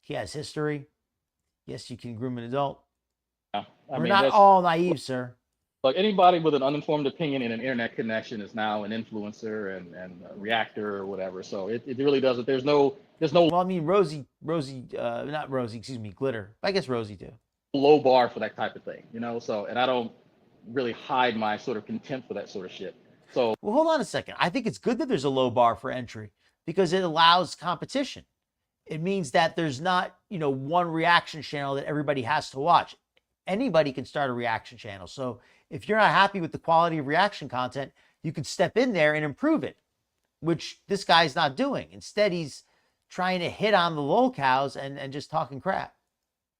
He has history. Yes, you can groom an adult. We're not all naive, sir. Like anybody with an uninformed opinion and an internet connection is now an influencer and a reactor or whatever. So it really doesn't. There's no. Well, I mean, not Rosie, excuse me, Glitter. I guess Rosie too. Low bar for that type of thing, you know. So, and I don't really hide my sort of contempt for that sort of shit. So, well, hold on a second. I think it's good that there's a low bar for entry because it allows competition. It means that there's not, one reaction channel that everybody has to watch. Anybody can start a reaction channel. So if you're not happy with the quality of reaction content, you can step in there and improve it, which this guy's not doing. Instead, he's trying to hit on the lol cows and just talking crap.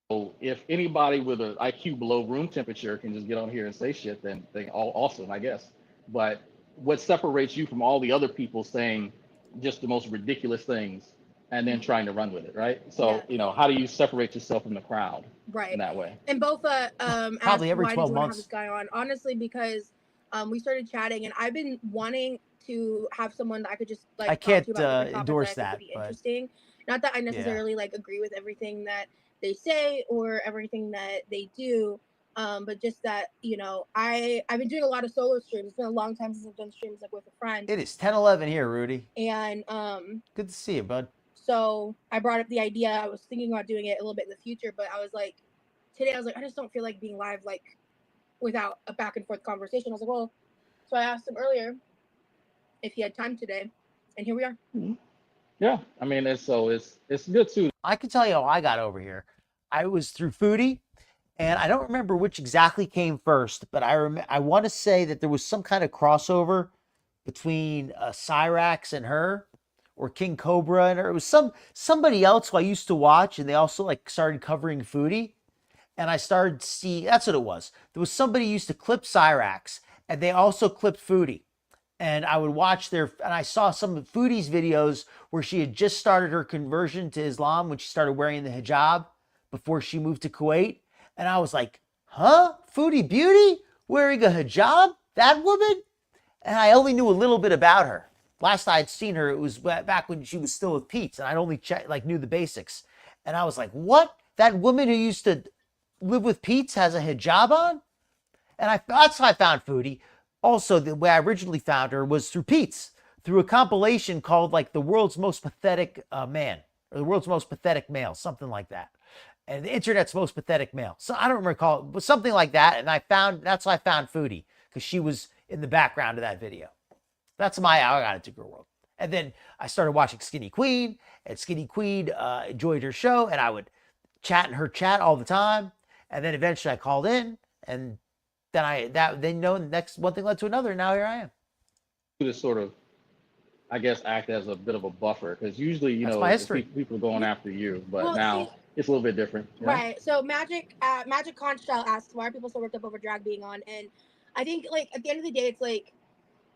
So if anybody with an IQ below room temperature can just get on here and say shit, then all awesome, I guess. But what separates you from all the other people saying just the most ridiculous things and then trying to run with it, right? So, how do you separate yourself from the crowd in that way? And both probably every 12 months. Have this guy on? Honestly, because we started chatting and I've been wanting to have someone that I could just like. I can't endorse that. Be interesting. Not that I necessarily like agree with everything that they say or everything that they do, but just that I've been doing a lot of solo streams. It's been a long time since I've done streams like with a friend. It is 10:11 here, Rudy. And good to see you, bud. So I brought up the idea. I was thinking about doing it a little bit in the future, but I was like, today I was like, I just don't feel like being live like without a back and forth conversation. I was like, well, so I asked him earlier if he had time today, and here we are. Mm-hmm. Yeah, I mean, it's good too. I can tell you how I got over here. I was through Foodie, and I don't remember which exactly came first, but I want to say that there was some kind of crossover between Cyrax and her, or King Cobra and her. It was somebody else who I used to watch, and they also like started covering Foodie, and I started to see, that's what it was. There was somebody who used to clip Cyrax, and they also clipped Foodie. And I would watch and I saw some of Foodie's videos where she had just started her conversion to Islam when she started wearing the hijab before she moved to Kuwait. And I was like, huh? Foodie Beauty? Wearing a hijab? That woman? And I only knew a little bit about her. Last I had seen her, it was back when she was still with Pete's, and I'd only knew the basics. And I was like, what? That woman who used to live with Pete's has a hijab on? And that's how I found Foodie. Also, the way I originally found her was through Pete's, through a compilation called like The World's Most Pathetic Man, or The World's Most Pathetic Male, something like that. and the internet's most pathetic male. So I don't recall, but something like that. And that's why I found Foodie, because she was in the background of that video. That's how I got into GorlWorld. And then I started watching Skinny Queen, and Skinny Queen enjoyed her show, and I would chat in her chat all the time. And then eventually I called in, and then the next one thing led to another, and now here I am. To sort of, I guess, act as a bit of a buffer, because usually, you That's know, my history. people are going after you, but Well, now see- it's a little bit different. You know? Right. So Magic Conchal asks, why are people so worked up over drag being on? And I think, like, at the end of the day, it's like,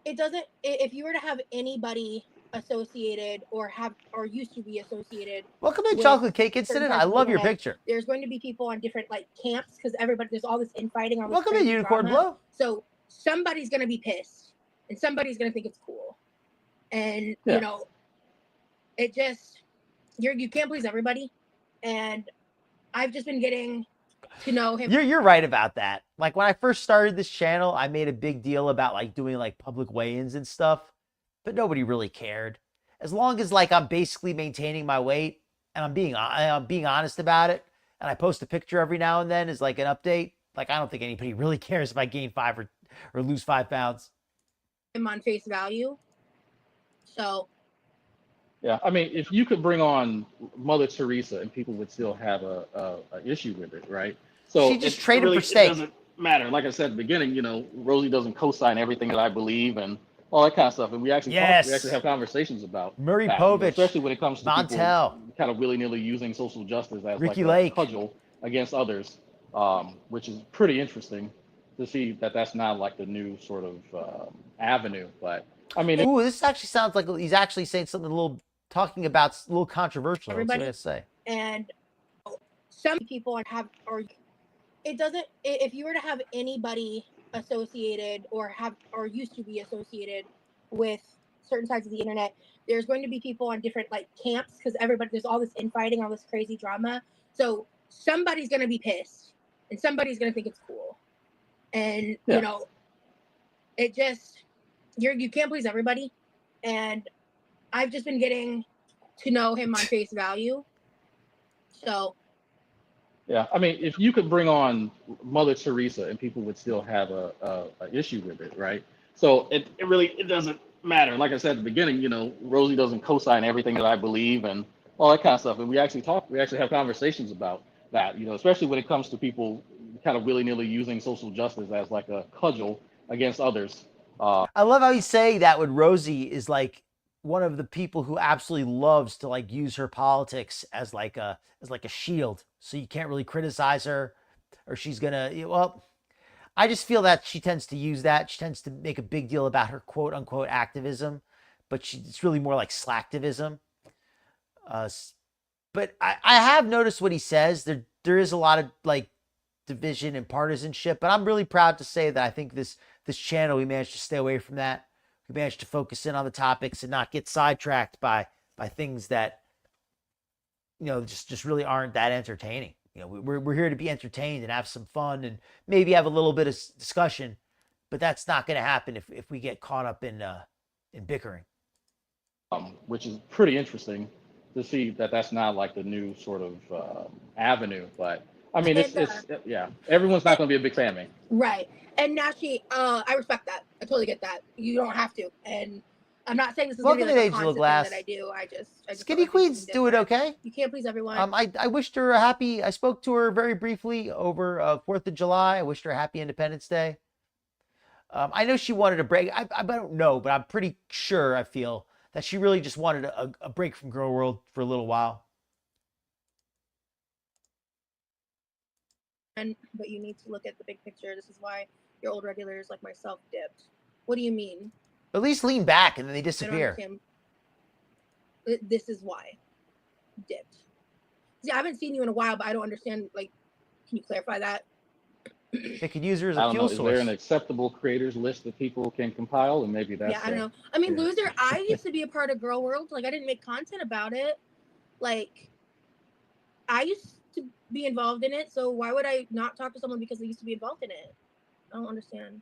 it doesn't. If you were to have anybody associated or used to be associated, Welcome to with Chocolate Cake certain Incident. parts I of the love your internet, picture. there's going to be people on different like camps because there's all this infighting. All this Welcome to crazy Unicorn drama. Blow. So somebody's going to be pissed, and somebody's going to think it's cool, and Yeah. you know, it just you can't please everybody, and I've just been getting to know him. You're right about that. Like when I first started this channel, I made a big deal about like doing like public weigh-ins and stuff, but nobody really cared. As long as like I'm basically maintaining my weight and I'm being honest about it, and I post a picture every now and then as like an update, like I don't think anybody really cares if I gain 5 or lose 5 pounds. Him on face value. So Yeah, I mean, if you could bring on Mother Teresa and people would still have a issue with it, right? So She just traded for steak. It doesn't matter. Like I said at the beginning, you know, Rosie doesn't co-sign everything that I believe and all that kind of stuff. And we actually have conversations about Murray that, you know, Povich, especially when it comes to Montel, people kind of willy-nilly using social justice as Ricky like Lake. a cudgel against others, which is pretty interesting to see that that's not like the new sort of avenue. But I mean, Ooh, this actually sounds like he's actually saying something a little, talking about a little controversial. Everybody- That's what I say. and some people have or it doesn't. If you were to have anybody associated or used to be associated with certain sides of the internet, there's going to be people on different like camps because there's all this infighting, all this crazy drama. So somebody's going to be pissed, and somebody's going to think it's cool, and Yeah. you know, it just you can't please everybody, and I've just been getting to know him on face value. So yeah, I mean, if you could bring on Mother Teresa and people would still have a issue with it, right? So it doesn't matter. Like I said at the beginning, you know, Rosie doesn't co-sign everything that I believe and all that kind of stuff. And we actually have conversations about that, you know, especially when it comes to people kind of willy-nilly using social justice as like a cudgel against others. I love how he's saying that when Rosie is like one of the people who absolutely loves to like use her politics as like a shield, so you can't really criticize her, or she's gonna, well, I just feel that she tends to use that. She tends to make a big deal about her quote unquote activism, but it's really more like slacktivism. But I have noticed what he says. There is a lot of like division and partisanship, but I'm really proud to say that I think this channel, we managed to stay away from that. We managed to focus in on the topics and not get sidetracked by things that, you know, just really aren't that entertaining. You know, we're here to be entertained and have some fun and maybe have a little bit of discussion, but that's not going to happen if we get caught up in bickering. Which is pretty interesting to see that that's not like the new sort of avenue. But I mean, it's yeah, everyone's not going to be a big fan of me. right. And Nashi, I respect that. I totally get that. You don't have to. And I'm not saying this is going to be like a constant thing that I do. I just Skinny Queen's doing okay. You can't please everyone. I wished her a happy. I spoke to her very briefly over 4th of July. I wished her a happy Independence Day. I know she wanted a break. I don't know, but I'm pretty sure, I feel, that she really just wanted a break from GorlWorld for a little while. But you need to look at the big picture. This is why your old regulars like myself dipped. What do you mean? At least lean back and then they I don't disappear. understand. This is why dipped. See, I haven't seen you in a while, but I don't understand. Like, can you clarify that? They could use her as I a don't know. fuel Is source. there an acceptable creators list that people can compile? And maybe that's Yeah, I don't know. I mean, yeah. Loser, I used to be a part of GorlWorld. Like, I didn't make content about it. Like, I used to be involved in it. So why would I not talk to someone because they used to be involved in it? I don't understand.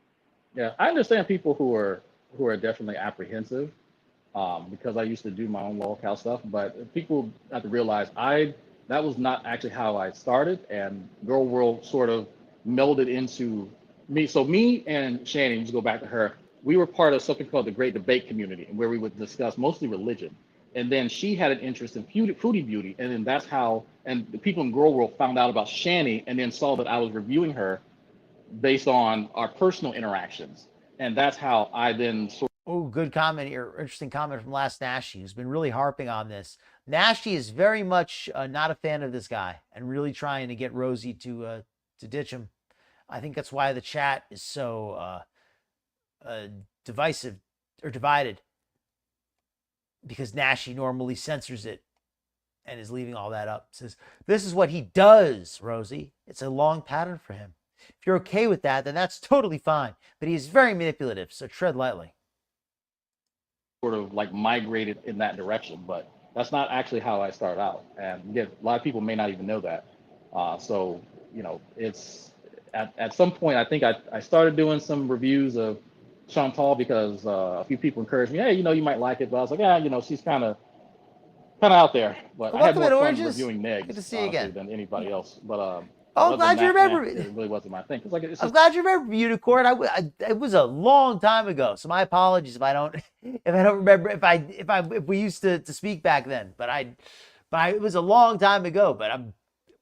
Yeah, I understand people who are definitely apprehensive, because I used to do my own lolcow stuff. But people have to realize I that was not actually how I started, and Girl World sort of melded into me. So me and Shannon, just go back to her, we were part of something called the Great Debate Community, where we would discuss mostly religion. And then she had an interest in foodie beauty, and then that's how, and the people in Girl World found out about Shani, and then saw that I was reviewing her based on our personal interactions, and that's how I then sort. Oh, good comment here. Interesting comment from Last Nashy, who's been really harping on this. Nashy is very much not a fan of this guy and really trying to get Rosee to ditch him. I think that's why the chat is so divisive or divided, because Nashy normally censors it and is leaving all that up. Says, this is what he does, Rosee. It's a long pattern for him. If you're okay with that, then that's totally fine. But he is very manipulative, so tread lightly. Sort of like migrated in that direction, but that's not actually how I started out. And again, a lot of people may not even know that. So, you know, it's at some point, I think I started doing some reviews of Chantal because a few people encouraged me, hey, you know, you might like it. But I was like, yeah, you know, she's kind of out there. But I had more fun reviewing Negs good to see you again. than anybody else. But oh, glad you remember. It really wasn't my thing. I'm glad you remember Unicorn. It was a long time ago, so my apologies if I don't remember if we used to speak back then. But it was a long time ago. But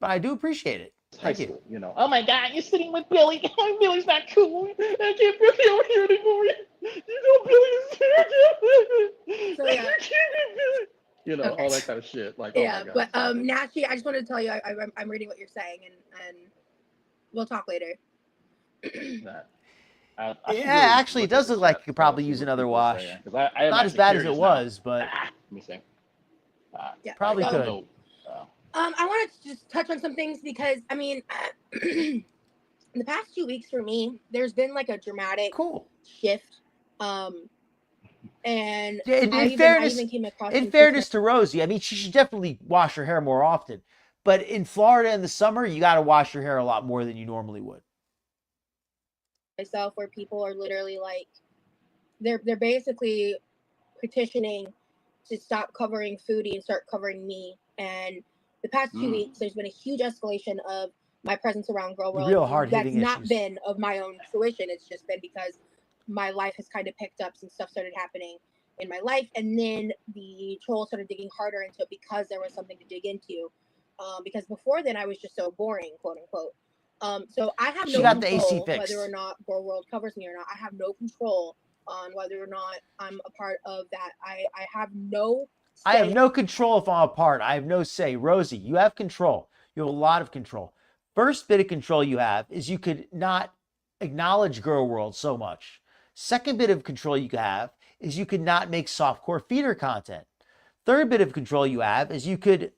I do appreciate it. Thank you. You know, oh my God, you're sitting with Billy. Billy's not cool. I can't put you over here anymore. You know Billy's here. So, yeah. You know, all that kind of shit. Like, yeah, oh my God. but Nashi, I just wanted to tell you, I'm reading what you're saying, and we'll talk later. Actually, it does look like you could probably use another wash. Not as bad as it was, but let me see. Yeah, probably could. I wanted to just touch on some things because, I mean, in the past 2 weeks for me, there's been like a dramatic shift. And in fairness to Rosee, I mean, she should definitely wash her hair more often. But in Florida in the summer, you got to wash your hair a lot more than you normally would. Myself, where people are literally like, they're basically petitioning to stop covering Foodie and start covering me. And the past 2 weeks, there's been a huge escalation of my presence around GorlWorld. Real hard-hitting That's not issues. been of my own fruition. It's just been because my life has kind of picked up, some stuff started happening in my life, and then the trolls started digging harder into it because there was something to dig into. Because before then I was just so boring, quote unquote. So I have no control whether or not GorlWorld covers me or not. I have no control on whether or not I'm a part of that. I have no say. I have no control if I'm a part. I have no say. Rosee, you have control. You have a lot of control. First bit of control you have is you could not acknowledge GorlWorld so much. Second bit of control you have is you could not make softcore feeder content. Third bit of control you have is you could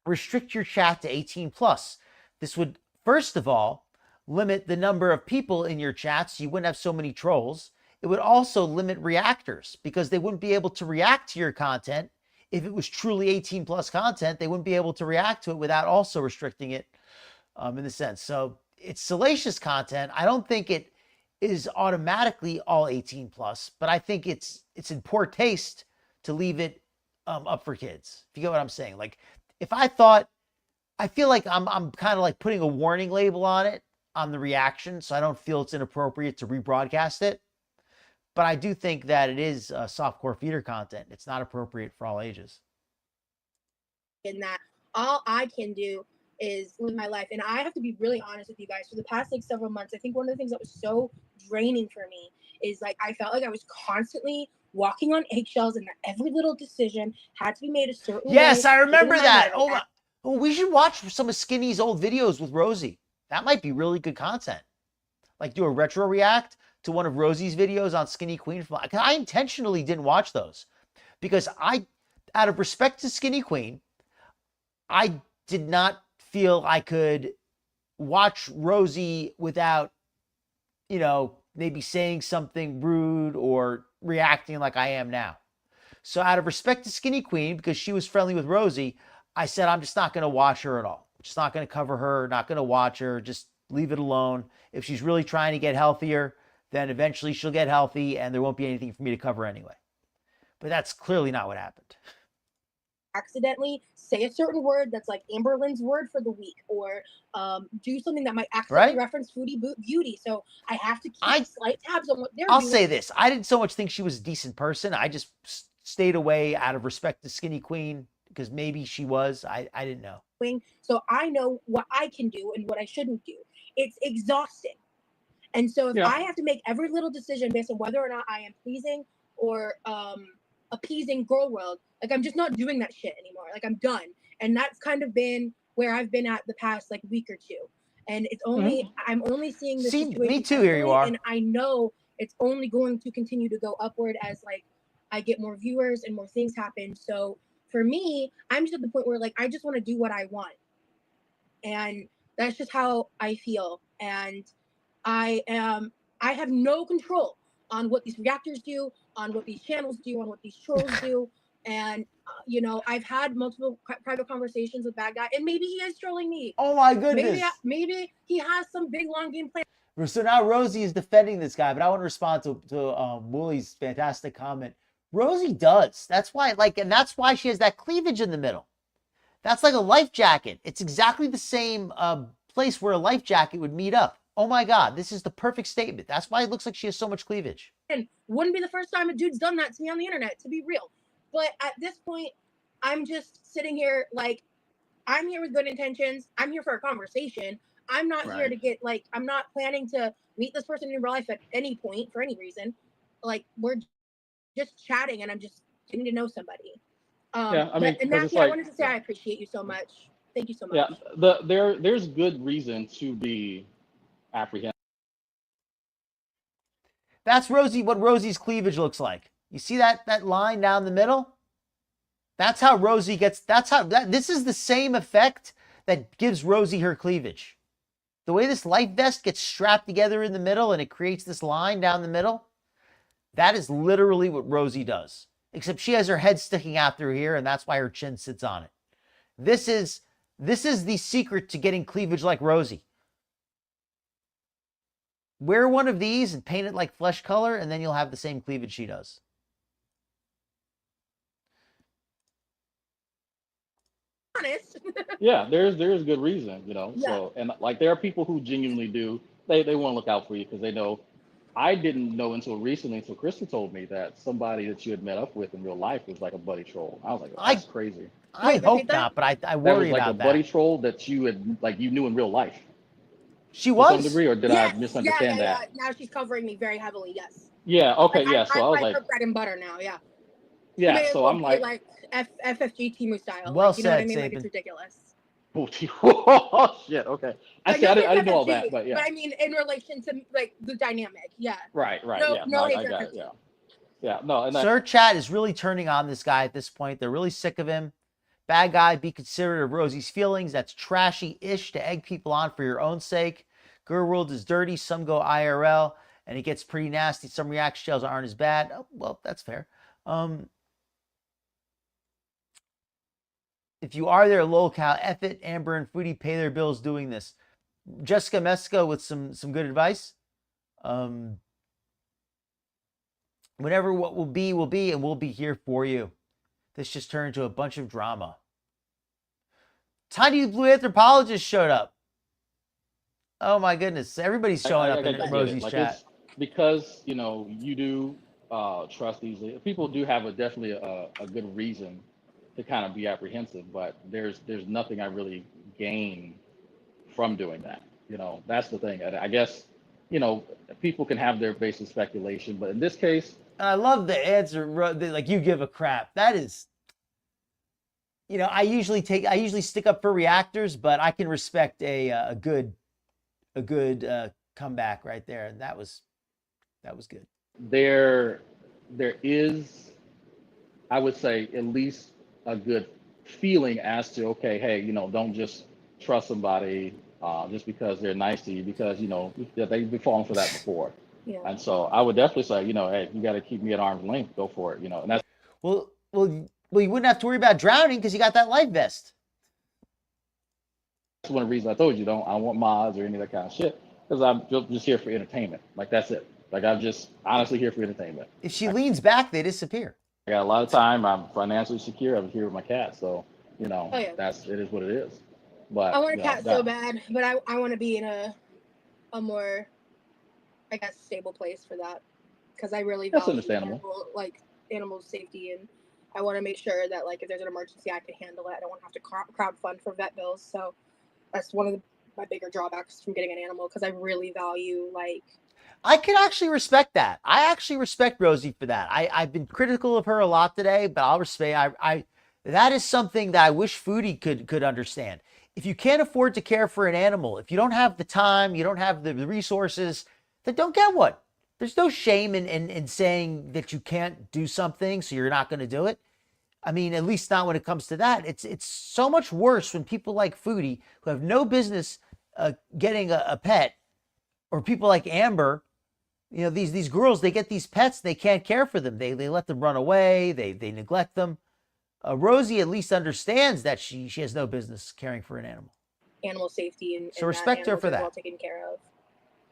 restrict your chat to 18 plus. This would, first of all, limit the number of people in your chats. So you wouldn't have so many trolls. It would also limit reactors because they wouldn't be able to react to your content. If it was truly 18 plus content, they wouldn't be able to react to it without also restricting it in the sense. So it's salacious content. I don't think it is automatically all 18 plus, but I think it's in poor taste to leave it up for kids. If you get what I'm saying. Like if I feel like I'm kind of like putting a warning label on it, on the reaction, so I don't feel it's inappropriate to rebroadcast it. But I do think that it is softcore feeder content. It's not appropriate for all ages. In that, all I can do is live my life. And I have to be really honest with you guys. For the past like several months, I think one of the things that was so draining for me is like I felt like I was constantly walking on eggshells, and that every little decision had to be made a certain way. Yes, I remember that. Oh, we should watch some of Skinny's old videos with Rosee. That might be really good content. Like do a retro react to one of Rosie's videos on Skinny Queen. I intentionally didn't watch those because out of respect to Skinny Queen, I did not feel I could watch Rosee without, maybe saying something rude or reacting like I am now. So out of respect to Skinny Queen, because she was friendly with Rosee, I said, I'm just not going to watch her at all. Just not going to cover her, not going to watch her, just leave it alone. If she's really trying to get healthier, then eventually she'll get healthy and there won't be anything for me to cover anyway. But that's clearly not what happened. accidentally say a certain word that's like Amber Lynn's word for the week, or do something that might accidentally reference Foodie Beauty. So I have to keep slight tabs on what they're doing. I'll say this. I didn't so much think she was a decent person. I just stayed away out of respect to Skinny Queen because maybe she was. I didn't know. So I know what I can do and what I shouldn't do. It's exhausting. And so if I have to make every little decision based on whether or not I am pleasing or appeasing GorlWorld, like I'm just not doing that shit anymore. Like I'm done. And that's kind of been where I've been at the past like week or two. And it's only I'm only seeing this situation. Me too, here you are. And I know it's only going to continue to go upward as like I get more viewers and more things happen. So for me, I'm just at the point where like I just want to do what I want. And that's just how I feel. And I have no control on what these reactors do, on what these channels do, on what these trolls do. And, you know, I've had multiple private conversations with Bad Guy, and maybe he is trolling me. Oh, my goodness. Maybe he has some big, long game plan. So now Rosee is defending this guy, but I want to respond to Woolie's fantastic comment. Rosee does. That's why, and that's why she has that cleavage in the middle. That's like a life jacket. It's exactly the same place where a life jacket would meet up. Oh my God, this is the perfect statement. That's why it looks like she has so much cleavage. And wouldn't be the first time a dude's done that to me on the internet, to be real. But at this point, I'm just sitting here like, I'm here with good intentions. I'm here for a conversation. I'm not here to get I'm not planning to meet this person in real life at any point for any reason. Like we're just chatting and I'm just getting to know somebody. I mean, and Matthew, I wanted to say I appreciate you so much. Thank you so much. Yeah, there's good reason to be apprehensive. That's Rosee. What Rosee's cleavage looks like. You see that line down the middle? That's how Rosee gets. This is the same effect that gives Rosee her cleavage. The way this life vest gets strapped together in the middle and it creates this line down the middle. That is literally what Rosee does. Except she has her head sticking out through here, and that's why her chin sits on it. This is the secret to getting cleavage like Rosee. Wear one of these and paint it like flesh color, and then you'll have the same cleavage she does. Honest. Yeah, there's good reason, you know. Yeah. So, and like there are people who genuinely do. They want to look out for you because they know. I didn't know until recently, until Krista told me that somebody that you had met up with in real life was like a buddy troll. I was like, oh, that's crazy. I hope not, but I worry about that. That was like a buddy troll that you had, you knew in real life. She was? To some degree, or did I misunderstand that? Yeah. Now she's covering me very heavily, yes. Yeah, okay, yeah. So I was like, her bread and butter now, yeah. Yeah, so I'm like FFG Timu style. Well you know said, what I mean? Saban. Like, it's ridiculous. Oh shit! Okay, I didn't know all that, but yeah. But I mean, in relation to like the dynamic, yeah. Right. No, I got it. Yeah. No. And Sir Chat is really turning on this guy at this point. They're really sick of him. Bad Guy, be considerate of Rosie's feelings. That's trashy-ish to egg people on for your own sake. GorlWorld is dirty. Some go IRL, and it gets pretty nasty. Some reaction shells aren't as bad. Oh, well, that's fair. If you are there, lolcow, F it, Amber and Foodie pay their bills doing this. Jessica Mesco with some good advice. Whatever what will be, and we'll be here for you. This just turned into a bunch of drama. Tiny Blue Anthropologist showed up. Oh my goodness. Everybody's showing up in Rosie's chat. Because, you know, you do trust these. People do have definitely a good reason to kind of be apprehensive, but there's nothing I really gain from doing that. You know, that's the thing. I guess, you know, people can have their basic speculation, but in this case. And I love the answer, like, you give a crap. That is, you know, I usually stick up for reactors, but I can respect a good comeback right there. And that was good. There is, I would say, at least a good feeling as to, okay, hey, you know, don't just trust somebody just because they're nice to you, because, you know, they've been falling for that before. Yeah. And so I would definitely say, you know, hey, you got to keep me at arm's length, go for it, you know. And that's well, you wouldn't have to worry about drowning because you got that life vest. That's one of the reasons I told you, I don't want mods or any of that kind of shit, because I'm just here for entertainment. Like, that's it. Like, I'm just honestly here for entertainment. If she leans back, they disappear. I got a lot of time. I'm financially secure. I'm here with my cat, so Oh yeah. it is what it is. But I want a you know, cat so bad, but I want to be in a more, I guess, stable place for that, because I really that's value understandable. animal safety, and I want to make sure that like if there's an emergency, I can handle it. I don't want to have to crowdfund for vet bills. So that's one of my bigger drawbacks from getting an animal, because I really value like. I can actually respect that. I actually respect Rosie for that. I've been critical of her a lot today, but I'll respect. I that is something that I wish Foodie could understand. If you can't afford to care for an animal, if you don't have the time, you don't have the resources, then don't get one. There's no shame in saying that you can't do something, so you're not going to do it. I mean, at least not when it comes to that. It's so much worse when people like Foodie, who have no business getting a pet, or people like Amber, you know, these girls, they get these pets, they can't care for them. They let them run away, they neglect them. Rosie at least understands that she has no business caring for an animal. Animal safety and so respect her for that. Well taken care of.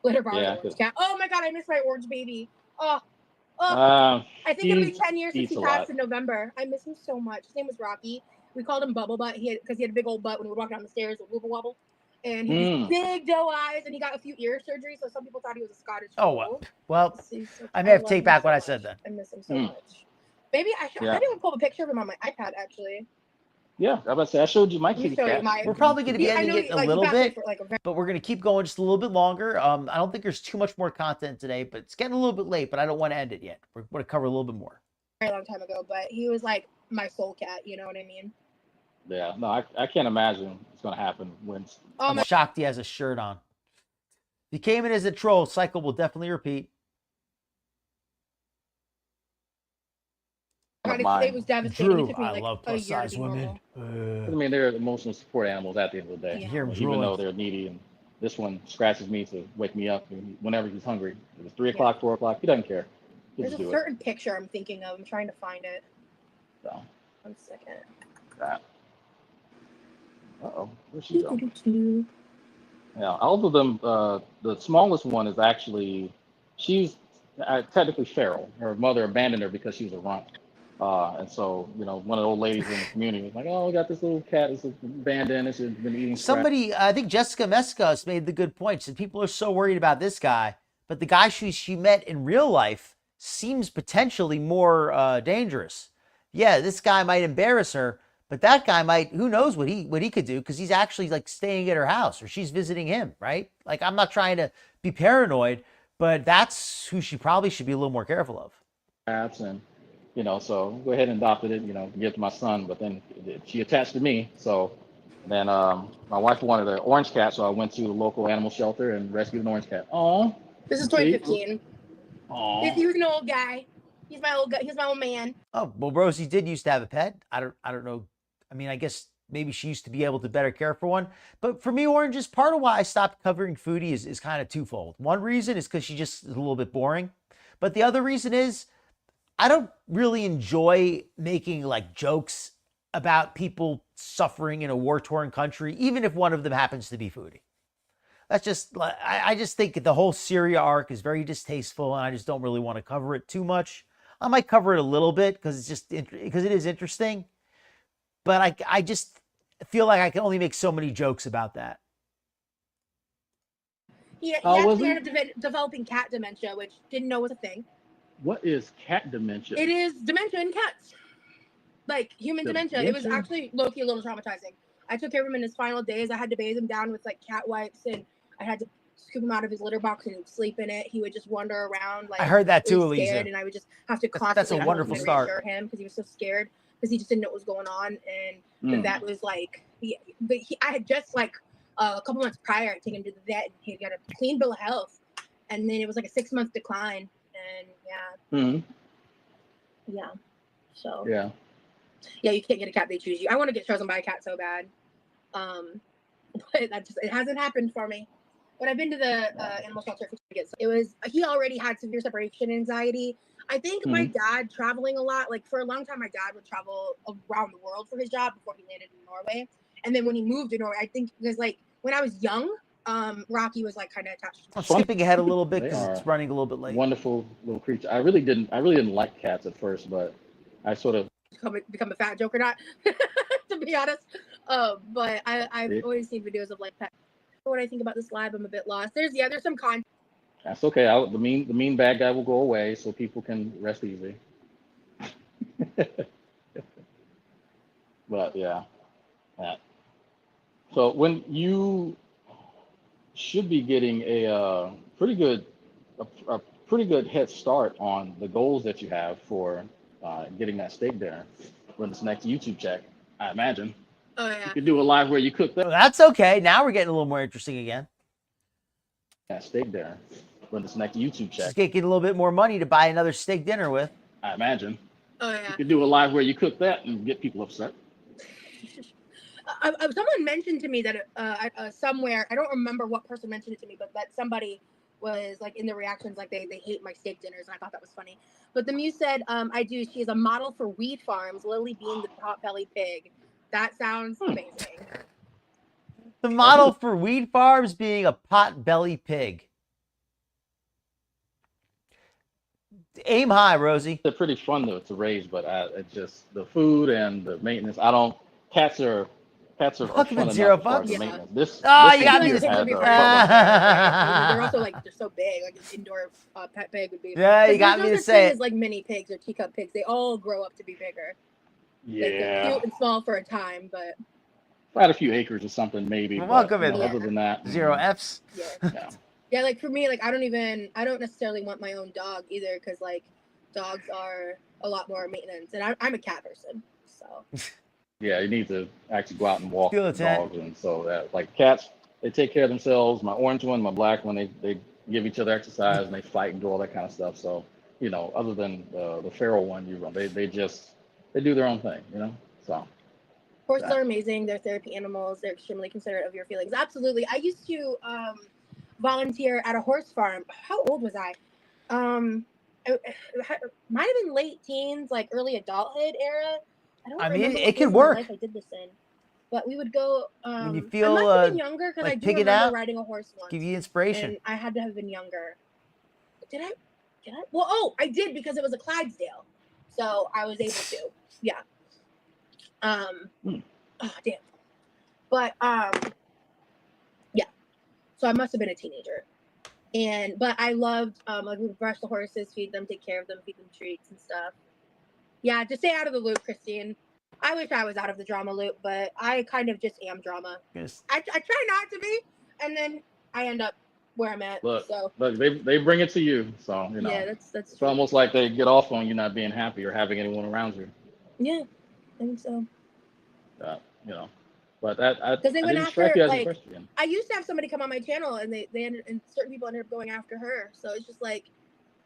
Litter bar orange cat. Oh my god, I miss my orange baby. I think it'll be 10 years since he passed in November. I miss him so much. His name was Rocky. We called him Bubble Butt because he had a big old butt when he would walk down the stairs with wobble wobble. And he had big doe eyes, and he got a few ear surgeries, so some people thought he was a Scottish Fold. Well, I may have to take back what I said then. I miss him so much. Maybe I didn't even pull a picture of him on my iPad, actually. Yeah, I was about to say, I showed you my kitty cat. We're probably going to be ending it a little bit, but we're going to keep going just a little bit longer. I don't think there's too much more content today, but it's getting a little bit late, but I don't want to end it yet. We're going to cover a little bit more. A very long time ago, but he was like my soul cat, you know what I mean? Yeah, no, I can't imagine it's going to happen when... I'm shocked he has a shirt on. If he came in as a troll, cycle will definitely repeat. It was devastating. Drew, it took me, I love plus size women. I mean, they're emotional support animals at the end of the day. Yeah. Even though they're needy, and this one scratches me to wake me up whenever he's hungry. If it's 3 o'clock, 4 o'clock, he doesn't care. There's a certain picture I'm thinking of. I'm trying to find it. So. 1 second. Where's she going? Yeah, all of them. The smallest one is actually, she's technically feral. Her mother abandoned her because she was a runt. And so, you know, one of the old ladies in the community was like, "Oh, we got this little cat that's abandoned. It's been eating." Somebody, I think Jessica Mescos made the good point. Said people are so worried about this guy, but the guy she met in real life seems potentially more dangerous. Yeah, this guy might embarrass her, but that guy might. Who knows what he could do, because he's actually like staying at her house or she's visiting him, right? Like, I'm not trying to be paranoid, but that's who she probably should be a little more careful of. And you know, so go ahead and adopted it, you know, give it to my son, but then she attached to me. So then my wife wanted an orange cat, so I went to the local animal shelter and rescued an orange cat. Oh, this is 2015. Oh, he was an old guy. He's my old guy. He's my old man. Oh, well, Rosie did used to have a pet. I don't know. I mean, I guess maybe she used to be able to better care for one. But for me, Orange, is part of why I stopped covering Foodie is kind of twofold. One reason is because she just is a little bit boring. But the other reason is I don't really enjoy making like jokes about people suffering in a war-torn country, even if one of them happens to be Foodie. That's just, I just think the whole Syria arc is very distasteful, and I just don't really want to cover it too much. I might cover it a little bit because it is interesting, but I just feel like I can only make so many jokes about that. He had developing cat dementia, which didn't know was a thing. What is cat dementia? It is dementia in cats, like human dementia. It was actually low-key a little traumatizing. I took care of him in his final days. I had to bathe him down with like cat wipes, and I had to scoop him out of his litter box and sleep in it. He would just wander around like, I heard that too, really scared, Elisa. And I would just have to constantly that's a wonderful start. reassure him because he was so scared because he just didn't know what was going on. And that was like, I had just like a couple months prior taken him to the vet, and he got a clean bill of health, and then it was like a 6-month decline. And so you can't get a cat, they choose you. I want to get chosen by a cat so bad, but it hasn't happened for me. But I've been to the animal shelter for tickets. He already had severe separation anxiety. I think my dad traveling a lot, like for a long time my dad would travel around the world for his job before he landed in Norway, and then when he moved to Norway, I think because like when I was young, Rocky was like kind of attached. I'm skipping ahead a little bit because it's running a little bit late. Wonderful little creature. I really didn't like cats at first, but I sort of become a fat joke or not, to be honest. But I've always seen videos of like pet. What I think about this live, I'm a bit lost. There's some content. that's okay. The mean bad guy will go away so people can rest easy. But yeah. So when you should be getting a pretty good head start on the goals that you have for getting that steak dinner when this next YouTube check, I imagine. Oh yeah. You could do a live where you cook Well, that's okay. Now we're getting a little more interesting again. that steak dinner when this next YouTube check. Just get a little bit more money to buy another steak dinner with. I imagine. Oh yeah. You could do a live where you cook that and get people upset. Someone mentioned to me that somewhere, I don't remember what person mentioned it to me, but that somebody was like in the reactions, like they hate my steak dinners, and I thought that was funny. But the Muse said, I do. She is a model for weed farms, Lily being the pot-belly pig. That sounds amazing. The model for weed farms being a pot-belly pig. Aim high, Rosie. They're pretty fun to raise, but it's just the food and the maintenance. Cats are Fuck fun them, enough $0. as far as the maintenance. Oh, you this got me here to has, say- They're also like they're so big, like an indoor pet pig would be. Yeah, you got me to say it. Is like mini pigs or teacup pigs. They all grow up to be bigger. Like, they're Yeah, cute and small for a time, but if I had a few acres or something, maybe. Well, But, welcome in. other than that, 0 Fs. yeah. Yeah. Yeah, like for me, like I don't necessarily want my own dog either, because like dogs are a lot more maintenance, and I'm a cat person, so. Yeah, you need to actually go out and walk Feel the it, Ted. dogs, and so that like cats, they take care of themselves. My orange one, my black one, they give each other exercise and they fight and do all that kind of stuff. So other than the feral one, they do their own thing, So Horses Yeah. are amazing. They're therapy animals. They're extremely considerate of your feelings. Absolutely. I used to volunteer at a horse farm. How old was I? It might have been late teens, like early adulthood era. I mean, remember it what could phase of my work. life I did this in, but we would go. When you feel, I must have been younger, because like I do pigging remember out, riding a horse once. Give you inspiration. And I had to have been younger. Did I? Well, I did, because it was a Clydesdale, so I was able to. Yeah. Oh damn. But yeah. So I must have been a teenager, but I loved like we would brush the horses, feed them, take care of them, feed them treats and stuff. Yeah, just stay out of the loop, Christine. I wish I was out of the drama loop, but I kind of just am drama. Yes. I try not to be, and then I end up where I'm at. look, So they bring it to you. So yeah, that's it's true. almost like they get off on you not being happy or having anyone around you. Yeah, I think so. But I Because they went didn't after, strike you as like, equestrian. I used to have somebody come on my channel, and and certain people ended up going after her. So it's just like,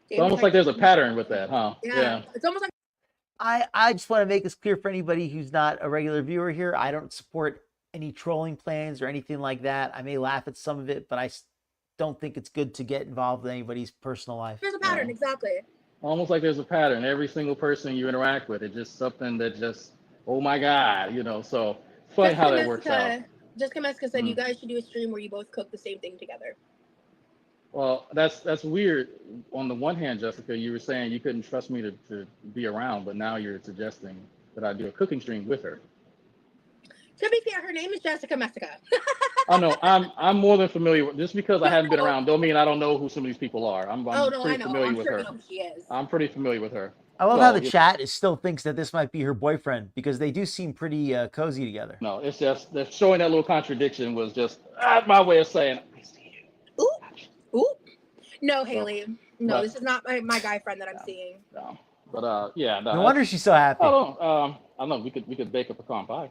It's almost like there's a pattern with that, huh? Yeah. It's almost like I just want to make this clear for anybody who's not a regular viewer here. I don't support any trolling plans or anything like that. I may laugh at some of it, but I don't think it's good to get involved in anybody's personal life. there's a pattern, exactly. Almost like there's a pattern. Every single person you interact with, it's just something that just, oh my God, So funny how that works out. Jessica Meska said you guys should do a stream where you both cook the same thing together. Well, that's weird. On the one hand, Jessica, you were saying you couldn't trust me to be around, but now you're suggesting that I do a cooking stream with her. To be fair, her name is Jessica Meska. Oh no, I'm more than familiar with. Just because I haven't been around, don't mean I don't know who some of these people are. I'm I pretty know. familiar I'm with sure her. you know who she is. I'm pretty familiar with her. I love how the chat still thinks that this might be her boyfriend, because they do seem pretty cozy together. No, it's just that showing that little contradiction was just my way of saying. Ooh. No, Haley. No, but- this is not my guy friend that I'm seeing. No, but yeah. No wonder she's so happy. I don't know. We could bake a pecan pie.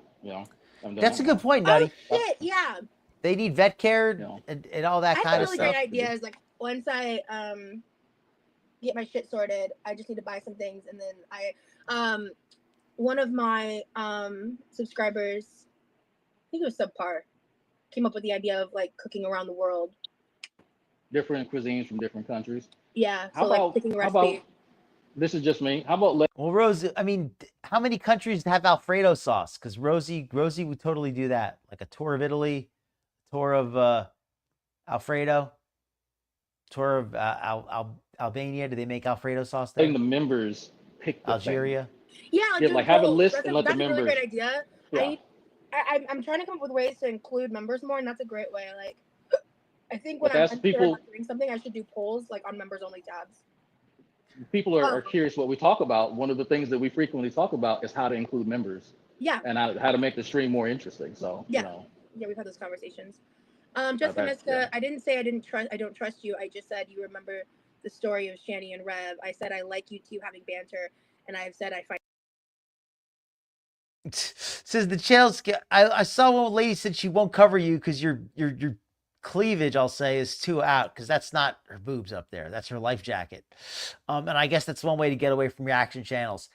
That's a good point, Nutty. Oh shit, yeah. They need vet care and all that I kind have of really stuff. great ideas. Like once I get my shit sorted, I just need to buy some things, and then one of my subscribers, I think it was Subpar, came up with the idea of like cooking around the world. Different cuisines from different countries. Yeah, How so like about- picking a how about- recipe. This is just me. How about Well, Rosie, I mean, how many countries have Alfredo sauce? Because Rosie would totally do that. Like a tour of Italy, tour of Alfredo, tour of Albania. Do they make Alfredo sauce there? letting the members pick the Algeria. Yeah, Yeah, do like have a polls. list That's and a, let the that's a really members. great idea. Yeah. I'm trying to come up with ways to include members more, and that's a great way. Like, I think when But I'm that's unsure people. about doing something, I should do polls like on members only tabs. People are Um, curious what we talk about. One of the things that we frequently talk about is how to include members yeah, and how to make the stream more interesting. So, yeah, yeah. We've had those conversations. Just that, Miska, I didn't say I don't trust you. I just said you remember the story of Shani and Rev. I said I like you two having banter, and I've said I find. Says the channel. I saw one lady said she won't cover you because your cleavage, I'll say, is too out, because that's not her boobs up there. That's her life jacket. And I guess that's one way to get away from reaction channels,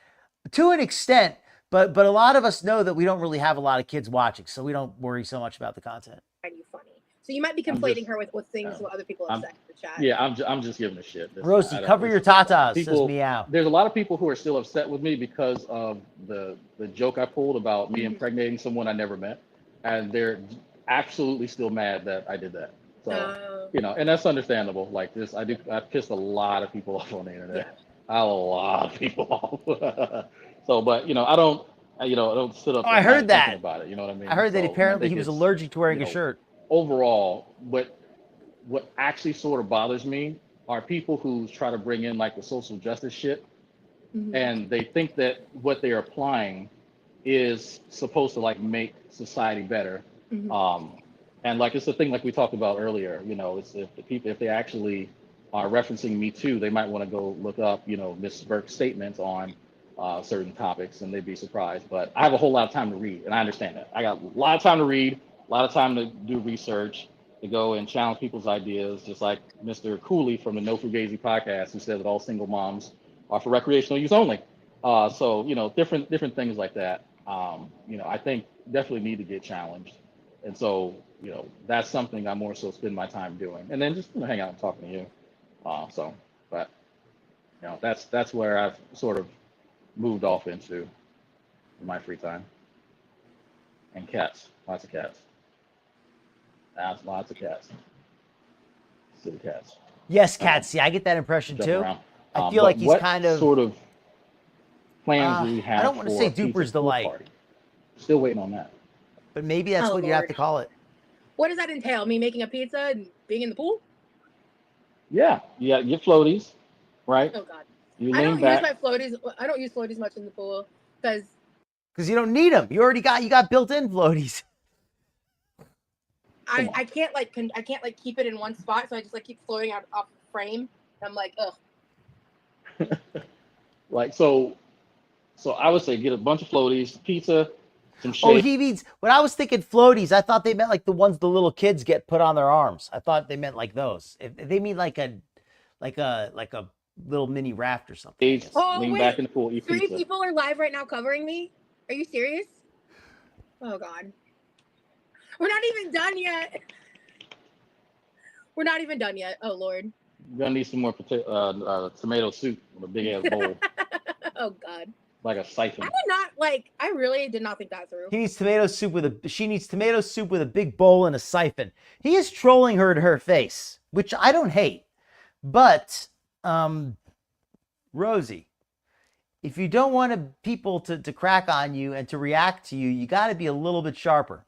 to an extent. But a lot of us know that we don't really have a lot of kids watching, so we don't worry so much about the content. Find you funny. So you might be conflating her with things what other people have said in the chat. Yeah, I'm just giving a shit. Rosee, cover your tatas, says meow. There's a lot of people who are still upset with me because of the joke I pulled about me impregnating someone I never met, and they're absolutely still mad that I did that. So and that's understandable. Like this, I pissed a lot of people off on the internet. A lot of people off. So, but I don't sit up. I heard that about it. You know what I mean? I heard that apparently he was allergic to wearing a shirt. Overall, what actually sort of bothers me are people who try to bring in like the social justice shit, and they think that what they're applying is supposed to like make society better. And like it's the thing like we talked about earlier. It's if they actually are referencing Me Too, they might want to go look up Miss Burke's statements on certain topics, and they'd be surprised. But I have a whole lot of time to read, and I understand that. I got a lot of time to read, a lot of time to do research, to go and challenge people's ideas, just like Mr. Cooley from the No Fugazi podcast, who said that all single moms are for recreational use only. So different things like that. I think definitely need to get challenged, and so that's something I more so spend my time doing, and then just hang out and talking to you. But that's where I've sort of moved off into in my free time. And cats, lots of cats. Lots of cats. Silly cats. Yes, cats. See, I get that impression too. I feel like he's kind of sort of plans do we have. I don't want to say Duper's Delight. Party? Still waiting on that. But maybe that's what you have to call it. What does that entail? Me making a pizza and being in the pool? Yeah, get floaties, right? Oh God. You I lean don't back. use my floaties. I don't use floaties much in the pool because you don't need them. You got built-in floaties. I can't keep it in one spot, so I just like keep floating out off the frame. And I'm like, ugh. Like so I would say get a bunch of floaties, pizza, some shake. Oh, he means when I was thinking floaties, I thought they meant like the ones the little kids get put on their arms. I thought they meant like those. If they mean like a little mini raft or something. Lean back in the pool, eat Three pizza. people are live right now covering me. Are you serious? Oh God. We're not even done yet. We're not even done yet. Oh Lord. You're gonna need some more tomato soup with a big ass bowl. Oh God. Like a siphon. I really did not think that through. She needs tomato soup with a big bowl and a siphon. He is trolling her to her face, which I don't hate. But Rosee, if you don't want people to crack on you and to react to you, you got to be a little bit sharper.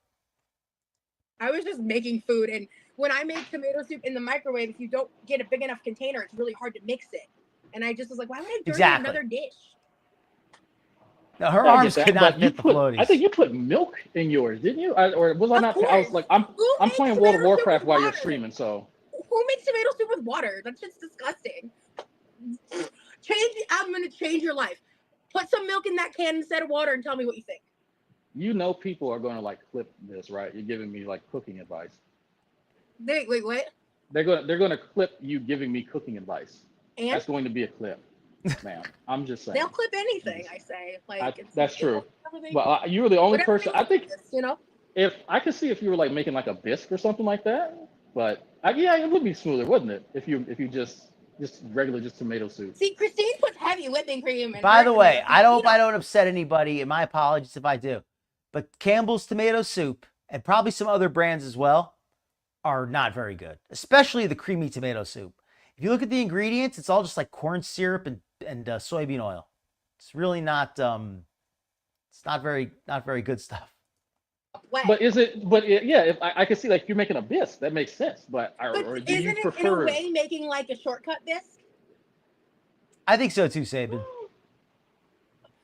I was just making food, and when I make tomato soup in the microwave, if you don't get a big enough container, it's really hard to mix it. And I just was like, why would I dirty another dish? Now, her arms could not fit the floaties. I think you put milk in yours, didn't you? Or was I not? Course. I was like, I'm playing World of Warcraft while you're streaming, so. Who makes tomato soup with water? That shit's disgusting. I'm gonna change your life. Put some milk in that can instead of water and tell me what you think. People are gonna like clip this, right? You're giving me like cooking advice. Wait, what? They're gonna clip you giving me cooking advice. And that's going to be a clip, ma'am. I'm just saying. They'll clip anything I say. That's true. But you were the only person. I think if I could see if you were like making like a bisque or something like that. But it would be smoother, wouldn't it? If you just regular tomato soup. See, Christine puts heavy whipping cream in. By the way, I hope I don't upset anybody, and my apologies if I do. But Campbell's tomato soup, and probably some other brands as well, are not very good. Especially the creamy tomato soup. If you look at the ingredients, it's all just like corn syrup and soybean oil. It's really not. It's not very good stuff. Way. But is it? But it, yeah, if I can see like you're making a bisque, that makes sense. But But or do isn't you it in a prefer? way making like a shortcut bisque? I think so too, Sabin.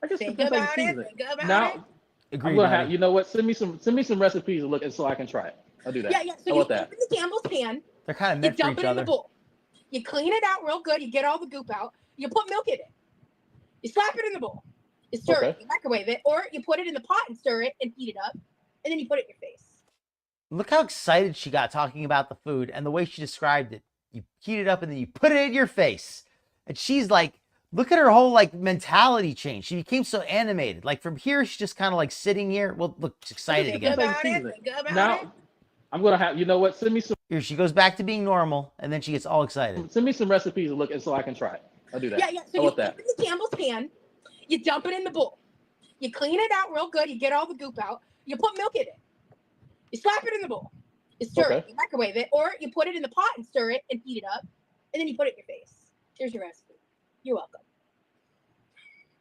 I guess Think depends how you about it. season it. Think about it. Now I'm Agreed, gonna have. buddy. You know what? Send me some recipes to look and so I can try it. I'll do that. Yeah, yeah. So How you about that? open the Campbell's pan, They're kind of you meant for dump each it in the other. bowl, you clean it out real good, you get all the goop out, you put milk in it, you slap it in the bowl, you stir Okay. it, you microwave it, or you put it in the pot and stir it and heat it up, and then you put it in your face. Look how excited she got talking about the food and the way she described it. You heat it up and then you put it in your face. And she's like, look at her whole like mentality change. She became so animated. Like from here, she's just kind of like sitting here. Well, look, she's excited Think again. about it. Season it. Think about it. Now I'm gonna have. You know what? Send me some Here she goes back to being normal, and then she gets all excited. recipes to look and so I can try it. I'll do that. Yeah, yeah. So How you about that? open the Campbell's pan, you dump it in the bowl, you clean it out real good, you get all the goop out, you put milk in it, you slap it in the bowl, you stir it, Okay. you microwave it, or you put it in the pot and stir it and heat it up, and then you put it in your face. Here's your recipe. You're welcome.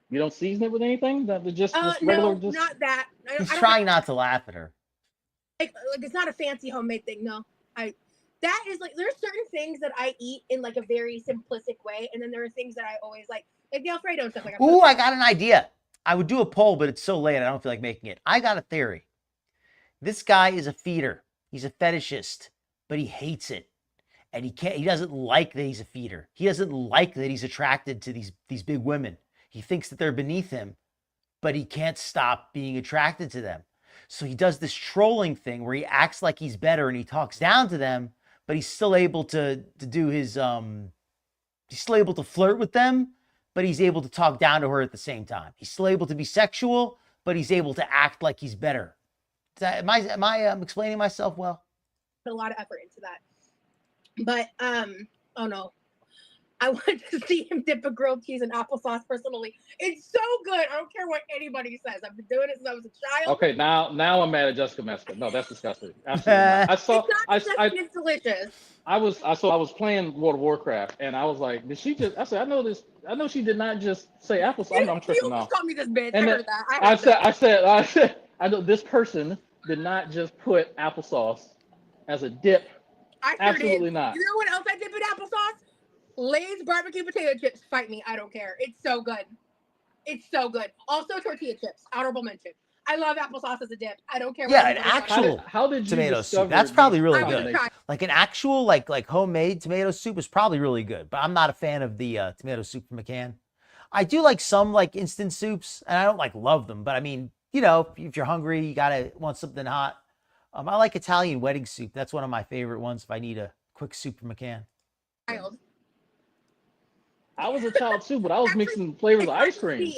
You don't season it with anything? That just No, regular? Just not that. I He's don't trying not to laugh at her. like it's not a fancy homemade thing. No, that is like there's certain things that I eat in like a very simplistic way, and then there are things that I always like the Alfredo and stuff like that. Ooh, I got an idea. I would do a poll, but it's so late, I don't feel like making it. I got a theory. This guy is a feeder. He's a fetishist, but he hates it. And he doesn't like that he's a feeder. He doesn't like that he's attracted to these big women. He thinks that they're beneath him, but he can't stop being attracted to them. So he does this trolling thing where he acts like he's better and he talks down to them, but he's still able to do his he's still able to flirt with them, but he's able to talk down to her at the same time. He's still able to be sexual, but he's able to act like he's better. Am I explaining myself well? Put a lot of effort into that. But oh no, I want to see him dip a grilled cheese in applesauce personally. It's so good. I don't care what anybody says. I've been doing it since I was a child. okay. Now I'm mad at Jessica Meska. No, that's disgusting. Absolutely not. It's not disgusting, it's delicious. I was playing World of Warcraft and I was like, did she just? I said, I know she did not just say applesauce. I'm tripping You off. call me this bitch. And I then heard that. I said, I know this person did not just put applesauce as a dip. I sure Absolutely did. not. You know what else I dip in applesauce? Lay's barbecue potato chips. Fight me. I don't care. It's so good. It's so good. Also tortilla chips. Honorable mention. I love applesauce as a dip. I don't care. Yeah, an anybody says. actual How did you tomato discover soup. That's probably these really I was good. a child. Like an actual like homemade tomato soup is probably really good, but I'm not a fan of the tomato soup from a can. I do like some like instant soups, and I don't like love them, but I mean, you know, if you're hungry, you gotta want something hot. I like Italian wedding soup. That's one of my favorite ones if I need a quick soup from a can. Child. I was a child too, but I was mixing flavors of ice cream.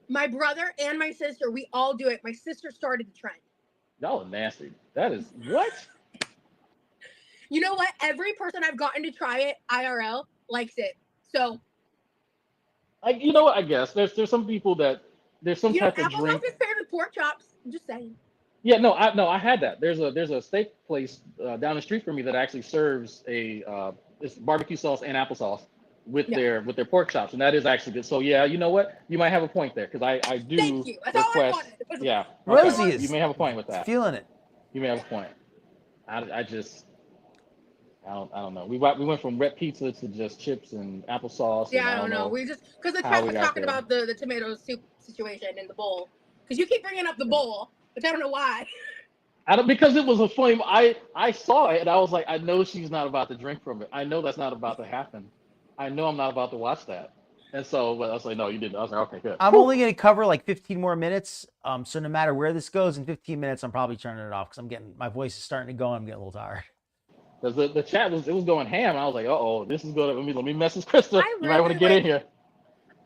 My brother and my sister, we all do it. My sister started the trend. Y'all are nasty. That is what? You know what? Every person I've gotten to try it IRL likes it. So You know what? I guess there's some people that there's some you know, type of drink. applesauce is paired with pork chops. I'm just saying. Yeah, no, I had that. There's a steak place down the street from me that actually serves it's barbecue sauce and applesauce with their pork chops, and that is actually good. So yeah, you know what? You might have a point there because I do Thank you. That's all I request. wanted. Yeah, Rosie is You may have a point with that. feeling it. You may have a point. I don't know. We went from wet pizza to just chips and applesauce. Yeah, and I don't know. We just because the how time we was got talking there. about the tomato soup situation in the bowl. Because you keep bringing up the bowl, which I don't know why. Because it was a funny. I saw it and I was like, I know she's not about to drink from it. I know that's not about to happen. I know I'm not about to watch that. And so, but I was like, no, you didn't. I was like, okay, good. I'm only going to cover like 15 more minutes. So no matter where this goes in 15 minutes, I'm probably turning it off because my voice is starting to go and I'm getting a little tired. Because the chat was going ham. And I was like, this is good. Let me message Krista. I You might want to really get in here.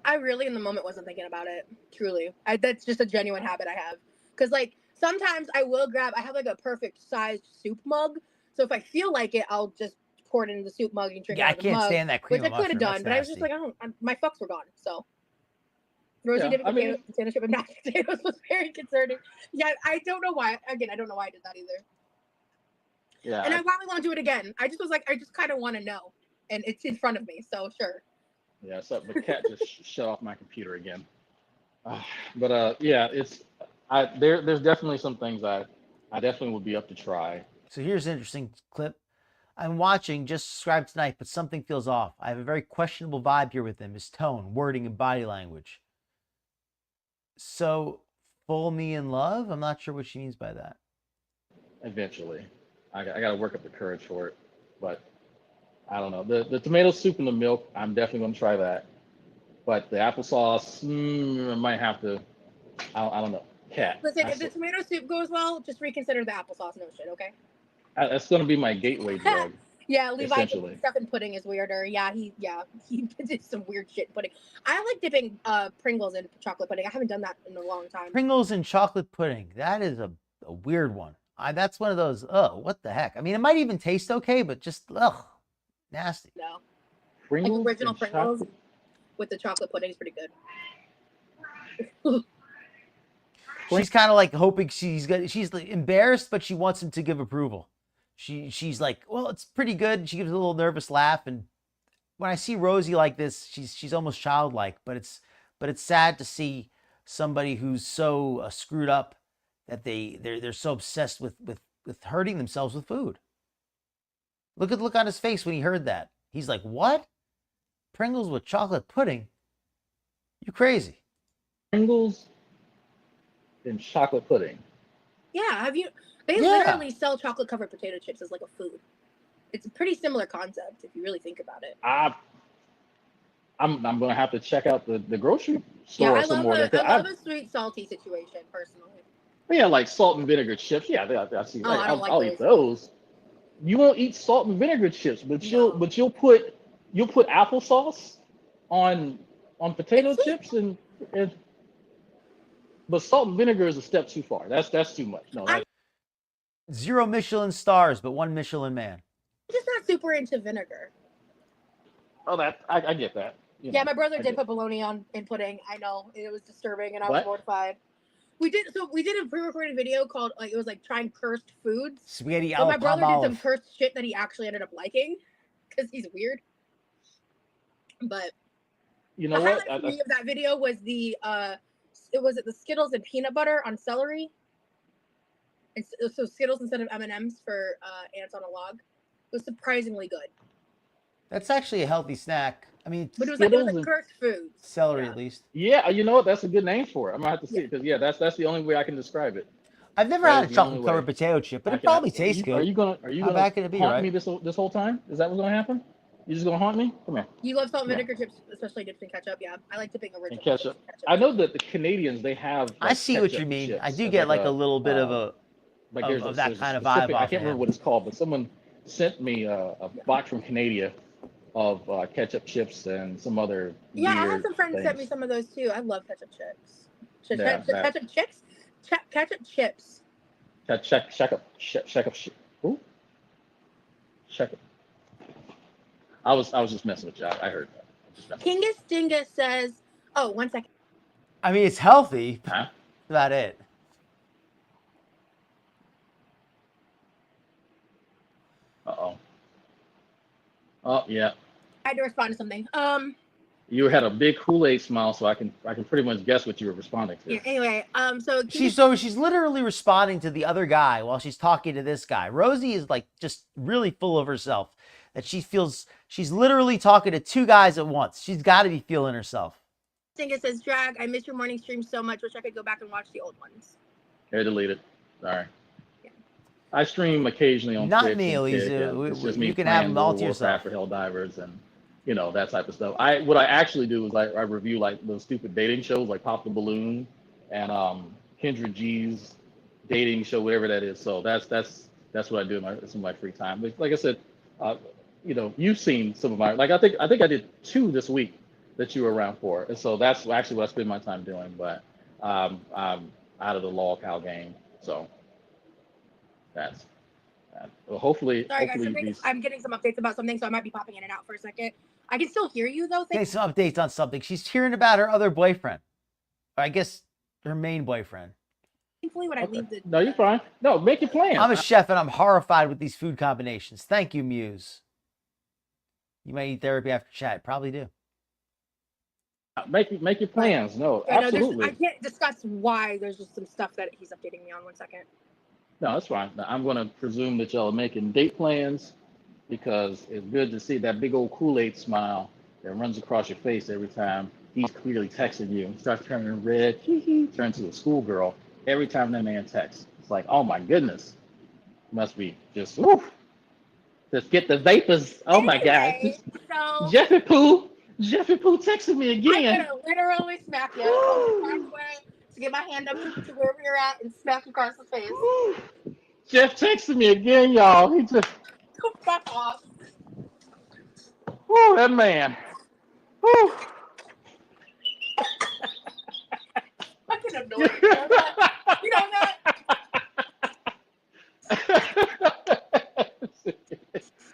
I really, in the moment, wasn't thinking about it. Truly, that's just a genuine habit I have. Because like sometimes I will grab. I have like a perfect sized soup mug. So if I feel like it, I'll just pour it into the soup mug and drink Yeah, it I out of the can't mug, stand that cream which of I could have mushroom. done. But I was just like, my fucks were gone. So Rosie Yeah, did I mean- potato chip and mashed potatoes was very concerning. Yeah, I don't know why. Again, I don't know why I did that either. Yeah. And I probably want to do it again. I just was like, I just kind of want to know, and it's in front of me, so sure. Yeah. So the cat just shut off my computer again. But yeah, there's definitely some things I definitely would be up to try. So here's an interesting clip. I'm watching, just subscribed tonight, but something feels off. I have a very questionable vibe here with him, his tone, wording, and body language. So, full me in love? I'm not sure what she means by that. Eventually, I got to work up the courage for it, but I don't know. The tomato soup and the milk, I'm definitely gonna try that. But the applesauce, I might have to. I don't know. Cat. Listen, if the tomato soup goes well, just reconsider the applesauce notion, okay? That's gonna be my gateway drug. Yeah, Levi Essentially. stuff in pudding is weirder. He did some weird shit in pudding. I like dipping Pringles in chocolate pudding. I haven't done that in a long time. Pringles and chocolate pudding. That is a weird one. That's one of those, what the heck? I mean, it might even taste okay, but just, nasty. No. Pringles Like original and Pringles chocolate? with the chocolate pudding is pretty good. She's kind of like hoping she's like embarrassed, but she wants him to give approval. She's like, well, it's pretty good. She gives a little nervous laugh, and when I see Rosee like this, she's almost childlike. But it's sad to see somebody who's so screwed up that they're so obsessed with hurting themselves with food. Look at the look on his face when he heard that. He's like, what? Pringles with chocolate pudding? You crazy? Pringles and chocolate pudding. Yeah, have you? They literally sell chocolate covered potato chips as like a food. It's a pretty similar concept if you really think about it. I'm gonna have to check out the grocery store some more. I love a sweet salty situation personally. Yeah, like salt and vinegar chips. Yeah, I see. Oh, I don't like I'll eat those. You won't eat salt and vinegar chips, but you'll put applesauce on potato chips and but salt and vinegar is a step too far. That's too much. No, 0 Michelin stars, but 1 Michelin man. I'm just not super into vinegar. Oh, I get that. Yeah, my brother did put bologna in pudding. I know it was disturbing, and I was mortified. We did a pre-recorded video called it was like trying cursed foods. Spaghetti so my brother did some cursed shit that he actually ended up liking because he's weird. But you know the what? highlight for me of that video was the Skittles and peanut butter on celery. And so Skittles instead of M&Ms for ants on a log. It was surprisingly good. That's actually a healthy snack. I mean, but it was like cursed foods. Celery, at least. Yeah, you know what? That's a good name for it. I'm gonna have to see it because that's the only way I can describe it. I've never had a chocolate covered potato chip, but it probably tastes good. Are you gonna haunt me this whole time? Is that what's gonna happen? You just gonna haunt me? Come here. You love salt and vinegar chips, especially dipped in ketchup. Yeah, I like dipping original ketchup. I know that the Canadians they have. Like, I see what you mean. I do get like a little bit of that kind of vibe. I can't remember what it's called, but someone sent me a box from Canada of ketchup chips and some other. Yeah, I had some friends sent me some of those too. I love ketchup chips. Ketchup chips. Ketchup chips. Ooh. Check it. I was just messing with you. I heard that. Kingus Dingus says, "Oh, 1 second." I mean, it's healthy. Huh? That's about it. Uh-oh. Oh, yeah. I had to respond to something. You had a big Kool-Aid smile, so I can pretty much guess what you were responding to. Yeah, anyway, so she's literally responding to the other guy while she's talking to this guy. Rosee is like just really full of herself that she feels she's literally talking to two guys at once. She's got to be feeling herself. Dingus says, "Drag, I miss your morning stream so much. Wish I could go back and watch the old ones." Here, delete it. Sorry. I stream occasionally on Not Twitch. me, Elisa. You can have them all to yourself. For Helldivers and that type of stuff. What I actually do is I review like those stupid dating shows like Pop the Balloon and Kendra G's dating show, whatever that is. So that's what I do in my free time. But like I said, you've seen some of my I think I did 2 this week that you were around for, and so that's actually what I spend my time doing. But I'm out of the lol cow game, so. That's well, hopefully. Sorry, guys. I'm getting some updates about something, so I might be popping in and out for a second. I can still hear you though. Getting some updates on something. She's hearing about her other boyfriend. Or I guess her main boyfriend. Thankfully, when I leave the. No, you're fine. No, make your plan. I'm a chef and I'm horrified with these food combinations. Thank you, Muse. You might need therapy after chat. Probably do. Make your plans. No, Yeah, no, absolutely. I can't discuss why. There's just some stuff that he's updating me on. 1 second. No, that's fine. Now, I'm going to presume that y'all are making date plans because it's good to see that big old Kool-Aid smile that runs across your face every time he's clearly texting you. He starts turning red, turns to a schoolgirl every time that man texts. It's like, oh my goodness, must be just, woof. Just get the vapors. Oh my God. Anyway, so Jeffy Pooh texted me I'm again. gonna literally smack you. I'm to get my hand up to wherever you're at and smack you across the face. Woo. Jeff texted me again, y'all. He just, Go fuck off. whoo, that man. Whoo. Fucking annoying. You know that? You know that?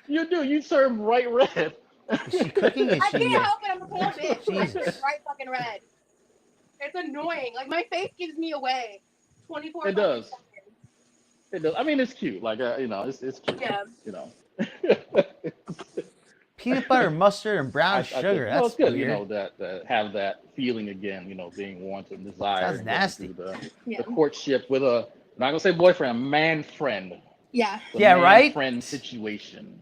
You do. You turn bright red. Is she cooking? Is I she? can't help it. I'm a cool bitch. I Jesus. turn bright fucking red. It's annoying. Like my face gives me away. 24. It does. It does. I mean, it's cute. Like, it's cute. Yeah. You know. Peanut butter, mustard, and brown sugar. Well, That's it's good. weird. You know that have that feeling again. You know, being wanted and desired. Sounds nasty. The courtship with a, I'm not gonna say boyfriend, a man friend. Yeah. The Yeah, man right? Friend situation.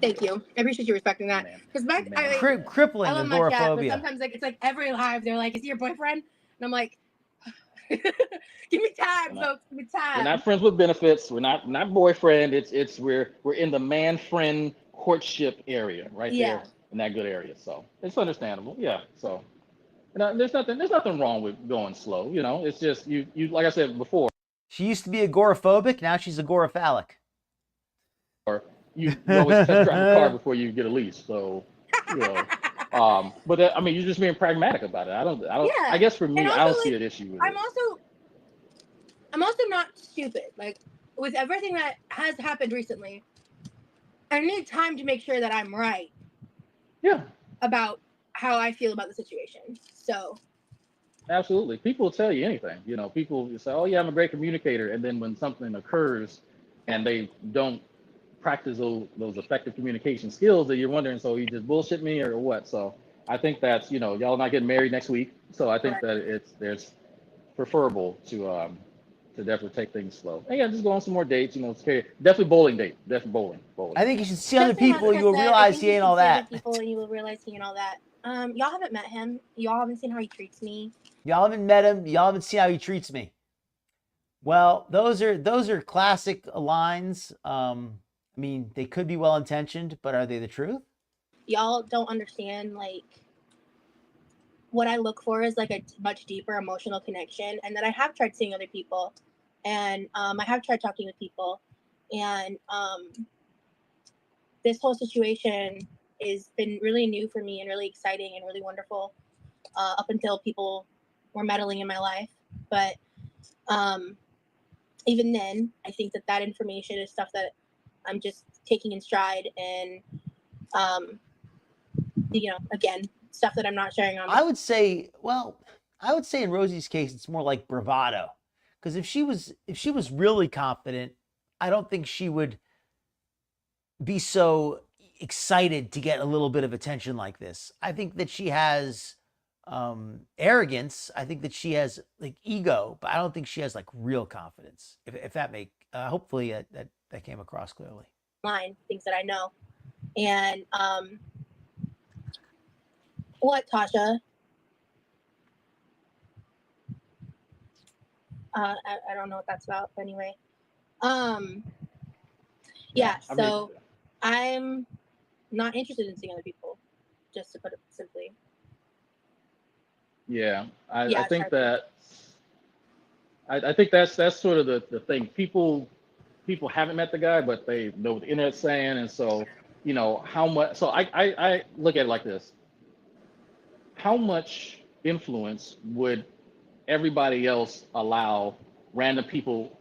Thank you. I appreciate you respecting that. Because Crippling I love my chat, but agoraphobia. sometimes it's like every live they're like, "Is he your boyfriend?" And I'm like, "Give me time, folks. Give me time." We're not friends with benefits. We're not boyfriend. We're in the man friend courtship area right there in that good area. So it's understandable. Yeah. So there's nothing wrong with going slow. You know, it's just you like I said before. She used to be agoraphobic. Now she's agoraphalic. Or you always test drive a car before you get a lease. So you know. But I mean, you're just being pragmatic about it. I don't. Yeah. I guess for me, And also, I don't see an issue with it. I'm also not stupid. Like with everything that has happened recently, I need time to make sure that I'm right. Yeah. About how I feel about the situation. So. Absolutely. People will tell you anything. You know, people say, "Oh yeah, I'm a great communicator," and then when something occurs, and they don't practice those effective communication skills, that you're wondering, so you just bullshit me or what? So I think that's, you know, y'all not getting married next week, so I think that there's preferable to definitely take things slow. And yeah, just go on some more dates. You know, definitely bowling date. Definitely bowling. I think you should see other people. You will realize he ain't all that. People, and you will realize he ain't all that. Y'all haven't met him. Y'all haven't seen how he treats me. Y'all haven't met him. Y'all haven't seen how he treats me. Well, those are classic lines. I mean, they could be well intentioned, but are they the truth? Y'all don't understand, like, what I look for is like a much deeper emotional connection, and that I have tried seeing other people, and I have tried talking with people, and this whole situation has been really new for me and really exciting and really wonderful up until people were meddling in my life. But even then, I think that information is stuff that I'm just taking in stride, and again, stuff that I'm not sharing on. I would say in Rosie's case, it's more like bravado, because if she was really confident, I don't think she would be so excited to get a little bit of attention like this. I think that she has arrogance. I think that she has like ego, but I don't think she has like real confidence. If that hopefully that came across clearly. Things that I know, and what, Tasha? I don't know what that's about, but anyway. So I'm not interested in seeing other people, just to put it simply. Yeah, I think that I think that's sort of the thing. People haven't met the guy, but they know what the internet's saying, and so you know how much. So I look at it like this: how much influence would everybody else allow random people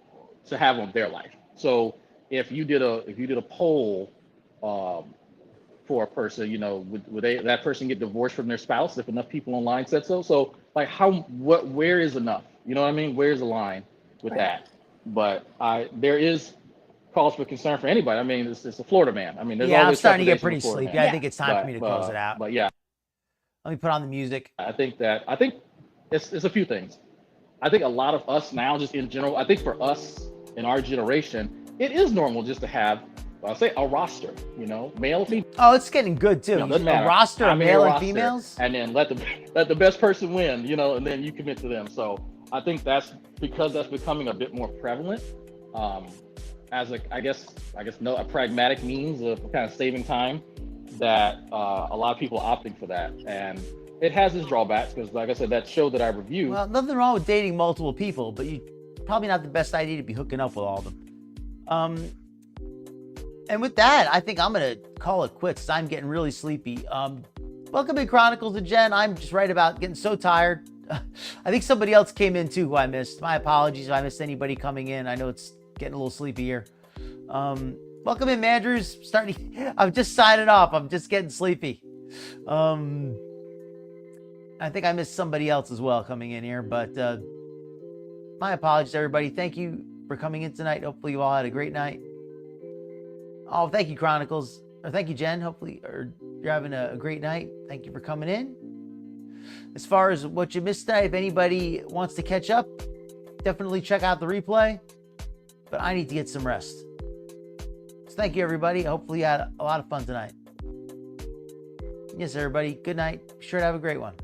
to have on their life? So if you did a poll for a person, you know, would that person get divorced from their spouse if enough people online said so? So like where is enough? You know what I mean? Where's the line with that? But there is cause for concern for anybody. I mean, it's a Florida man. I mean, there's always I'm starting to get pretty trepidation with sleepy. Florida I think it's time for me to close it out. But yeah. Let me put on the music. I think it's a few things. I think a lot of us now, just in general, I think for us in our generation, it is normal just to have, I'll say, a roster, male, female. Oh, it's getting good too. Doesn't matter. A roster How of many male and roster, females, and then let the best person win, and then you commit to them. So I think that's because that's becoming a bit more prevalent, as a pragmatic means of kind of saving time, that a lot of people are opting for that, and it has its drawbacks because, like I said, that show that I reviewed. well, nothing wrong with dating multiple people, but you probably not the best idea to be hooking up with all of them. And with that, I think I'm gonna call it quits. I'm getting really sleepy. Welcome in Chronicles of Jen. I'm just right about getting so tired. I think somebody else came in too who I missed. My apologies if I missed anybody coming in. I know it's getting a little sleepy here. Welcome in, Mandrews. I'm just signing off. I'm just getting sleepy. I think I missed somebody else as well coming in here, but my apologies, everybody. Thank you for coming in tonight. Hopefully you all had a great night. Oh, thank you, Chronicles. Or thank you, Jen. Hopefully you're having a great night. Thank you for coming in. As far as what you missed tonight, if anybody wants to catch up, definitely check out the replay. But I need to get some rest. So thank you, everybody. Hopefully you had a lot of fun tonight. Yes, everybody. Good night. Be sure to have a great one.